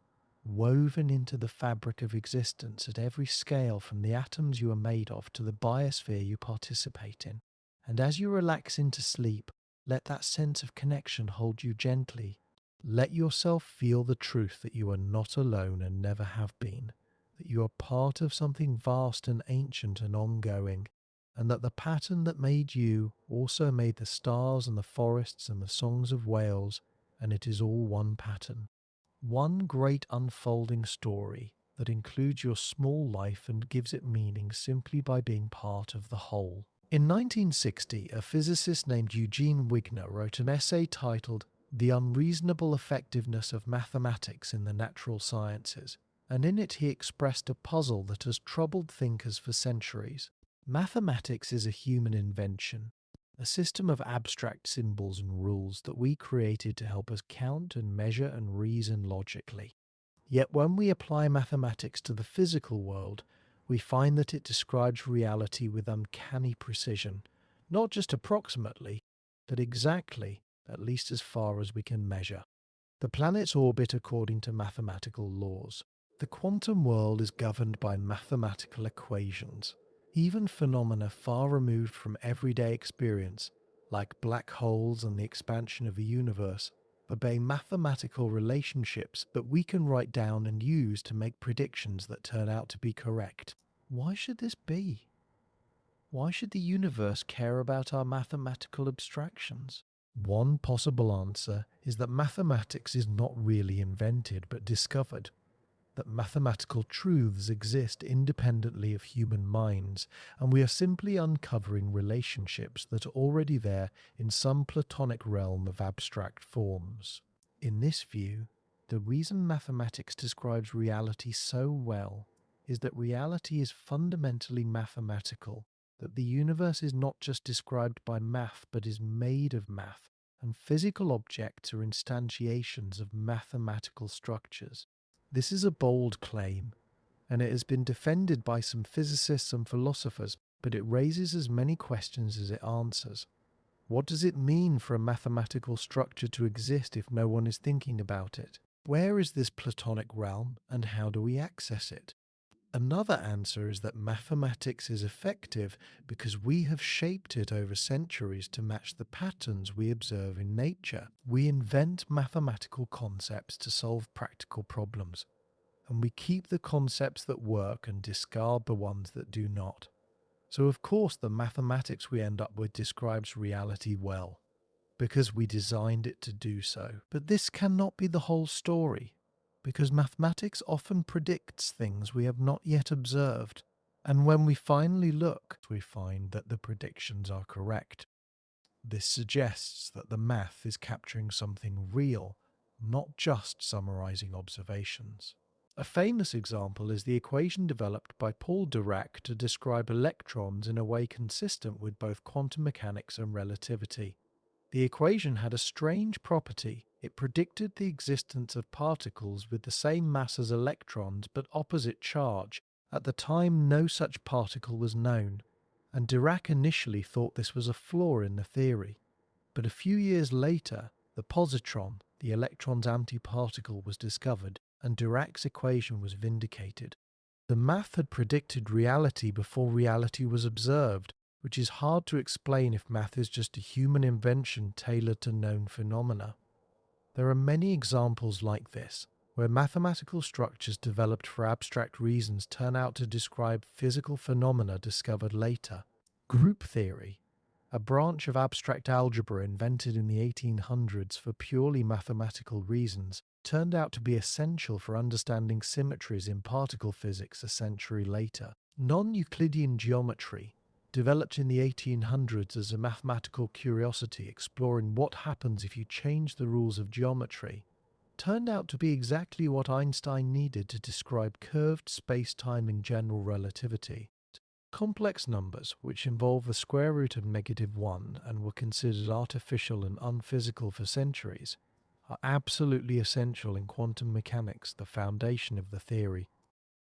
woven into the fabric of existence at every scale from the atoms you are made of to the biosphere you participate in. And as you relax into sleep, let that sense of connection hold you gently. Let yourself feel the truth that you are not alone and never have been, that you are part of something vast and ancient and ongoing, and that the pattern that made you also made the stars and the forests and the songs of whales, and it is all one pattern. One great unfolding story that includes your small life and gives it meaning simply by being part of the whole. In 1960, a physicist named Eugene Wigner wrote an essay titled The Unreasonable Effectiveness of Mathematics in the Natural Sciences, and in it he expressed a puzzle that has troubled thinkers for centuries. Mathematics is a human invention, a system of abstract symbols and rules that we created to help us count and measure and reason logically. Yet when we apply mathematics to the physical world, we find that it describes reality with uncanny precision, not just approximately, but exactly, at least as far as we can measure. The planets orbit according to mathematical laws. The quantum world is governed by mathematical equations. Even phenomena far removed from everyday experience, like black holes and the expansion of the universe, obey mathematical relationships that we can write down and use to make predictions that turn out to be correct. Why should this be? Why should the universe care about our mathematical abstractions? One possible answer is that mathematics is not really invented but discovered, that mathematical truths exist independently of human minds, and we are simply uncovering relationships that are already there in some platonic realm of abstract forms. In this view, the reason mathematics describes reality so well is that reality is fundamentally mathematical, that the universe is not just described by math but is made of math, and physical objects are instantiations of mathematical structures. This is a bold claim, and it has been defended by some physicists and philosophers, but it raises as many questions as it answers. What does it mean for a mathematical structure to exist if no one is thinking about it? Where is this platonic realm, and how do we access it? Another answer is that mathematics is effective because we have shaped it over centuries to match the patterns we observe in nature. We invent mathematical concepts to solve practical problems, and we keep the concepts that work and discard the ones that do not. So of course the mathematics we end up with describes reality well, because we designed it to do so. But this cannot be the whole story, because mathematics often predicts things we have not yet observed, and when we finally look, we find that the predictions are correct. This suggests that the math is capturing something real, not just summarizing observations. A famous example is the equation developed by Paul Dirac to describe electrons in a way consistent with both quantum mechanics and relativity. The equation had a strange property. It predicted the existence of particles with the same mass as electrons but opposite charge. At the time, no such particle was known, and Dirac initially thought this was a flaw in the theory. But a few years later, the positron, the electron's antiparticle, was discovered, and Dirac's equation was vindicated. The math had predicted reality before reality was observed, which is hard to explain if math is just a human invention tailored to known phenomena. There are many examples like this, where mathematical structures developed for abstract reasons turn out to describe physical phenomena discovered later. Group theory, a branch of abstract algebra invented in the 1800s for purely mathematical reasons, turned out to be essential for understanding symmetries in particle physics a century later. Non-Euclidean geometry, developed in the 1800s as a mathematical curiosity exploring what happens if you change the rules of geometry, turned out to be exactly what Einstein needed to describe curved space-time in general relativity. Complex numbers, which involve the square root of -1 and were considered artificial and unphysical for centuries, are absolutely essential in quantum mechanics, the foundation of the theory.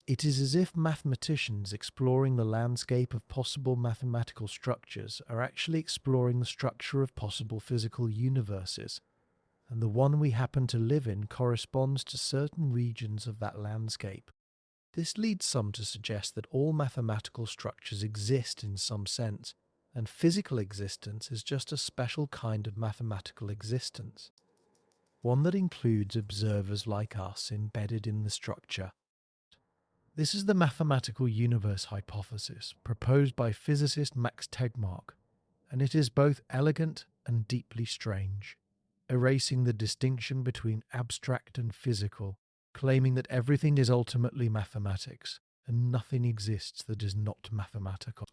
It is as if mathematicians exploring the landscape of possible mathematical structures are actually exploring the structure of possible physical universes, and the one we happen to live in corresponds to certain regions of that landscape. This leads some to suggest that all mathematical structures exist in some sense, and physical existence is just a special kind of mathematical existence, one that includes observers like us embedded in the structure. This is the mathematical universe hypothesis proposed by physicist Max Tegmark, and it is both elegant and deeply strange, erasing the distinction between abstract and physical, claiming that everything is ultimately mathematics, and nothing exists that is not mathematical.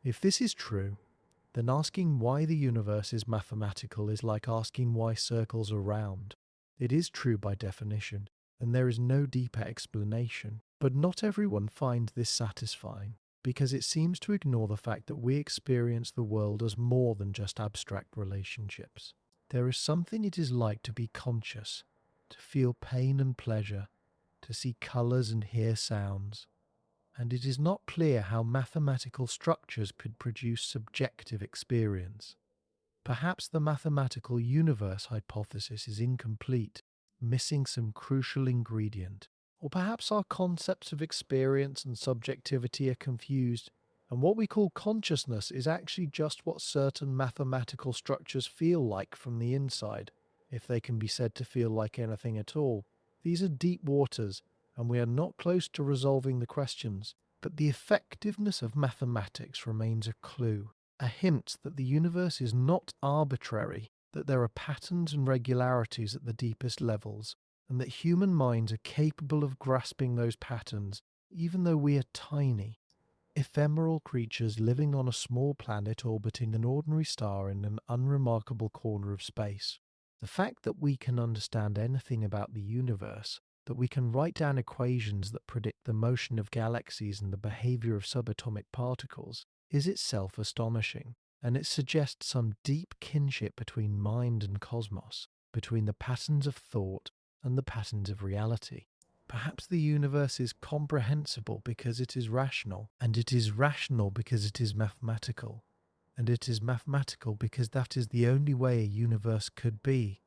If this is true, then asking why the universe is mathematical is like asking why circles are round. It is true by definition, and there is no deeper explanation. But not everyone finds this satisfying, because it seems to ignore the fact that we experience the world as more than just abstract relationships. There is something it is like to be conscious, to feel pain and pleasure, to see colours and hear sounds, and it is not clear how mathematical structures could produce subjective experience. Perhaps the mathematical universe hypothesis is incomplete, missing some crucial ingredient. Or perhaps our concepts of experience and subjectivity are confused, and what we call consciousness is actually just what certain mathematical structures feel like from the inside, if they can be said to feel like anything at all. These are deep waters, and we are not close to resolving the questions, but the effectiveness of mathematics remains a clue, a hint that the universe is not arbitrary, that there are patterns and regularities at the deepest levels, and that human minds are capable of grasping those patterns, even though we are tiny, ephemeral creatures living on a small planet orbiting an ordinary star in an unremarkable corner of space. The fact that we can understand anything about the universe, that we can write down equations that predict the motion of galaxies and the behavior of subatomic particles, is itself astonishing, and it suggests some deep kinship between mind and cosmos, between the patterns of thought and the patterns of reality. Perhaps the universe is comprehensible because it is rational, and it is rational because it is mathematical, and it is mathematical because that is the only way a universe could be.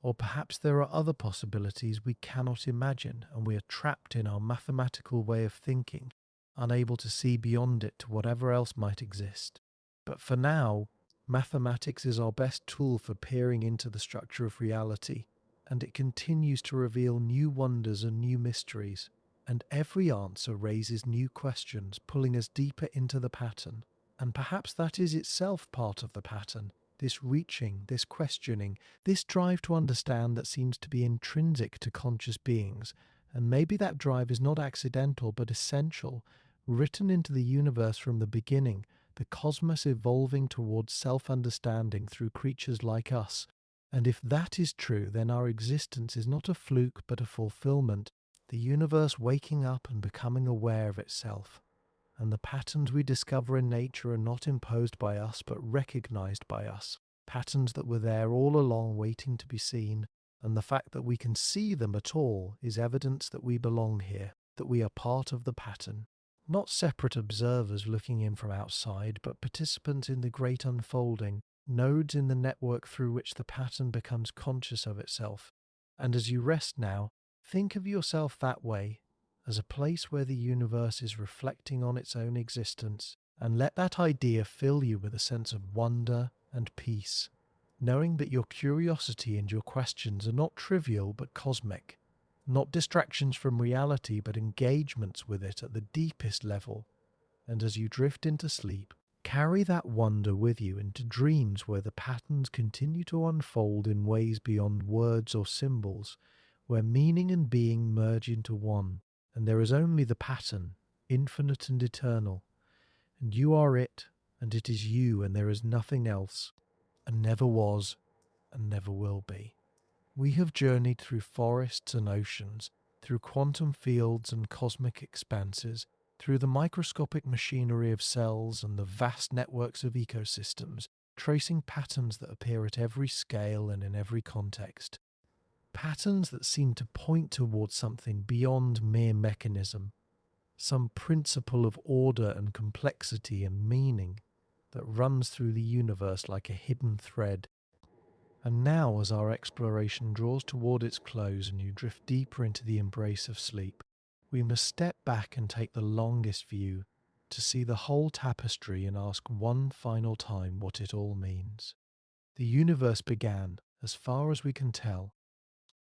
Or perhaps there are other possibilities we cannot imagine, and we are trapped in our mathematical way of thinking, unable to see beyond it to whatever else might exist. But for now, mathematics is our best tool for peering into the structure of reality, and it continues to reveal new wonders and new mysteries, and every answer raises new questions, pulling us deeper into the pattern. And perhaps that is itself part of the pattern, this reaching, this questioning, this drive to understand that seems to be intrinsic to conscious beings, and maybe that drive is not accidental but essential, written into the universe from the beginning, the cosmos evolving towards self-understanding through creatures like us. And if that is true, then our existence is not a fluke but a fulfillment, the universe waking up and becoming aware of itself. And the patterns we discover in nature are not imposed by us but recognized by us, patterns that were there all along waiting to be seen, and the fact that we can see them at all is evidence that we belong here, that we are part of the pattern. Not separate observers looking in from outside, but participants in the great unfolding, nodes in the network through which the pattern becomes conscious of itself. And as you rest now, think of yourself that way, as a place where the universe is reflecting on its own existence, and let that idea fill you with a sense of wonder and peace, knowing that your curiosity and your questions are not trivial but cosmic, not distractions from reality but engagements with it at the deepest level. And as you drift into sleep, carry that wonder with you into dreams where the patterns continue to unfold in ways beyond words or symbols, where meaning and being merge into one, and there is only the pattern, infinite and eternal, and you are it, and it is you, and there is nothing else, and never was, and never will be. We have journeyed through forests and oceans, through quantum fields and cosmic expanses, through the microscopic machinery of cells and the vast networks of ecosystems, tracing patterns that appear at every scale and in every context. Patterns that seem to point towards something beyond mere mechanism, some principle of order and complexity and meaning that runs through the universe like a hidden thread. And now, as our exploration draws toward its close and you drift deeper into the embrace of sleep, we must step back and take the longest view to see the whole tapestry and ask one final time what it all means. The universe began, as far as we can tell,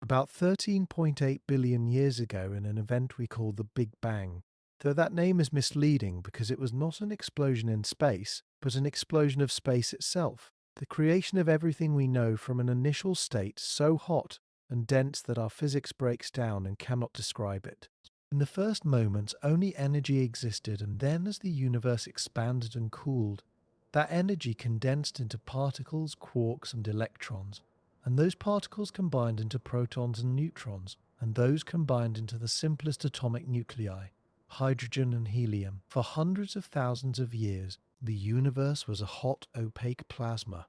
about 13.8 billion years ago in an event we call the Big Bang, though that name is misleading because it was not an explosion in space, but an explosion of space itself, the creation of everything we know from an initial state so hot and dense that our physics breaks down and cannot describe it. In the first moments, only energy existed, and then as the universe expanded and cooled, that energy condensed into particles, quarks, and electrons, and those particles combined into protons and neutrons, and those combined into the simplest atomic nuclei, hydrogen and helium. For hundreds of thousands of years, the universe was a hot, opaque plasma,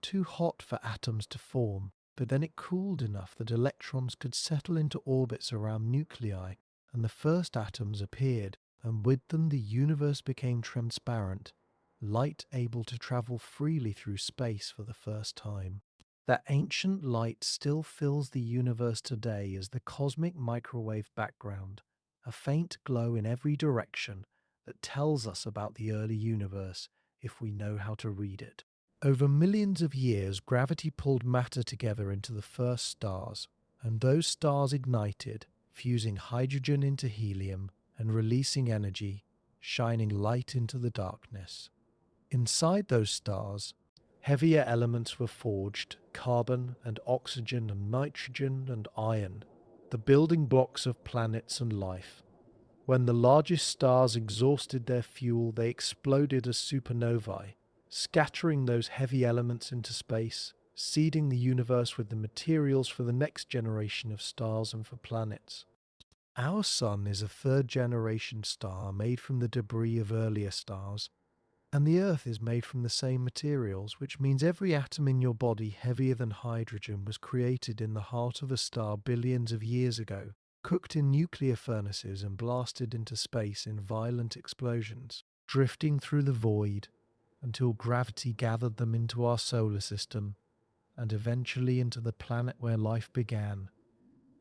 too hot for atoms to form, but then it cooled enough that electrons could settle into orbits around nuclei, and the first atoms appeared, and with them the universe became transparent, light able to travel freely through space for the first time. That ancient light still fills the universe today as the cosmic microwave background, a faint glow in every direction that tells us about the early universe if we know how to read it. Over millions of years, gravity pulled matter together into the first stars, and those stars ignited, fusing hydrogen into helium and releasing energy, shining light into the darkness. Inside those stars, heavier elements were forged, carbon and oxygen and nitrogen and iron, the building blocks of planets and life. When the largest stars exhausted their fuel, they exploded as supernovae, scattering those heavy elements into space, seeding the universe with the materials for the next generation of stars and for planets. Our Sun is a third-generation star made from the debris of earlier stars, and the Earth is made from the same materials, which means every atom in your body heavier than hydrogen was created in the heart of a star billions of years ago, cooked in nuclear furnaces and blasted into space in violent explosions, drifting through the void until gravity gathered them into our solar system, and eventually into the planet where life began,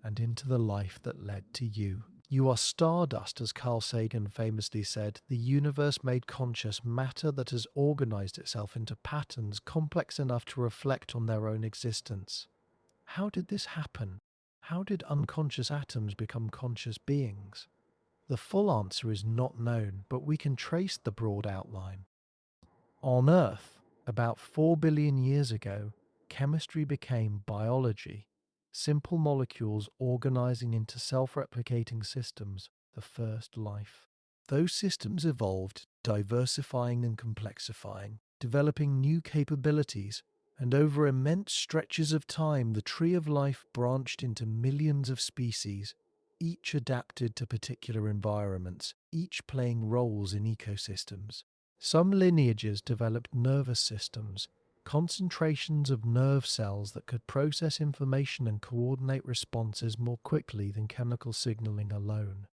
and into the life that led to you. You are stardust, as Carl Sagan famously said, the universe made conscious matter that has organized itself into patterns complex enough to reflect on their own existence. How did this happen? How did unconscious atoms become conscious beings? The full answer is not known, but we can trace the broad outline. On Earth, about 4 billion years ago, chemistry became biology, simple molecules organizing into self-replicating systems, the first life. Those systems evolved, diversifying and complexifying, developing new capabilities, and over immense stretches of time the tree of life branched into millions of species, each adapted to particular environments, each playing roles in ecosystems. Some lineages developed nervous systems, concentrations of nerve cells that could process information and coordinate responses more quickly than chemical signaling alone.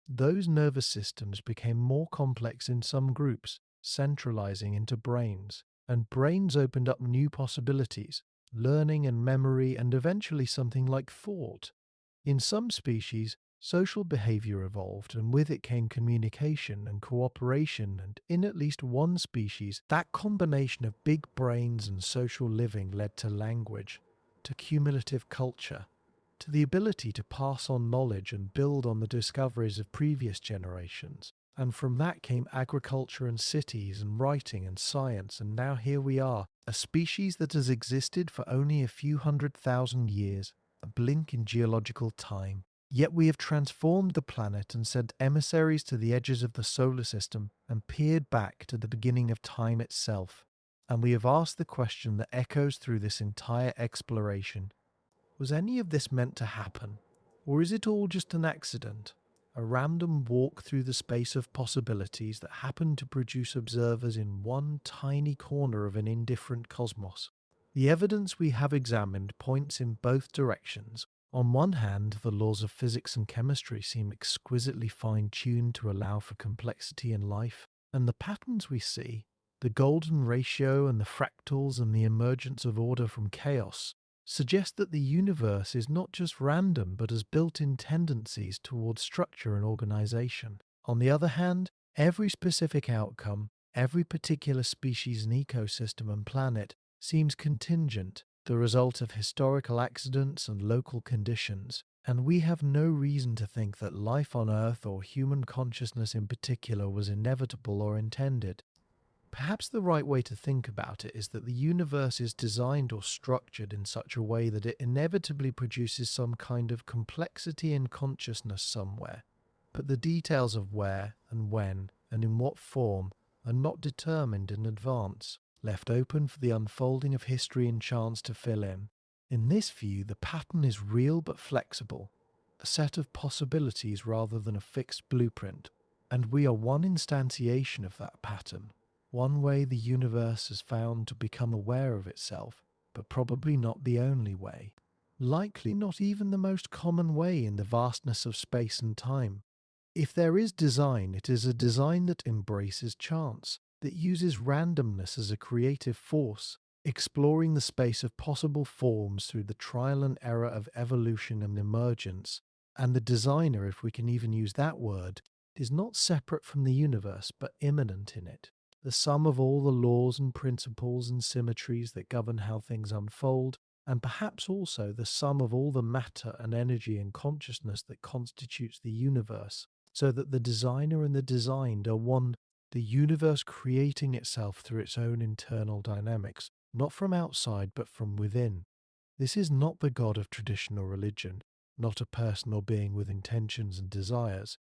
Those nervous systems became more complex in some groups, centralizing into brains, and brains opened up new possibilities, learning and memory, and eventually something like thought. In some species, social behavior evolved, and with it came communication and cooperation, and in at least one species, that combination of big brains and social living led to language, to cumulative culture, to the ability to pass on knowledge and build on the discoveries of previous generations. And from that came agriculture and cities and writing and science, and now here we are, a species that has existed for only a few 100,000 years, a blink in geological time. Yet we have transformed the planet and sent emissaries to the edges of the solar system and peered back to the beginning of time itself. And we have asked the question that echoes through this entire exploration. Was any of this meant to happen? Or is it all just an accident? A random walk through the space of possibilities that happened to produce observers in one tiny corner of an indifferent cosmos? The evidence we have examined points in both directions. On one hand, the laws of physics and chemistry seem exquisitely fine-tuned to allow for complexity in life, and the patterns we see, the golden ratio and the fractals and the emergence of order from chaos, suggest that the universe is not just random but has built-in tendencies towards structure and organization. On the other hand, every specific outcome, every particular species and ecosystem and planet seems contingent, the result of historical accidents and local conditions, and we have no reason to think that life on Earth or human consciousness in particular was inevitable or intended. Perhaps the right way to think about it is that the universe is designed or structured in such a way that it inevitably produces some kind of complexity in consciousness somewhere, but the details of where and when and in what form are not determined in advance, left open for the unfolding of history and chance to fill in. In this view, the pattern is real but flexible, a set of possibilities rather than a fixed blueprint, and we are one instantiation of that pattern. One way the universe has found to become aware of itself, but probably not the only way. Likely not even the most common way in the vastness of space and time. If there is design, it is a design that embraces chance, that uses randomness as a creative force, exploring the space of possible forms through the trial and error of evolution and emergence. And the designer, if we can even use that word, is not separate from the universe, but immanent in it. The sum of all the laws and principles and symmetries that govern how things unfold, and perhaps also the sum of all the matter and energy and consciousness that constitutes the universe, so that the designer and the designed are one, the universe creating itself through its own internal dynamics, not from outside but from within. This is not the God of traditional religion, not a personal being with intentions and desires,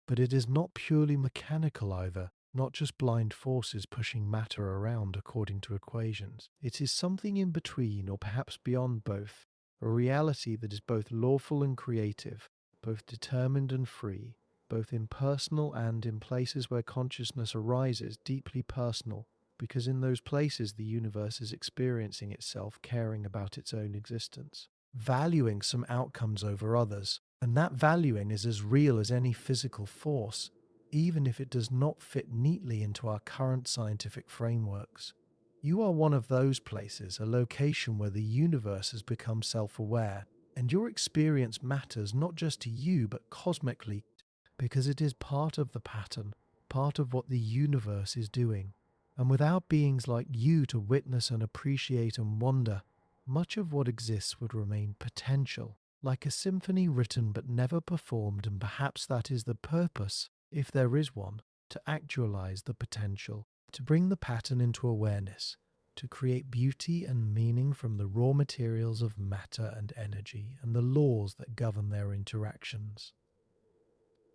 but it is not purely mechanical either, not just blind forces pushing matter around according to equations. It is something in between, or perhaps beyond both, a reality that is both lawful and creative, both determined and free, both impersonal and, in places where consciousness arises, deeply personal, because in those places the universe is experiencing itself caring about its own existence, valuing some outcomes over others, and that valuing is as real as any physical force, even if it does not fit neatly into our current scientific frameworks. You are one of those places, a location where the universe has become self-aware, and your experience matters not just to you but cosmically, because it is part of the pattern, part of what the universe is doing. And without beings like you to witness and appreciate and wonder, much of what exists would remain potential, like a symphony written but never performed, and perhaps that is the purpose, if there is one, to actualize the potential, to bring the pattern into awareness, to create beauty and meaning from the raw materials of matter and energy and the laws that govern their interactions.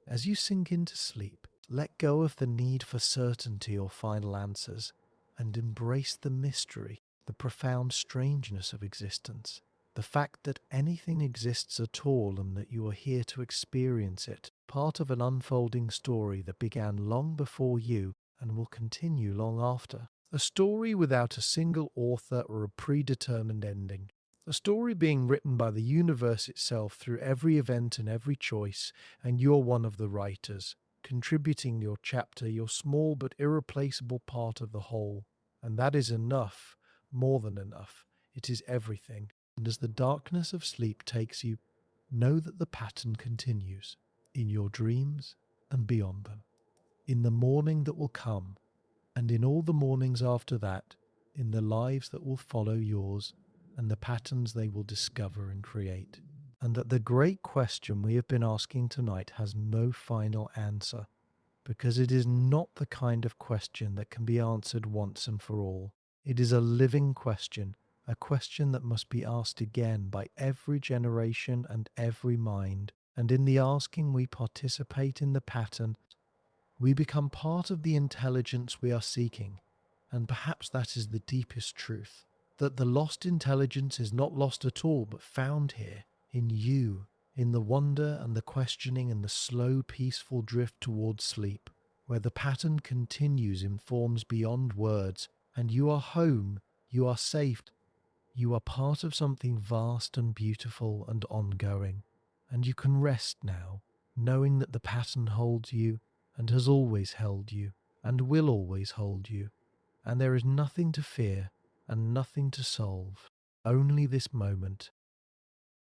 As you sink into sleep, let go of the need for certainty or final answers, and embrace the mystery, the profound strangeness of existence, the fact that anything exists at all and that you are here to experience it, part of an unfolding story that began long before you and will continue long after. A story without a single author or a predetermined ending. A story being written by the universe itself through every event and every choice, and you're one of the writers, contributing your chapter, your small but irreplaceable part of the whole. And that is enough, more than enough. It is everything. And as the darkness of sleep takes you, know that the pattern continues in your dreams and beyond them, in the morning that will come, and in all the mornings after that, in the lives that will follow yours, and the patterns they will discover and create. And that the great question we have been asking tonight has no final answer, because it is not the kind of question that can be answered once and for all. It is a living question, a question that must be asked again by every generation and every mind. And in the asking, we participate in the pattern. We become part of the intelligence we are seeking. And perhaps that is the deepest truth, that the lost intelligence is not lost at all, but found here, in you, in the wonder and the questioning and the slow, peaceful drift towards sleep, where the pattern continues in forms beyond words, and you are home, you are safe, you are part of something vast and beautiful and ongoing, and you can rest now, knowing that the pattern holds you and has always held you and will always hold you, and there is nothing to fear and nothing to solve, only this moment,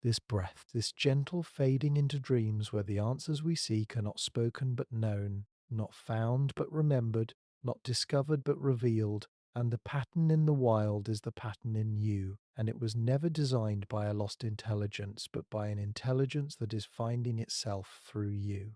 this breath, this gentle fading into dreams where the answers we seek are not spoken but known, not found but remembered, not discovered but revealed, and the pattern in the wild is the pattern in you, and it was never designed by a lost intelligence, but by an intelligence that is finding itself through you.